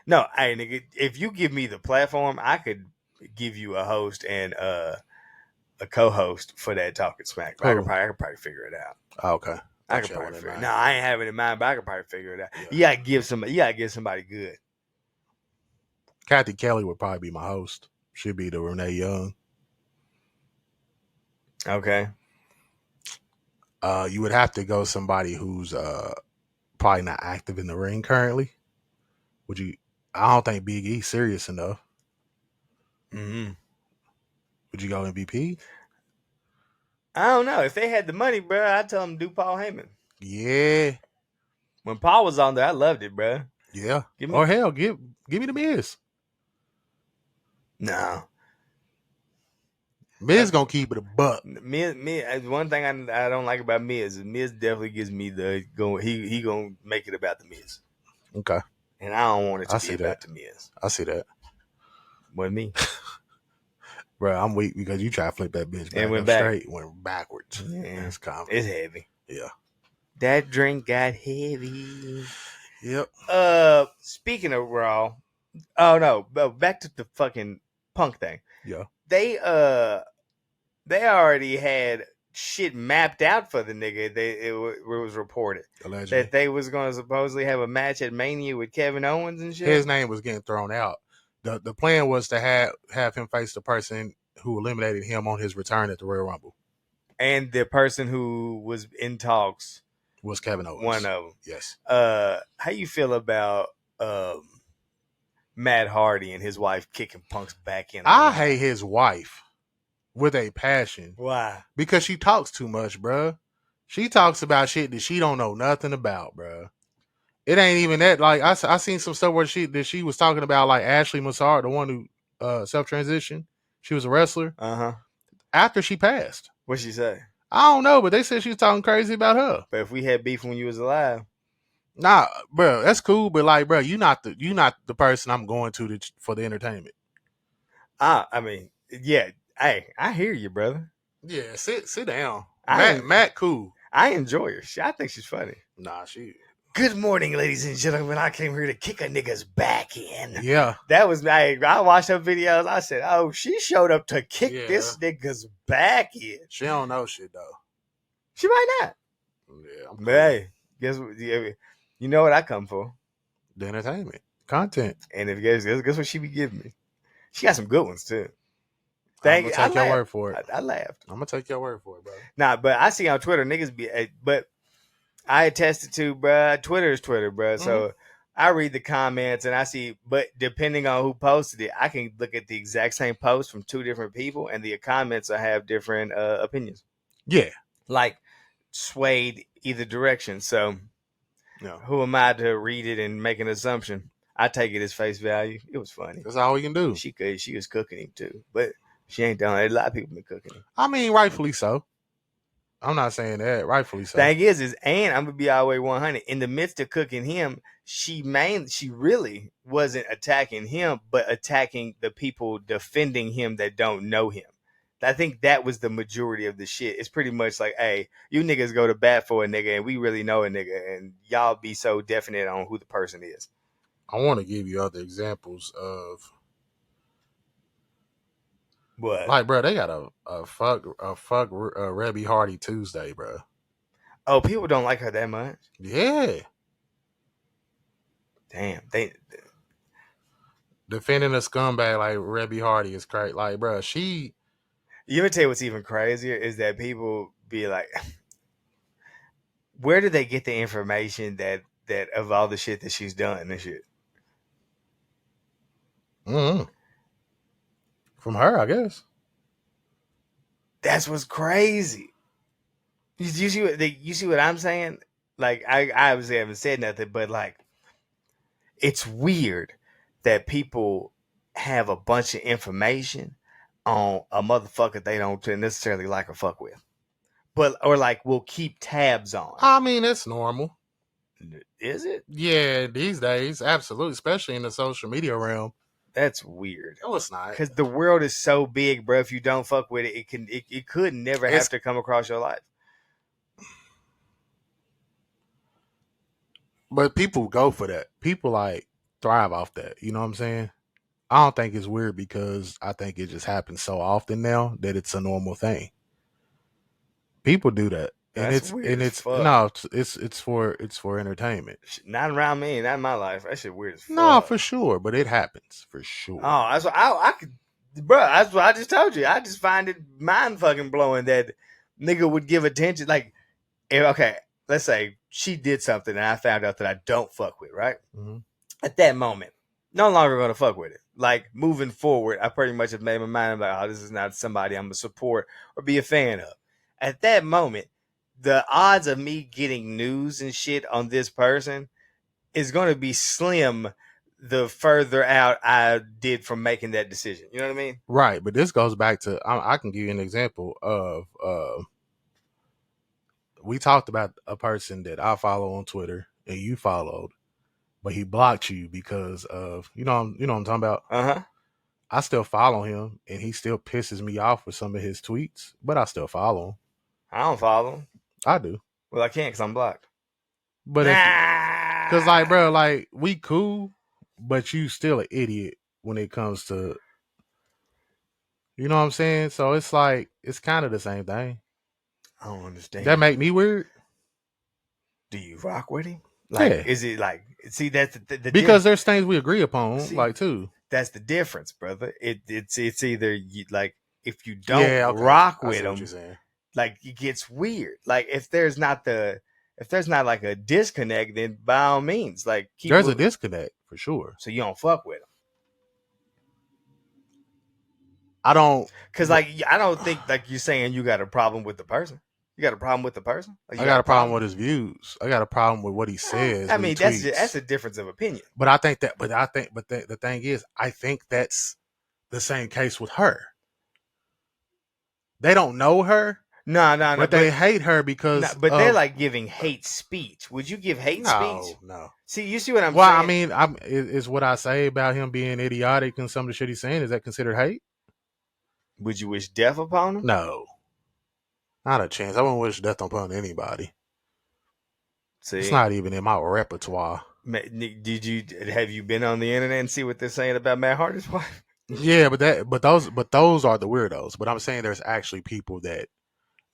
No, hey, nigga, if you give me the platform, I could give you a host and a co-host for that Talking Smack. But I could probably figure it out. Oh, okay. I could probably figure it out. No, I ain't having it in mind, but I could probably figure it out. Yeah. You gotta give somebody good. Kathy Kelly would probably be my host. She'd be the Renee Young. Okay. You would have to go somebody who's probably not active in the ring currently. Would you? I don't think Big E's serious enough. Mm-hmm. Would you go MVP? I don't know. If they had the money, bro, I'd tell them to do Paul Heyman. Yeah. When Paul was on there, I loved it, bro. Yeah. Give me, or hell, give me the Miz. No. Miz gonna keep it a buck. Miz, one thing I don't like about Miz is Miz definitely gives me the go. He gonna make it about the Miz. Okay. And I don't want it to be about the Miz. I see that. What me? Bro, I'm weak because you try to flip that bitch back and went up back. straight, went backwards. Yeah. It's heavy. Yeah. That drink got heavy. Yep. Speaking of Raw, oh no, back to the fucking Punk thing. Yeah. They already had shit mapped out for the nigga. It was reported Allegedly. that they was going to supposedly have a match at Mania with Kevin Owens and shit. His name was getting thrown out. The plan was to have him face the person who eliminated him on his return at the Royal Rumble. And the person who was in talks was Kevin Owens. One of them. Yes. How you feel about Matt Hardy and his wife kicking Punk's back in? I hate his wife with a passion. Why? Because she talks too much, bruh. She talks about shit that she don't know nothing about, bruh. It ain't even that. Like I seen some stuff where she was talking about like Ashley Massard, the one who self-transitioned. She was a wrestler. After she passed. What'd she say? I don't know, but they said she was talking crazy about her. But if we had beef when you was alive. Nah, bro, that's cool. But like, bro, you not the person I'm going to for the entertainment. I mean, yeah. Hey, I hear you, brother. Yeah, sit down. Matt, cool. I enjoy her. I think she's funny. Nah, she. Good morning, ladies and gentlemen. I came here to kick a nigga's back in. Yeah. That was, I watched her videos. I said, oh, she showed up to kick this nigga's back in. She don't know shit, though. She might not. Yeah. Cool. But hey, guess what? You know what I come for? The entertainment. Content. And if guess what she be giving me? She got some good ones, too. I'm going to take your word for it. I laughed. I'm going to take your word for it, brother. Nah, but I see on Twitter, niggas be, but I attested to, bruh, Twitter is Twitter, bruh. Mm-hmm. So I read the comments and I see, but depending on who posted it, I can look at the exact same post from two different people and the comments will have different opinions. Yeah. Like swayed either direction. So who am I to read it and make an assumption? I take it as face value. It was funny. That's all we can do. She was cooking him too, but she ain't done it. A lot of people been cooking him. I mean, rightfully so. I'm not saying that. Rightfully so. Thing is, and I'm gonna be all the way 100. In the midst of cooking him, she really wasn't attacking him, but attacking the people defending him that don't know him. I think that was the majority of the shit. It's pretty much like, hey, you niggas go to bat for a nigga, and we really know a nigga, and y'all be so definite on who the person is. I want to give you other examples of what? Like, bro, they got a fuck Rebby Hardy Tuesday, bro. Oh, people don't like her that much. Yeah. Damn, they defending a scumbag like Rebby Hardy is crazy. Like, bro, she. You ever tell you what's even crazier is that people be like, where do they get the information that of all the shit that she's done and shit? Mm-hmm. From her, I guess. That's what's crazy. You see what I'm saying? Like, I obviously haven't said nothing, but like, it's weird that people have a bunch of information on a motherfucker they don't necessarily like or fuck with. or like will keep tabs on. I mean, it's normal. Is it? Yeah, these days, absolutely, especially in the social media realm. That's weird. No, it's not. Because the world is so big, bro. If you don't fuck with it, it could never have to come across your life. But people go for that. People like thrive off that. You know what I'm saying? I don't think it's weird because I think it just happens so often now that it's a normal thing. People do that. That's weird as fuck. No, it's for entertainment. Not around me, not in my life. That shit weird as fuck. No, for sure, but it happens for sure. Oh, that's what I could, bro. That's what I just told you. I just find it mind fucking blowing that nigga would give attention. Like, okay, let's say she did something and I found out that I don't fuck with, right? Mm-hmm. At that moment, no longer gonna fuck with it. Like moving forward, I pretty much have made my mind about, oh, this is not somebody I'm gonna support or be a fan of. At that moment, the odds of me getting news and shit on this person is going to be slim the further out I did from making that decision. You know what I mean? Right, but this goes back to, I can give you an example of, we talked about a person that I follow on Twitter and you followed, but he blocked you because of, you know what I'm talking about? Uh-huh. I still follow him and he still pisses me off with some of his tweets, but I still follow him. I don't follow him. I do. Well, I can't because I'm blocked. But because like, bro, like we cool, but you still an idiot when it comes to, you know what I'm saying? So it's like, it's kind of the same thing. I don't understand. That make me weird. Do you rock with him? Like, Yeah. is it like, see, that's the because there's things we agree upon, See, like too. That's the difference, brother. It's either you like, if you don't rock with them, like it gets weird. Like if there's not like a disconnect, then by all means, like there's a disconnect for sure. So you don't fuck with them. I don't, because like I don't think like you're saying you got a problem with the person. You got a problem with the person? I got a problem with his views. I got a problem with what he says. I mean, that's a difference of opinion. But I think the thing is, I think that's the same case with her. They don't know her. No. But they hate her because. But they're like giving hate speech. Would you give hate speech? No. See, you see what I'm saying? Well, I mean, is what I say about him being idiotic and some of the shit he's saying, is that considered hate? Would you wish death upon him? No. Not a chance. I wouldn't wish death upon anybody. See, it's not even in my repertoire. Have you been on the internet and see what they're saying about Matt Hardy's wife? Yeah, but those are the weirdos. But I'm saying there's actually people that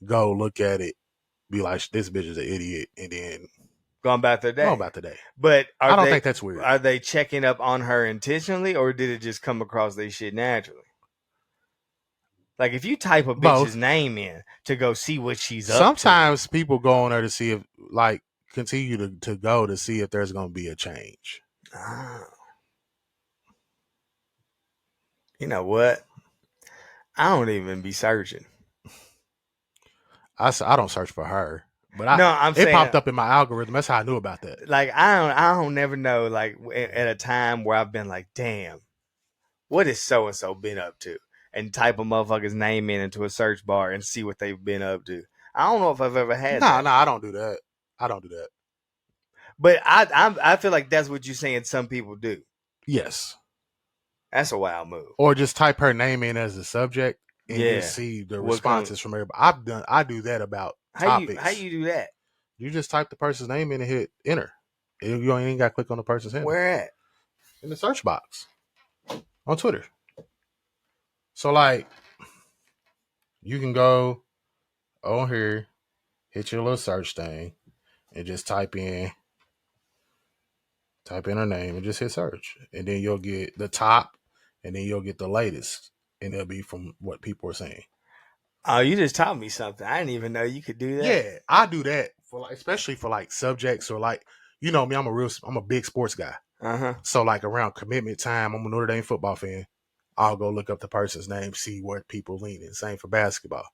go look at it, be like, this bitch is an idiot, and then go about their day. But I don't think that's weird. Are they checking up on her intentionally, or did it just come across their shit naturally? Like if you type a bitch's name in to go see what she's up to. Sometimes people go on there to see if, like, continue to go to see if there's going to be a change. Oh. You know what? I don't even be searching. I don't search for her, but it popped up in my algorithm. That's how I knew about that. Like I don't never know. Like at a time where I've been like, damn, what is so and so been up to? And type a motherfucker's name into a search bar and see what they've been up to. I don't know if I've ever had that. No, I don't do that. I don't do that. But I feel like that's what you're saying some people do. Yes. That's a wild move. Or just type her name in as a subject and just see the responses from everybody. I do that about topics. How you do that? You just type the person's name in and hit enter. You ain't got to click on the person's name. Where at? In the search box. On Twitter. So, like, you can go on here, hit your little search thing, and just type in her name and just hit search. And then you'll get the top, and then you'll get the latest. And it'll be from what people are saying. Oh, you just taught me something. I didn't even know you could do that. Yeah, I do that, for like, especially for like subjects or like, you know me, I'm a big sports guy. Uh-huh. So like around commitment time, I'm a Notre Dame football fan. I'll go look up the person's name, see where people leaning. Same for basketball.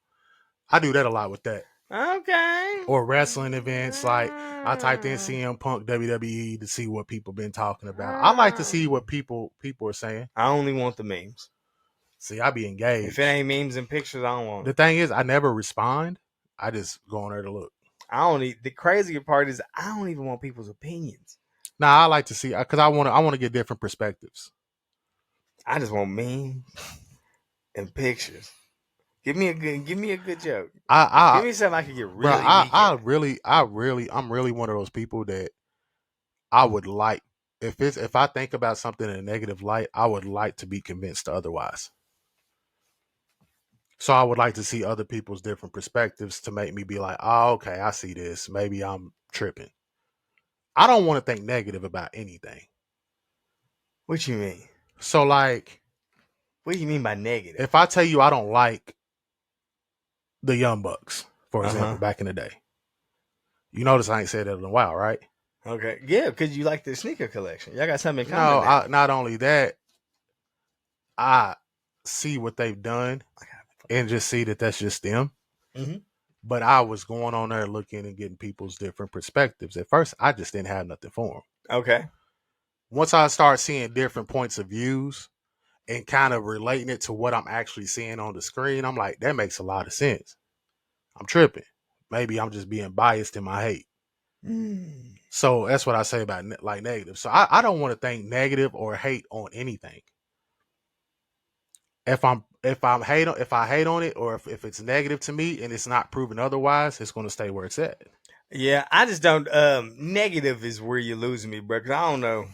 I do that a lot with that. Okay. Or wrestling events, like I typed in CM Punk WWE to see what people been talking about. I like to see what people are saying. I only want the memes. See, I be engaged. If it ain't memes and pictures, I don't want it. The thing is, I never respond. I just go on there to look. The crazier part is I don't even want people's opinions. Now I like to see because I want to get different perspectives. I just want memes and pictures. Give me a good joke. Give me something I can get really bro, weak at. I'm really one of those people that I would like if I think about something in a negative light, I would like to be convinced otherwise. So I would like to see other people's different perspectives to make me be like, oh, okay, I see this. Maybe I'm tripping. I don't want to think negative about anything. What you mean? So like, what do you mean by negative? If I tell you I don't like the Young Bucks, for example, back in the day, you notice I ain't said that in a while, right? Okay, yeah, because you like the sneaker collection. Y'all got something in common. No, not only that, I see what they've done and just see that that's just them. Mm-hmm. But I was going on there looking and getting people's different perspectives. At first, I just didn't have nothing for them. Okay. Once I start seeing different points of views and kind of relating it to what I'm actually seeing on the screen, I'm like, that makes a lot of sense. I'm tripping. Maybe I'm just being biased in my hate. So that's what I say about like negative. So I don't want to think negative or hate on anything. If I hate on it, or if it's negative to me and it's not proven otherwise, it's going to stay where it's at. Yeah, I just don't. Negative is where you're losing me, bro. Because I don't know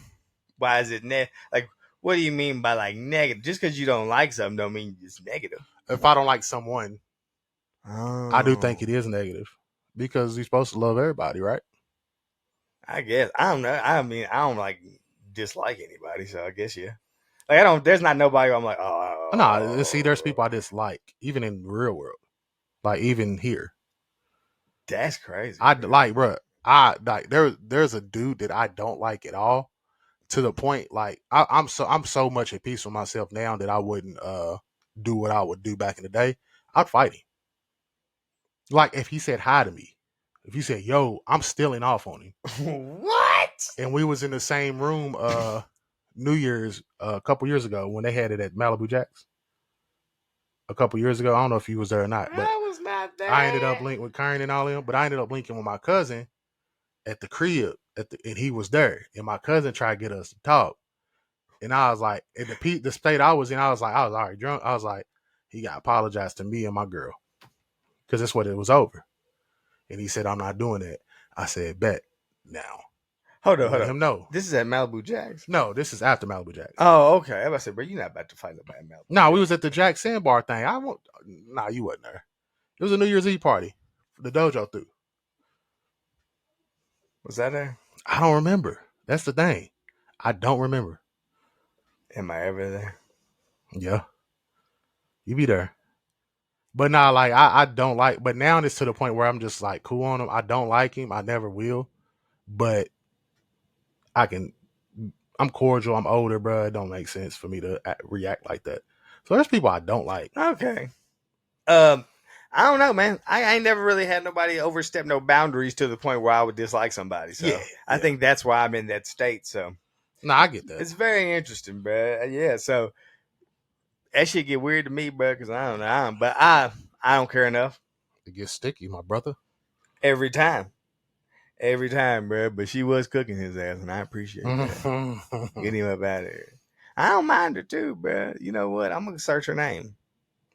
why is it like. What do you mean by like negative? Just because you don't like something, don't mean it's negative. If I don't like someone, I do think it is negative because you're supposed to love everybody, right? I guess I don't know. I mean, I don't like dislike anybody, so I guess yeah. Like I don't. There's not nobody where I'm like, oh no. See, there's people I dislike, even in the real world, like even here. That's crazy. I like, bro. I like there's a dude that I don't like at all, to the point like I'm so much at peace with myself now that I wouldn't do what I would do back in the day. I'd fight him. Like if he said hi to me, if he said yo, I'm stealing off on him. What? And we was in the same room New Year's a couple years ago when they had it at Malibu Jacks. A couple years ago, I don't know if you was there or not, but I was not there. I ended up linking with Karen and all of them, but I ended up linking with my cousin at the crib and he was there, and my cousin tried to get us to talk, and I was like, in the state I was in, I was already drunk. I was like, he got to apologize to me and my girl because that's what it was over. And he said, I'm not doing that. I said, bet. Now hold on. Let him know. This is at Malibu Jacks? No, this is after Malibu Jacks. Oh, okay. I was about to say, bro, you're not about to fight nobody at Malibu. No, we was at the Jack Sandbar thing. Nah, you wasn't there. It was a New Year's Eve party. The dojo threw. Was that there? I don't remember. That's the thing. I don't remember. Am I ever there? Yeah. You be there. But nah, like I don't like, but now it's to the point where I'm just like cool on him. I don't like him. I never will. But I'm cordial. I'm older, bro. It don't make sense for me to react like that. So there's people I don't like. Okay. I don't know, man. I ain't never really had nobody overstep no boundaries to the point where I would dislike somebody. So yeah. I think that's why I'm in that state. So no, I get that. It's very interesting, bro. Yeah. So that shit get weird to me, bro, because I don't know. But I don't care enough. It gets sticky, my brother. Every time, bro. But she was cooking his ass, and I appreciate that. Get him up out of here. I don't mind her too, bro. You know what? I'm gonna search her name.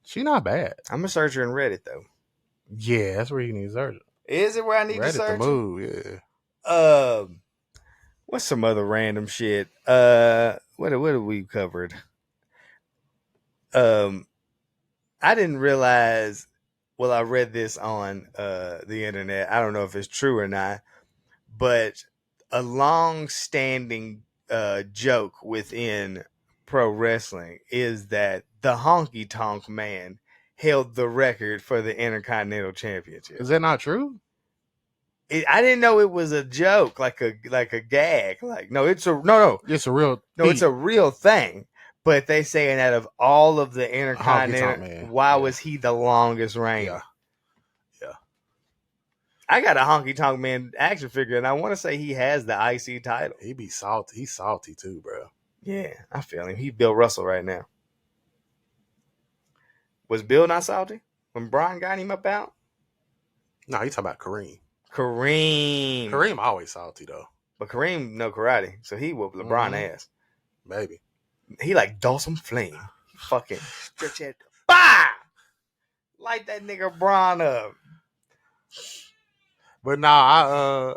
She not bad. I'm gonna search her in Reddit though. Yeah, that's where you need to search it. Is it where I need Reddit to search? The move, yeah. What's some other random shit? What have we covered? I didn't realize. Well, I read this on the internet. I don't know if it's true or not, but a long-standing joke within pro wrestling is that the Honky Tonk Man held the record for the Intercontinental Championship. Is that not true? I didn't know it was a joke, like a gag. Like it's a no. It's a real. It's a real thing. But they saying out of all of the Intercontinental, why was he the longest reigning? Yeah. I got a Honky Tonk Man action figure, and I want to say he has the IC title. He be salty. He's salty too, bro. Yeah, I feel him. He Bill Russell right now. Was Bill not salty when Brian got him up out? No, you talking about Kareem. Kareem. Kareem always salty though. But Kareem know karate, so he whooped LeBron ass. Maybe. He like Dawson Flame. He fucking stretch it. Bah! Light that nigga Bron up. But nah,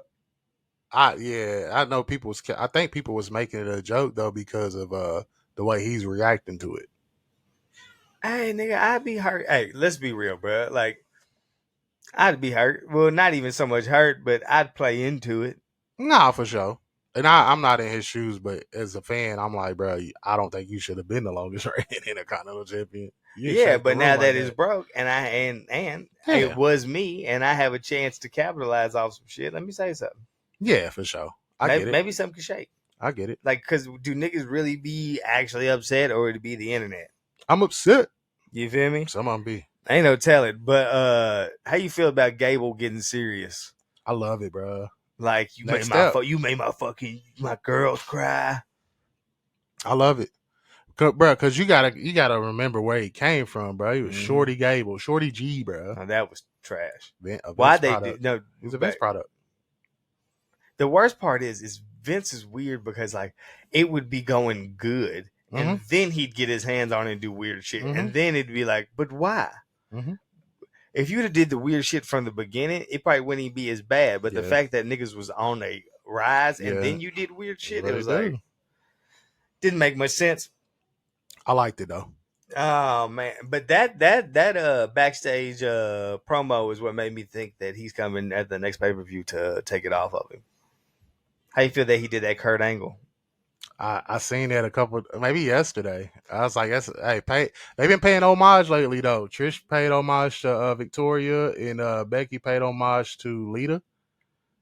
I know people was. I think people was making it a joke though because of the way he's reacting to it. Hey nigga, I'd be hurt. Hey, let's be real, bro. Like, I'd be hurt. Well, not even so much hurt, but I'd play into it. Nah, for sure. And I'm not in his shoes, but as a fan, I'm like, bro, I don't think you should have been the longest reigning Intercontinental Champion. Yeah, but now that it's broke, and it was me, and I have a chance to capitalize off some shit. Let me say something. Yeah, for sure. I get it. Maybe something could shake. I get it. Like, cause do niggas really be actually upset, or would it be the internet? I'm upset. You feel me? Some of them be. Ain't no telling. But how you feel about Gable getting serious? I love it, bro. Like you made my girls cry. I love it, bro. Cause you gotta remember where he came from, bro. He was Shorty Gable, Shorty G, bro. Oh, that was trash. Why they do? No, it was a Vince product. The worst part is Vince is weird because like it would be going good, and then he'd get his hands on it and do weird shit, and then it'd be like, but why? If you'd have did the weird shit from the beginning, it probably wouldn't be as bad. But the fact that niggas was on a rise and then you did weird shit, it was like didn't make much sense. I liked it though. Oh man, but that backstage promo is what made me think that he's coming at the next pay-per-view to take it off of him. How you feel that he did that Kurt Angle? I seen that a couple, maybe yesterday. I was like, they've been paying homage lately though. Trish paid homage to Victoria, and Becky paid homage to Lita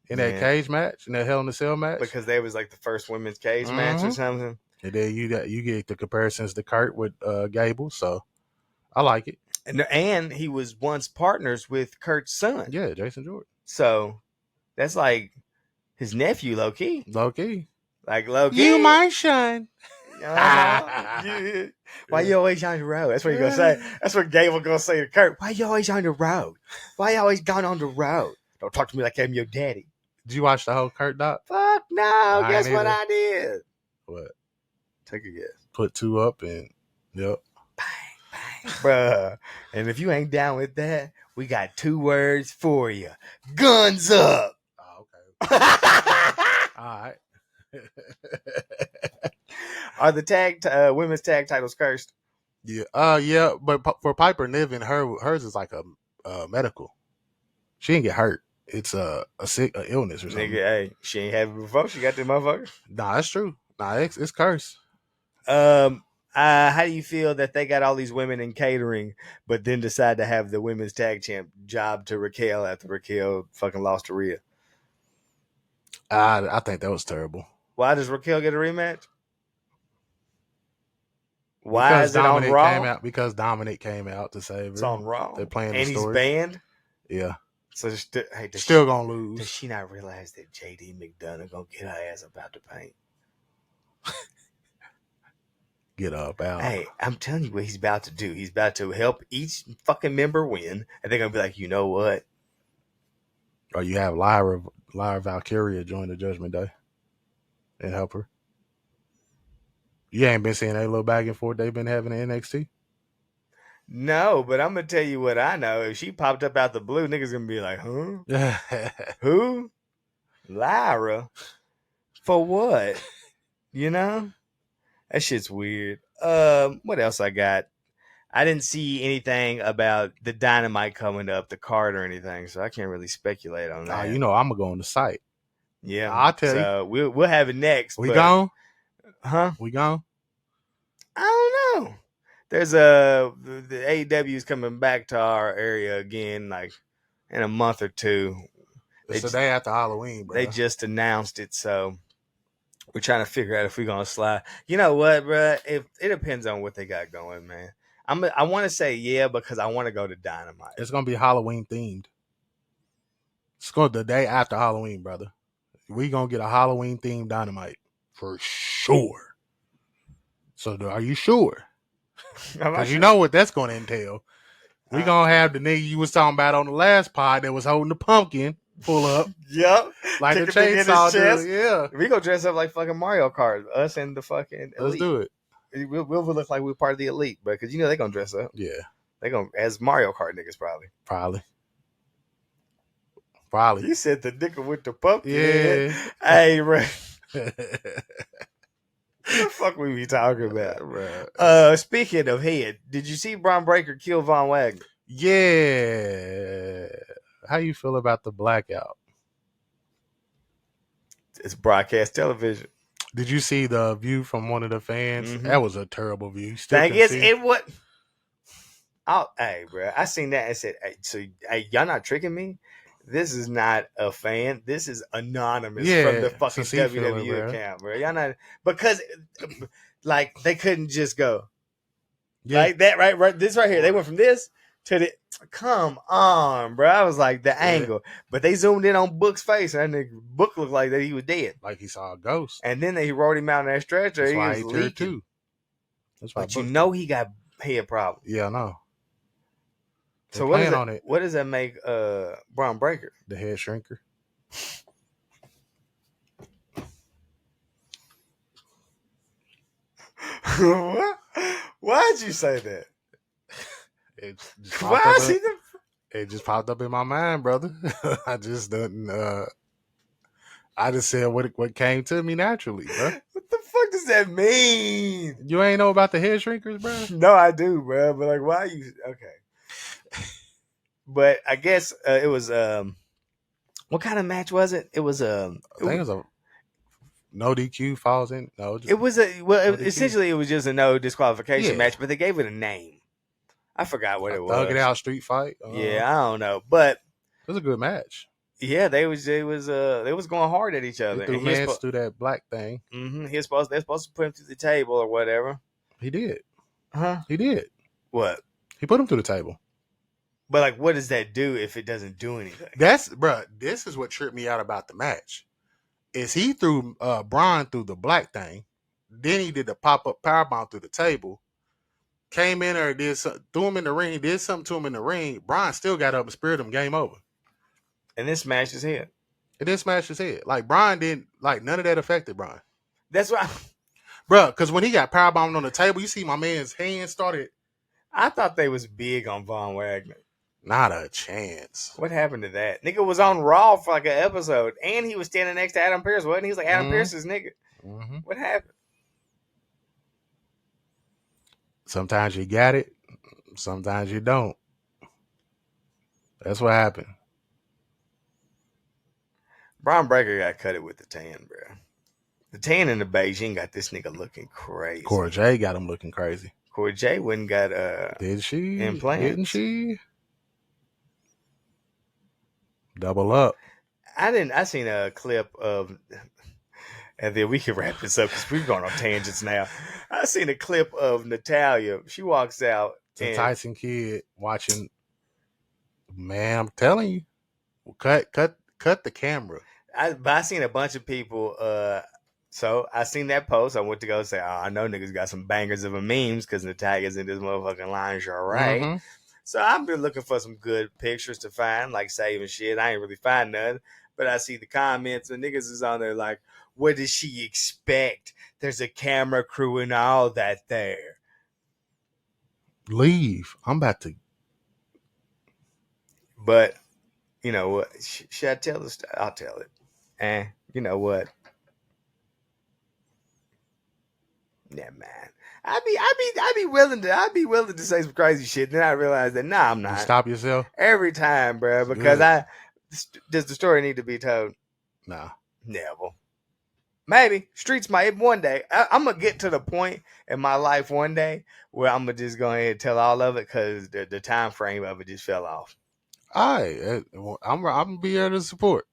in that cage match, in that Hell in a Cell match, because they was like the first women's cage match or something. And then you get the comparisons to Kurt with Gable, so I like it. And he was once partners with Kurt's son. Yeah, Jason Jordan. So that's like his nephew, low key. Low key. Like low key. You my son. Yeah. Why you always on the road? That's what you're gonna say. That's what Gable gonna say to Kurt. Why you always on the road? Why you always gone on the road? Don't talk to me like I'm your daddy. Did you watch the whole Kurt doc? Fuck no. Guess what I did? What? Take a guess. Put 2 up and yep. Bang, bang. Bruh. And if you ain't down with that, we got 2 words for you. Guns up. Oh, okay. All right. Are the women's tag titles cursed? Yeah. Yeah. But for Piper Niven, hers is like a medical. She didn't get hurt. It's a illness or something. Nigga, hey, she ain't have it before. She got the motherfucker. Nah, that's true. Nah, it's cursed. How do you feel that they got all these women in catering, but then decide to have the women's tag champ job to Raquel after Raquel fucking lost to Rhea? I think that was terrible. Why does Raquel get a rematch? Why is it on Raw? Because Dominic came out to save her. It's on Raw. They're playing and the story. He's banned? Yeah. So still gonna lose. Does she not realize that JD McDonough gonna get her ass about the paint? Get up out. Hey, I'm telling you what he's about to do. He's about to help each fucking member win, and they're gonna be like, you know what? Or you have Lyra Valkyria join the Judgment Day and help her. You ain't been seeing that little back and forth they've been having in NXT? No, but I'm gonna tell you what I know. If she popped up out the blue, niggas gonna be like, huh? Who? Lyra? For what? You know? That shit's weird. What else I got? I didn't see anything about the Dynamite coming up, the card or anything, so I can't really speculate on that. You know I'm gonna go on the site. Yeah, I'll tell you. So we'll have it next. We gone? Huh? We gone? I don't know. There's the AEW is coming back to our area again, like in a month or two. It's the day after Halloween, bro. They just announced it, so we're trying to figure out if we're gonna slide. You know what, bro? If it depends on what they got going, man. I want to say yeah because I want to go to Dynamite. It's gonna be Halloween themed. It's going the day after Halloween, brother. We gonna get a Halloween themed Dynamite for sure. So are you sure? Because you know what that's gonna entail. We gonna have the nigga you was talking about on the last pod that was holding the pumpkin pull up Yep. like a Kick a nigga in his chainsaw chest. dude. Yeah, We gonna dress up like fucking Mario Kart. Us and the fucking let's elite. do it. We'll look like we're part of the elite, bro. Because they gonna dress up. Yeah, They gonna as Mario Kart niggas probably. You said the nigga with the pumpkin. Yeah. Hey, bro. What the fuck we be talking about? Bruh. Speaking of head, did you see Braun Breaker kill Von Wagner? Yeah. How you feel about the blackout? It's broadcast television. Did you see the view from one of the fans? Mhm. That was a terrible view. You still Thing can is, see. it what? Oh, hey, bro. I seen that and said, hey, y'all not tricking me? This is not a fan. This is anonymous from the fucking it's a sea WWE filler, account, bro. Y'all not because like they couldn't just go Yeah. like that, right? This right here. They went from this to the. Come on, bro. I was like the angle, but they zoomed in on Book's face, and that Book looked like that he was dead. Like he saw a ghost. And then they rode him out in that stretcher. That's He why was he turned leaking. too. That's why But you Book know he got head problems. Yeah, I know. So what does that make Braun Breaker? The head shrinker. What? Why'd you say that? It just Why popped is up, he the it just popped up in my mind, brother. I just didn't I just said what came to me naturally, bro. What the fuck does that mean? You ain't know about the head shrinkers, bro? No, I do, bro. But like, why you okay? But I guess it was what kind of match was it? It was I think it was a no DQ falls in. No, it was a well. No DQ. Essentially, it was just a no disqualification Yeah. match, but they gave it a name. I forgot what it was. Thug it out street fight. Yeah, I don't know, but it was a good match. yeah, they was going hard at each other. He threw Mans through that black thing. Mm-hmm. They're supposed to put him through the table or whatever. He did. Huh? He did. What? He put him through the table. But like, what does that do if it doesn't do anything? This is what tripped me out about the match. Is he threw Braun through the black thing, then he did the pop-up powerbomb through the table, came in there, threw him in the ring, did something to him in the ring. Braun still got up and speared him, game over. And then smashed his head. And then smashed his head. Like Braun didn't, like none of that affected Braun. That's why, Bro, because when he got powerbombed on the table, you see my man's hand started. I thought they was big on Von Wagner. Not a chance. What happened to that? Nigga was on Raw for like an episode, and he was standing next to Adam Pearce, wasn't he? He was like Adam Pearce's nigga. Mm-hmm. What happened? Sometimes you got it, sometimes you don't. That's what happened. Braun Breaker got cut it with the tan, bro. The tan in the Beijing got this nigga looking crazy. Cora J got him looking crazy. Cora J wouldn't got Did she? implants. Didn't she? Double up. I seen a clip of, and then we can wrap this up because we're going on tangents now. I seen a clip of Natalia. She walks out. The Tyson kid watching. Man, I'm telling you, cut the camera. I seen a bunch of people. So I seen that post. I went to go say, "Oh, I know niggas got some bangers of a memes because Natalia's in this motherfucking lingerie." Mm-hmm. So I've been looking for some good pictures to find, like saving shit. I ain't really find none, but I see the comments and niggas is on there like, "What does she expect? There's a camera crew and all that there." Leave. I'm about to. But you know what? Should I tell this? I'll tell it. You know what? Yeah, man. I'd be willing to say some crazy shit. Then I realize that I'm You not. stop yourself. Every time, bro, because does the story need to be told? Nah. Never. Maybe streets might one day. I'm gonna get to the point in my life one day where I'm gonna just go ahead and tell all of it because the time frame of it just fell off. I'm gonna be here to support.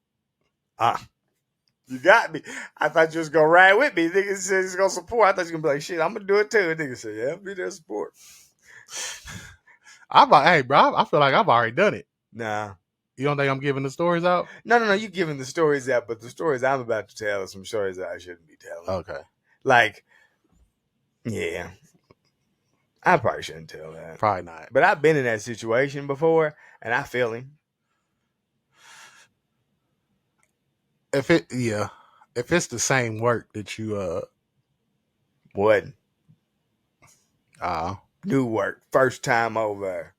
You got me. I thought you was gonna ride with me. Nigga said he's gonna support. I thought you was gonna be like, shit, I'm gonna do it too. Nigga said, yeah, I'll be there to support. Hey, bro, I feel like I've already done it. Nah. You don't think I'm giving the stories out? No. You giving the stories out, but the stories I'm about to tell are some stories that I shouldn't be telling. Okay. Like, yeah. I probably shouldn't tell that. Probably not. But I've been in that situation before, and I feel him. If it's the same work that you What? uh New work. First time over.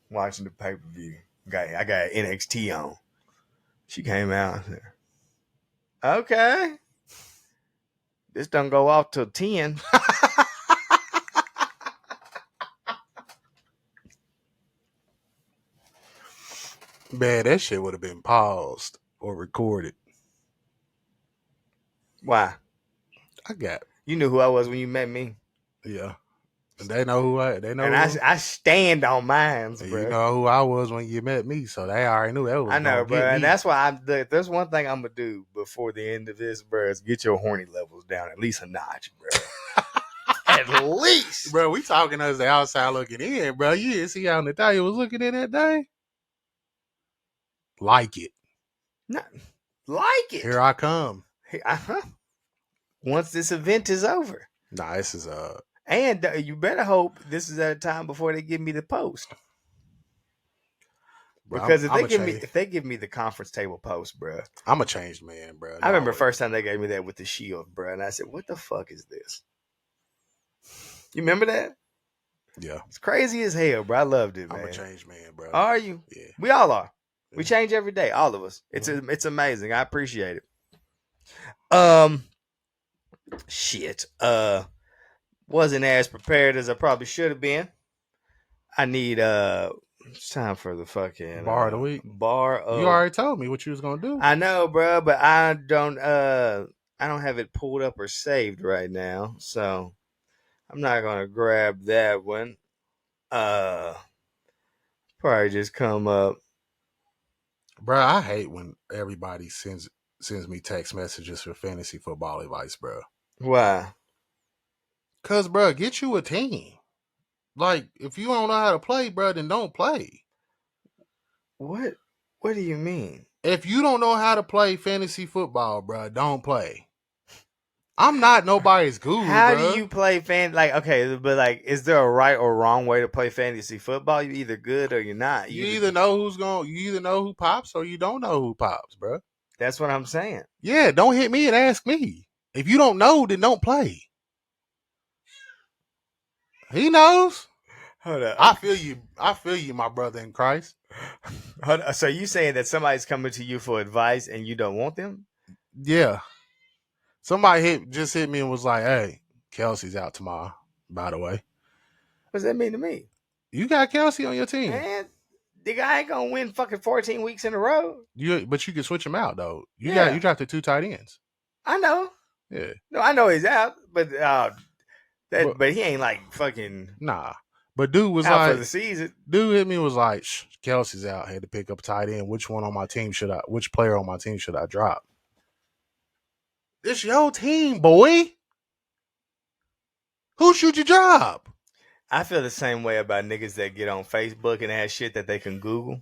watching the pay-per-view. I got NXT on. She came out. Okay. This don't go off till 10. Man, that shit would have been paused or recorded. Why? You knew who I was when you met me. Yeah. And they know who they know. And I stand on mine, bro. You know who I was when you met me, so they already knew that was. I know, bro, and that's why there's one thing I'm gonna do before the end of this, bro, is get your horny levels down at least a notch, bro. At least, bro. We talking as the outside looking in, bro. You didn't see how Natalia was looking in that day. Like it, not like it. Here I come. Once this event is over. Nah, this is And you better hope this is at a time before they give me the post. Bro, because if they give me the conference table post, bro, I'm a changed man, bro. I remember first time they gave me that with the Shield, bro, and I said, "What the fuck is this?" You remember that? Yeah, it's crazy as hell, bro. I loved it, man. I'm a changed man, bro. Are you? Yeah, we all are. Yeah. We change every day, all of us. It's amazing. I appreciate it. Shit. Wasn't as prepared as I probably should have been. I need it's time for the fucking bar of the week. You already told me what you was gonna do. I know, bro, but I don't have it pulled up or saved right now, so I'm not gonna grab that one. Probably just come up. Bro, I hate when everybody sends me text messages for fantasy football advice, bro. Why? Cause, bro, get you a team. Like, if you don't know how to play, bro, then don't play. What do you mean? If you don't know how to play fantasy football, bro, don't play. I'm not nobody's guru, How bro. do you play okay, but is there a right or wrong way to play fantasy football? You're either good or you're not. You either know who pops or you don't know who pops, bro. That's what I'm saying. Yeah, don't hit me and ask me. If you don't know, then don't play. He knows. Hold up. I feel you, my brother in Christ. Hold up. So you saying that somebody's coming to you for advice and you don't want them? Yeah. Somebody just hit me and was like, "Hey, Kelsey's out tomorrow, by the way." What does that mean to me? You got Kelsey on your team. Man, the guy ain't gonna win fucking 14 weeks in a row. But you can switch him out though. You got the 2 tight ends. I know. Yeah. No, I know he's out, but but he ain't like fucking nah. But dude was out like for the season. Dude hit me was like, Kelsey's out. I had to pick up a tight end. Which player on my team should I drop? It's your team, boy. Who should you drop? I feel the same way about niggas that get on Facebook and have shit that they can Google.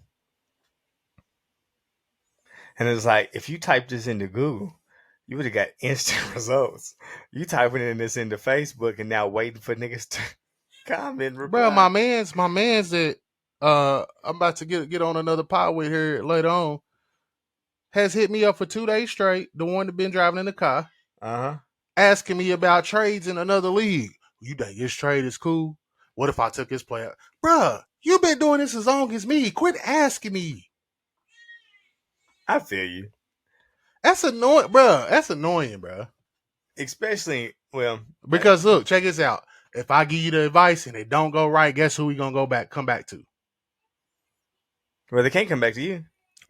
And it's like, if you type this into Google, you would have got instant results. You typing in this into Facebook and now waiting for niggas to comment. Reply. Bro, my man's that I'm about to get on another pod with here later on has hit me up for 2 days straight. The one that been driving in the car, asking me about trades in another league. You think his trade is cool? What if I took his player? Bruh, you been doing this as long as me. Quit asking me. I feel you. That's annoying, bruh. That's annoying, bruh. Especially, because look, check this out. If I give you the advice and it don't go right, guess who we gonna come back to? Well, they can't come back to you.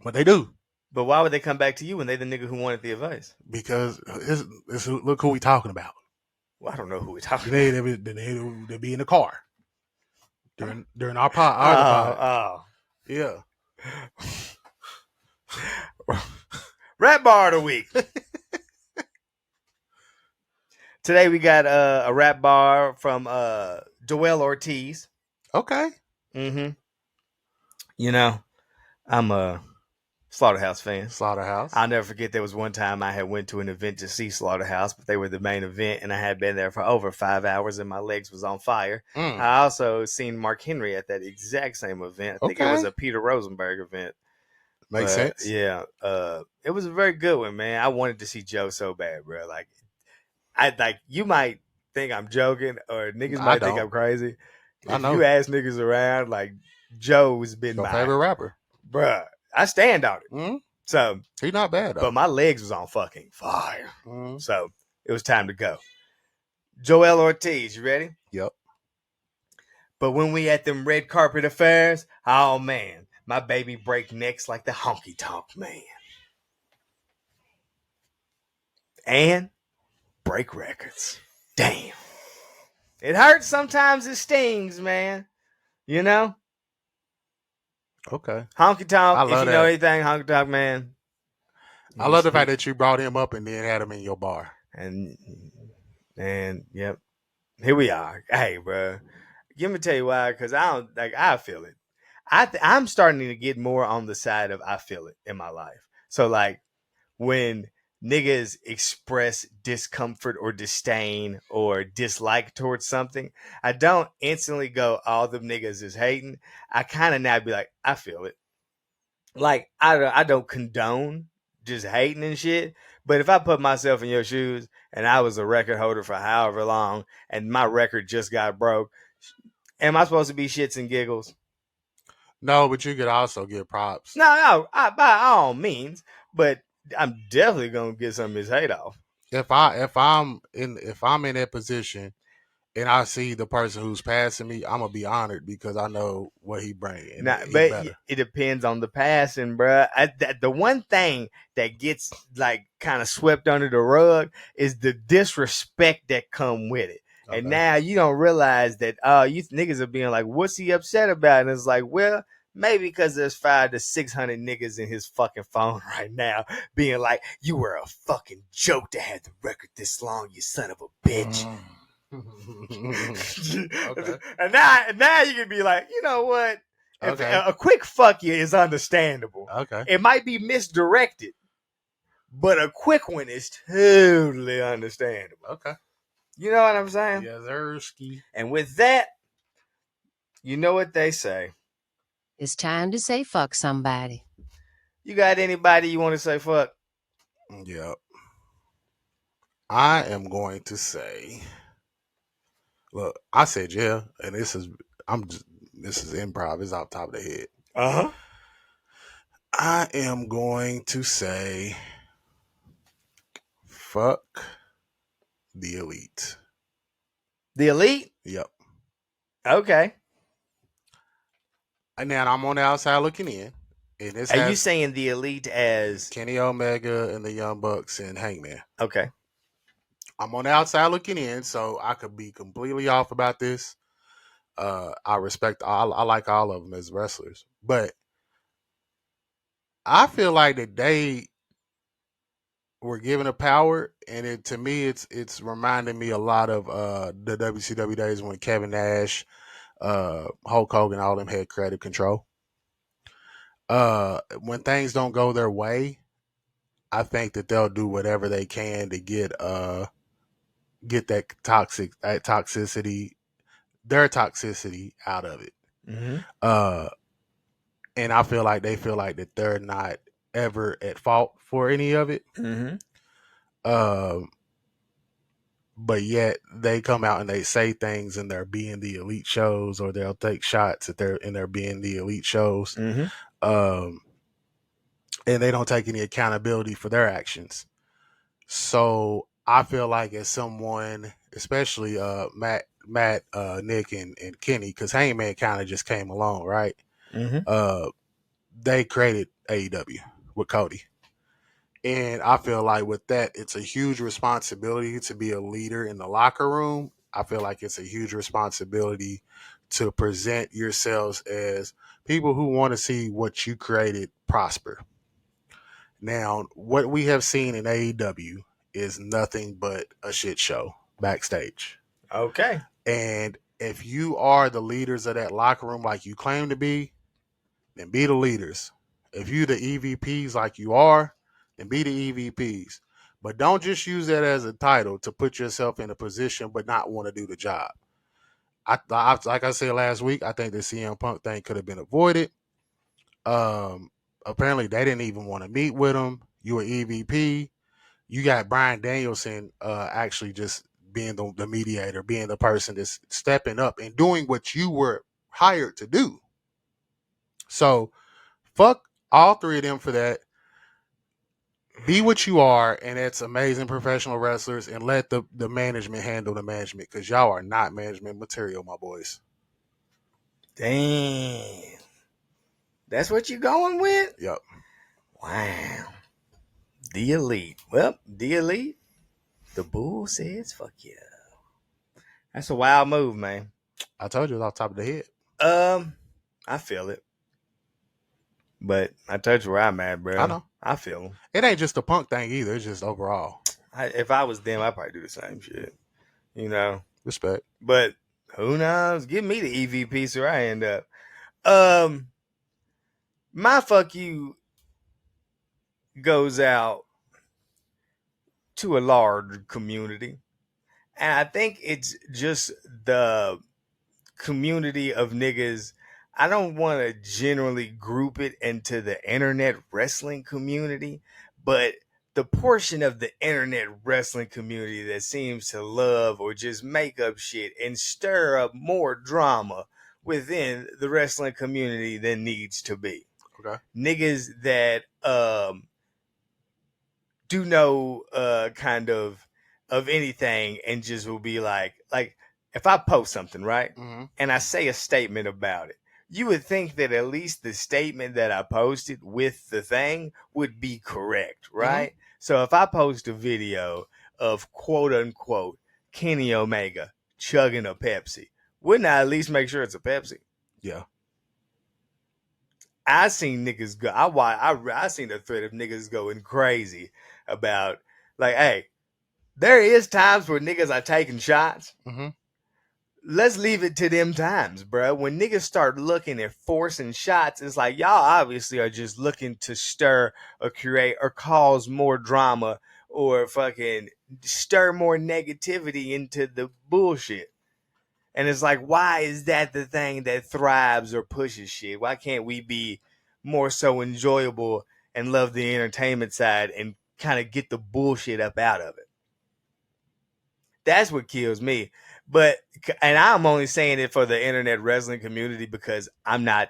But they do. But why would they come back to you when they the nigga who wanted the advice? Because look who we talking about. Well, I don't know who we talking about. They be in the car during our pod. Yeah. Rap bar of the week. Today we got a rap bar from Joel Ortiz. Okay. Mm-hmm. You know, I'm Slaughterhouse fan. Slaughterhouse. I'll never forget there was one time I had went to an event to see Slaughterhouse, but they were the main event, and I had been there for over 5 hours, and my legs was on fire. I also seen Mark Henry at that exact same event. I think it was a Peter Rosenberg event. Makes sense. Yeah, it was a very good one, man. I wanted to see Joe so bad, bro. Like you might think I'm joking, or niggas might think I'm crazy. If you ask niggas around, like Joe's been my favorite rapper, bruh. I stand on it. So he's not bad though. But my legs was on fucking fire. So it was time to go. Joel Ortiz, you ready? Yep. But when we at them red carpet affairs, oh man, my baby break necks like the honky tonk man. And break records. Damn. It hurts sometimes, it stings, man. You know? Okay. Honky tonk, if you know anything, honky tonk man. I love the fact that you brought him up and then had him in your bar. And yep. Here we are. Hey, bro. Let me tell you why, because I feel it. I'm starting to get more on the side of I feel it in my life. So like when niggas express discomfort or disdain or dislike towards something, I don't instantly go, all them niggas is hating. I kind of now be like, I feel it. Like I don't condone just hating and shit. But if I put myself in your shoes and I was a record holder for however long and my record just got broke, am I supposed to be shits and giggles? No, but you could also get props. No, by all means. But I'm definitely gonna get some of his hate off. If I'm in that position and I see the person who's passing me, I'm gonna be honored because I know what he brings. But it depends on the passing, bro. The one thing that gets like kind of swept under the rug is the disrespect that come with it. Okay. And now you don't realize that you niggas are being like, what's he upset about? And it's like, well, maybe because there's 500 to 600 niggas in his fucking phone right now being like, you were a fucking joke to have the record this long, you son of a bitch. Okay. And now you can be like, you know what? Okay. A quick fuck you is understandable. Okay. It might be misdirected, but a quick one is totally understandable. Okay. You know what I'm saying? Yeah, Zersky. And with that, you know what they say. It's time to say fuck somebody. You got anybody you want to say fuck? Yep. I am going to say, look, I said yeah, and this is improv. It's off the top of the head. Uh-huh. I am going to say fuck the elite. The elite? Yep. Okay. And now I'm on the outside looking in. And this Are you saying the elite as Kenny Omega and the Young Bucks and Hangman? Okay. I'm on the outside looking in, so I could be completely off about this. I respect I like all of them as wrestlers, but I feel like that they were given a power, and to me it's reminding me a lot of the WCW days when Kevin Nash, Hulk Hogan, all them had creative control. When things don't go their way, I think that they'll do whatever they can to get that toxicity, their toxicity out of it. Mm-hmm. And I feel like they feel like that they're not ever at fault for any of it. Mm-hmm. But yet they come out and they say things in their Being the Elite shows, or they'll take shots at their Being the Elite shows. Mm-hmm. And they don't take any accountability for their actions. So I feel like as someone, especially Matt, Nick, and Kenny, because Hangman kind of just came along, right? Mm-hmm. They created AEW with Cody. And I feel like with that, it's a huge responsibility to be a leader in the locker room. I feel like it's a huge responsibility to present yourselves as people who want to see what you created prosper. Now, what we have seen in AEW is nothing but a shit show backstage. Okay. And if you are the leaders of that locker room like you claim to be, then be the leaders If you the EVPs like you are, then be the EVPs. But don't just use that as a title to put yourself in a position but not want to do the job. Like I said last week, I think the CM Punk thing could have been avoided. Apparently they didn't even want to meet with him. You an EVP. You got Bryan Danielson actually just being the mediator, being the person that's stepping up and doing what you were hired to do. So fuck all three of them for that. Be what you are, and it's amazing professional wrestlers, and let the management handle the management, because y'all are not management material, my boys. Damn. That's what you going with? Yep. Wow. The Elite. Well, the Elite. The Bull says fuck yeah. That's a wild move, man. I told you it was off the top of the head. I feel it. But I told you where I'm at, bro. I know. I feel him. It ain't just a Punk thing either. It's just overall. If I was them, I'd probably do the same shit. You know? Respect. But who knows? Give me the EVP so I end up. My fuck you goes out to a large community. And I think it's just the community of niggas. I don't want to generally group it into the internet wrestling community, but the portion of the internet wrestling community that seems to love or just make up shit and stir up more drama within the wrestling community than needs to be. Okay. Niggas that do no kind of anything and just will be like if I post something, right, and I say a statement about it, you would think that at least the statement that I posted with the thing would be correct, right? So if I post a video of quote unquote Kenny Omega chugging a Pepsi, wouldn't I at least make sure it's a Pepsi? Yeah. I seen niggas go. I seen a thread of niggas going crazy about like, hey, there is times where niggas are taking shots. Let's leave it to them times, bro. When niggas start looking at forcing shots, it's like y'all obviously are just looking to stir or create or cause more drama or fucking stir more negativity into the bullshit. And it's like, why is that the thing that thrives or pushes shit? Why can't we be more so enjoyable and love the entertainment side and kind of get the bullshit up out of it? That's what kills me. And I'm only saying it for the internet wrestling community because I'm not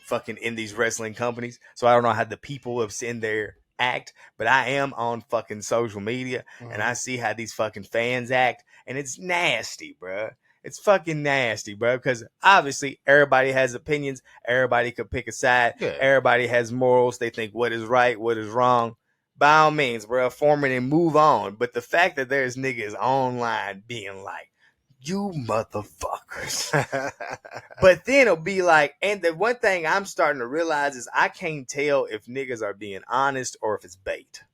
fucking in these wrestling companies. So I don't know how the people have seen their act, but I am on fucking social media and I see how these fucking fans act, and it's nasty, bro. It's fucking nasty, bro, because obviously everybody has opinions. Everybody could pick a side. Yeah. Everybody has morals. They think what is right, what is wrong. By all means, bro, form it and move on. But the fact that there's niggas online being like, you motherfuckers. But then it'll be like, and the one thing I'm starting to realize is I can't tell if niggas are being honest or if it's bait.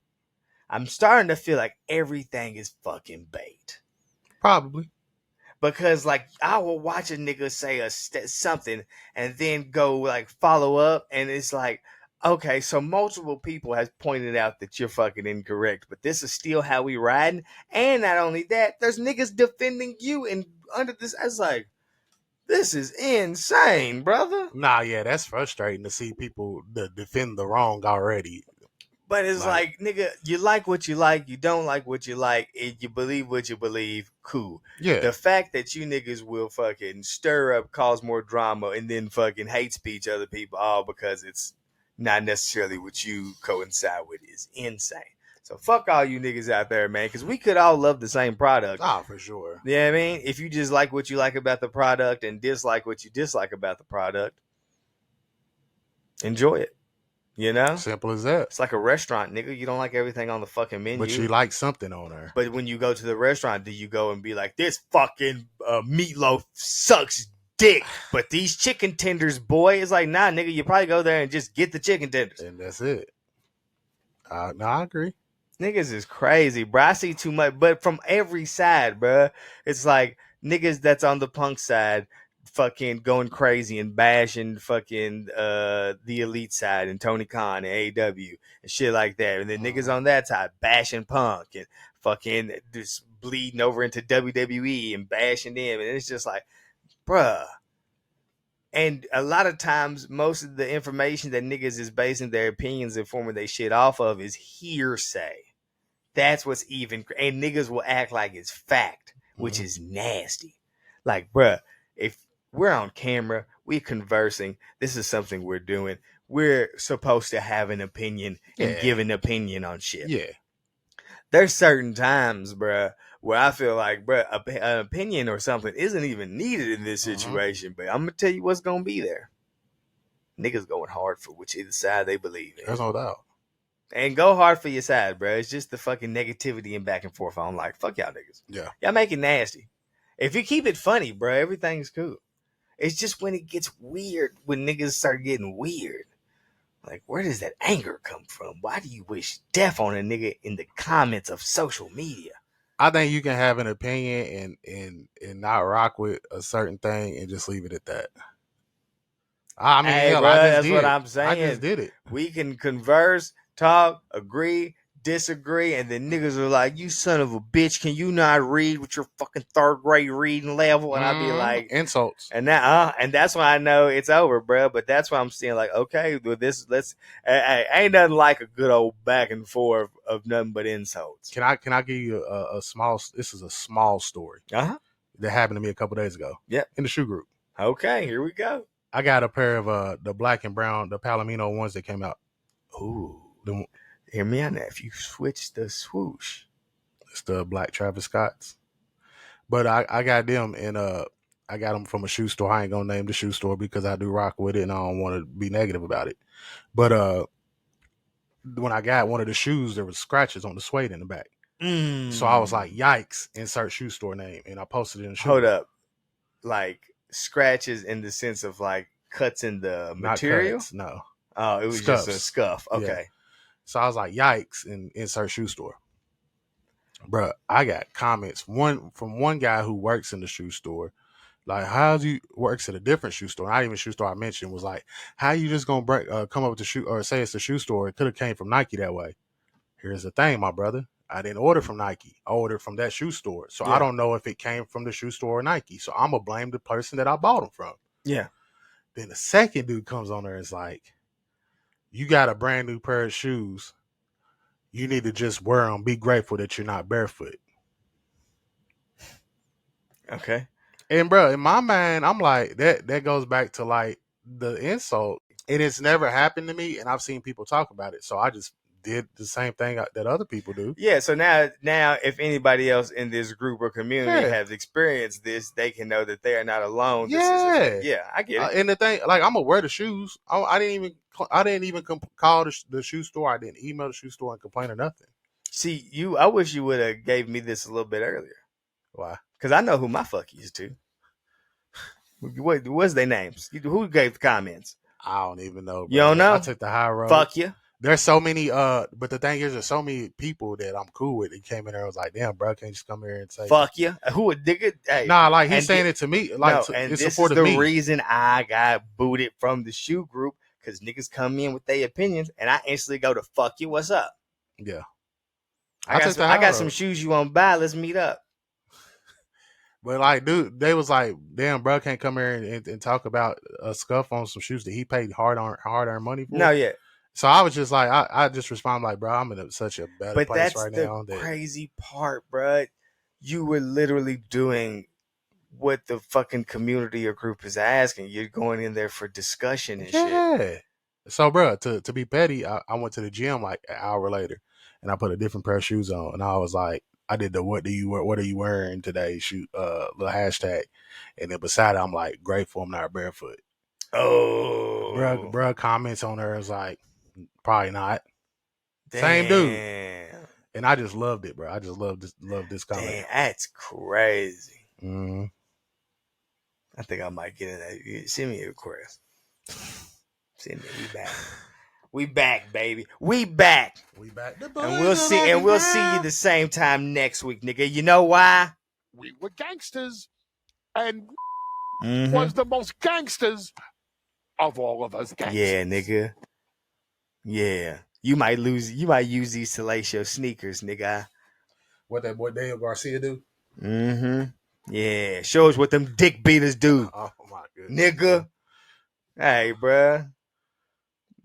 I'm starting to feel like everything is fucking bait. Probably. Because, like, I will watch a nigga say something and then go, like, follow up. And it's like, okay, so multiple people has pointed out that you're fucking incorrect. But this is still how we riding. And not only that, there's niggas defending you. And under this, I was like, this is insane, brother. Nah, yeah, that's frustrating to see people defend the wrong already. But it's like, nigga, you like what you like, you don't like what you like, and you believe what you believe, cool. Yeah. The fact that you niggas will fucking stir up, cause more drama, and then fucking hate speech other people all because it's not necessarily what you coincide with is insane. So fuck all you niggas out there, man, because we could all love the same product. Ah, for sure. You know what I mean? If you just like what you like about the product and dislike what you dislike about the product, enjoy it. You know? Simple as that. It's like a restaurant, nigga. You don't like everything on the fucking menu. But you like something on there. But when you go to the restaurant, do you go and be like, this fucking meatloaf sucks dick, but these chicken tenders, boy, it's like, nah, nigga, you probably go there and just get the chicken tenders. And that's it. No, I agree. Niggas is crazy, bro. I see too much, but from every side, bro. It's like niggas that's on the Punk side fucking going crazy and bashing fucking the elite side and Tony Khan and AEW and shit like that. And then niggas on that side bashing Punk and fucking just bleeding over into WWE and bashing them. And it's just like, bruh. And a lot of times, most of the information that niggas is basing their opinions and forming their shit off of is hearsay. That's what's even, and niggas will act like it's fact, which is nasty. Like, bruh, if we're on camera, we're conversing, this is something we're doing. We're supposed to have an opinion and give an opinion on shit. Yeah. There's certain times, bruh, where I feel like, bruh, an opinion or something isn't even needed in this situation. But I'm gonna tell you what's gonna be there. Niggas going hard for whichever side they believe in. There's no doubt. And go hard for your side, bro. It's just the fucking negativity and back and forth. I'm like, fuck y'all niggas. Yeah. Y'all make it nasty. If you keep it funny, bro, everything's cool. It's just when it gets weird, when niggas start getting weird. Like, where does that anger come from? Why do you wish death on a nigga in the comments of social media? I think you can have an opinion and not rock with a certain thing and just leave it at that. I mean, hey, hell, bro, I just that's did. what I'm saying. I just did it. We can converse, talk, agree, disagree, and then niggas are like, you son of a bitch, can you not read with your fucking third grade reading level? And I'd be like, insults. And that, and that's when I know it's over, bro. But that's why I'm saying, like, okay, well, ain't nothing like a good old back and forth of nothing but insults. Can I give you a small? This is a small story that happened to me a couple days ago. Yep. In the shoe group. Okay, here we go. I got a pair of the black and brown, the Palomino ones that came out. Ooh, hear me on that. If you switch the swoosh, it's the black Travis Scotts. But I got them and I got them from a shoe store. I ain't gonna name the shoe store because I do rock with it and I don't want to be negative about it. But when I got one of the shoes, there was scratches on the suede in the back. So I was like, yikes, insert shoe store name. And I posted it in the shoe. Hold up. Like scratches in the sense of like cuts in the material? Not cuts, no. Oh, it was Scuffs. just a scuff. Okay. Yeah. So I was like, yikes, and insert shoe store. Bruh, I got comments from one guy who works in the shoe store. Like, how you works at a different shoe store? Not even shoe store I mentioned was like, how you just gonna come up with the shoe or say it's a shoe store? It could have came from Nike that way. Here's the thing, my brother. I didn't order from Nike. I ordered from that shoe store. So I don't know if it came from the shoe store or Nike. So I'm gonna blame the person that I bought them from. Yeah. Then the second dude comes on there and is like, you got a brand new pair of shoes. You need to just wear them. Be grateful that you're not barefoot. Okay. And bro, in my mind, I'm like, that goes back to like the insult. And it's never happened to me. And I've seen people talk about it. So I just did the same thing that other people do. Yeah. So now if anybody else in this group or community has experienced this, they can know that they are not alone. Yeah. I get it. And the thing, like, I'm gonna wear the shoes. I didn't even call the shoe store. I didn't email the shoe store and complain or nothing. See, I wish you would have gave me this a little bit earlier. Why? Because I know who my fuckies to. What's their names? Who gave the comments? I don't even know. Bro. You don't know? I took the high road. Fuck you. There's so many, but the thing is, there's so many people that I'm cool with. That came in there and was like, damn, bro, can't you just come here and say fuck you? Who would dig it? Hey, nah, like he's saying it to me. Like, and it's this is the reason I got booted from the shoe group, because niggas come in with their opinions and I instantly go to fuck you. What's up? Yeah. I got some shoes you want to buy. Let's meet up. But like, dude, they was like, damn, bro, can't come here and talk about a scuff on some shoes that he paid hard-earned money for. No, yeah. So I was just like, I just respond like, bro, I'm in such a better place right now. But that's the crazy part, bro. You were literally doing what the fucking community or group is asking. You're going in there for discussion and shit. So, bro, to be petty, I went to the gym like an hour later, and I put a different pair of shoes on, and I was like, I did the what are you wearing today shoot little hashtag, and then beside it, I'm like, grateful I'm not barefoot. Oh, bro, comments on there is like, probably not. Damn. Same dude. And I just loved it, bro. I just love this comment. Damn, that's crazy. Mm-hmm. I think I might get in that. Send me a request. Send me. We back, baby. We back. And we'll see you the same time next week, nigga. You know why? We were gangsters and Mhm. the most gangsters of all of us gangsters. Yeah, nigga. Yeah. You might use these to lace your sneakers, nigga. What that boy Daniel Garcia do? Mm-hmm. Yeah. Show us what them dick beaters do. Oh my goodness. Nigga. Hey, bruh.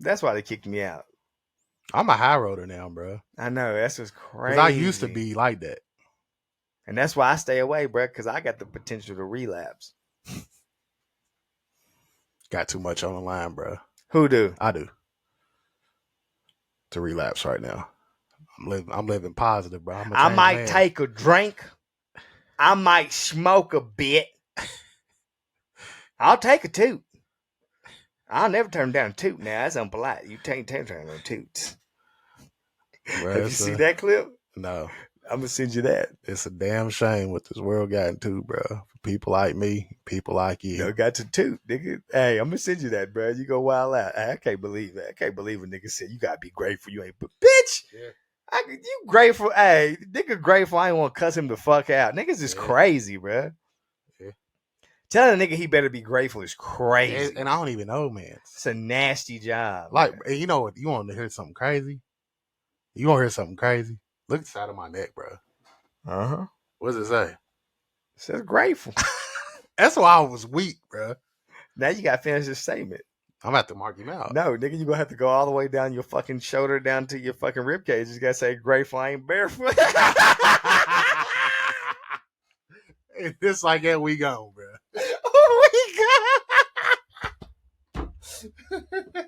That's why they kicked me out. I'm a high roader now, bro. I know. That's just crazy. Because I used to be like that. And that's why I stay away, bruh, because I got the potential to relapse. Got too much on the line, bro. Who do? I do. To relapse right now. I'm living positive, bro. I might take a drink. I might smoke a bit. I'll take a toot. I'll never turn down a toot now. That's unpolite. You can't turn down no toots. Bro, Have you seen that clip? No. I'm going to send you that. It's a damn shame what this world got into, bro. For people like me, people like you. You got to toot, nigga. Hey, I'm going to send you that, bro. You go wild out. Hey, I can't believe that. I can't believe a nigga said you got to be grateful. You ain't, but bitch. Yeah. You grateful. Hey, nigga grateful. I ain't want to cuss him the fuck out. Niggas is crazy, bro. Yeah. Telling a nigga he better be grateful is crazy. And I don't even know, man. It's a nasty job. Like, and you know what? You want to hear something crazy? You want to hear something crazy? Look at the side of my neck, bro. Uh-huh. What does it say? It says grateful. That's why I was weak, bro. Now you got to finish this statement. I'm going to have to mark him out. No, nigga, you going to have to go all the way down your fucking shoulder, down to your fucking ribcage. You got to say grateful I ain't barefoot. It's like that we go, bro. Oh my God.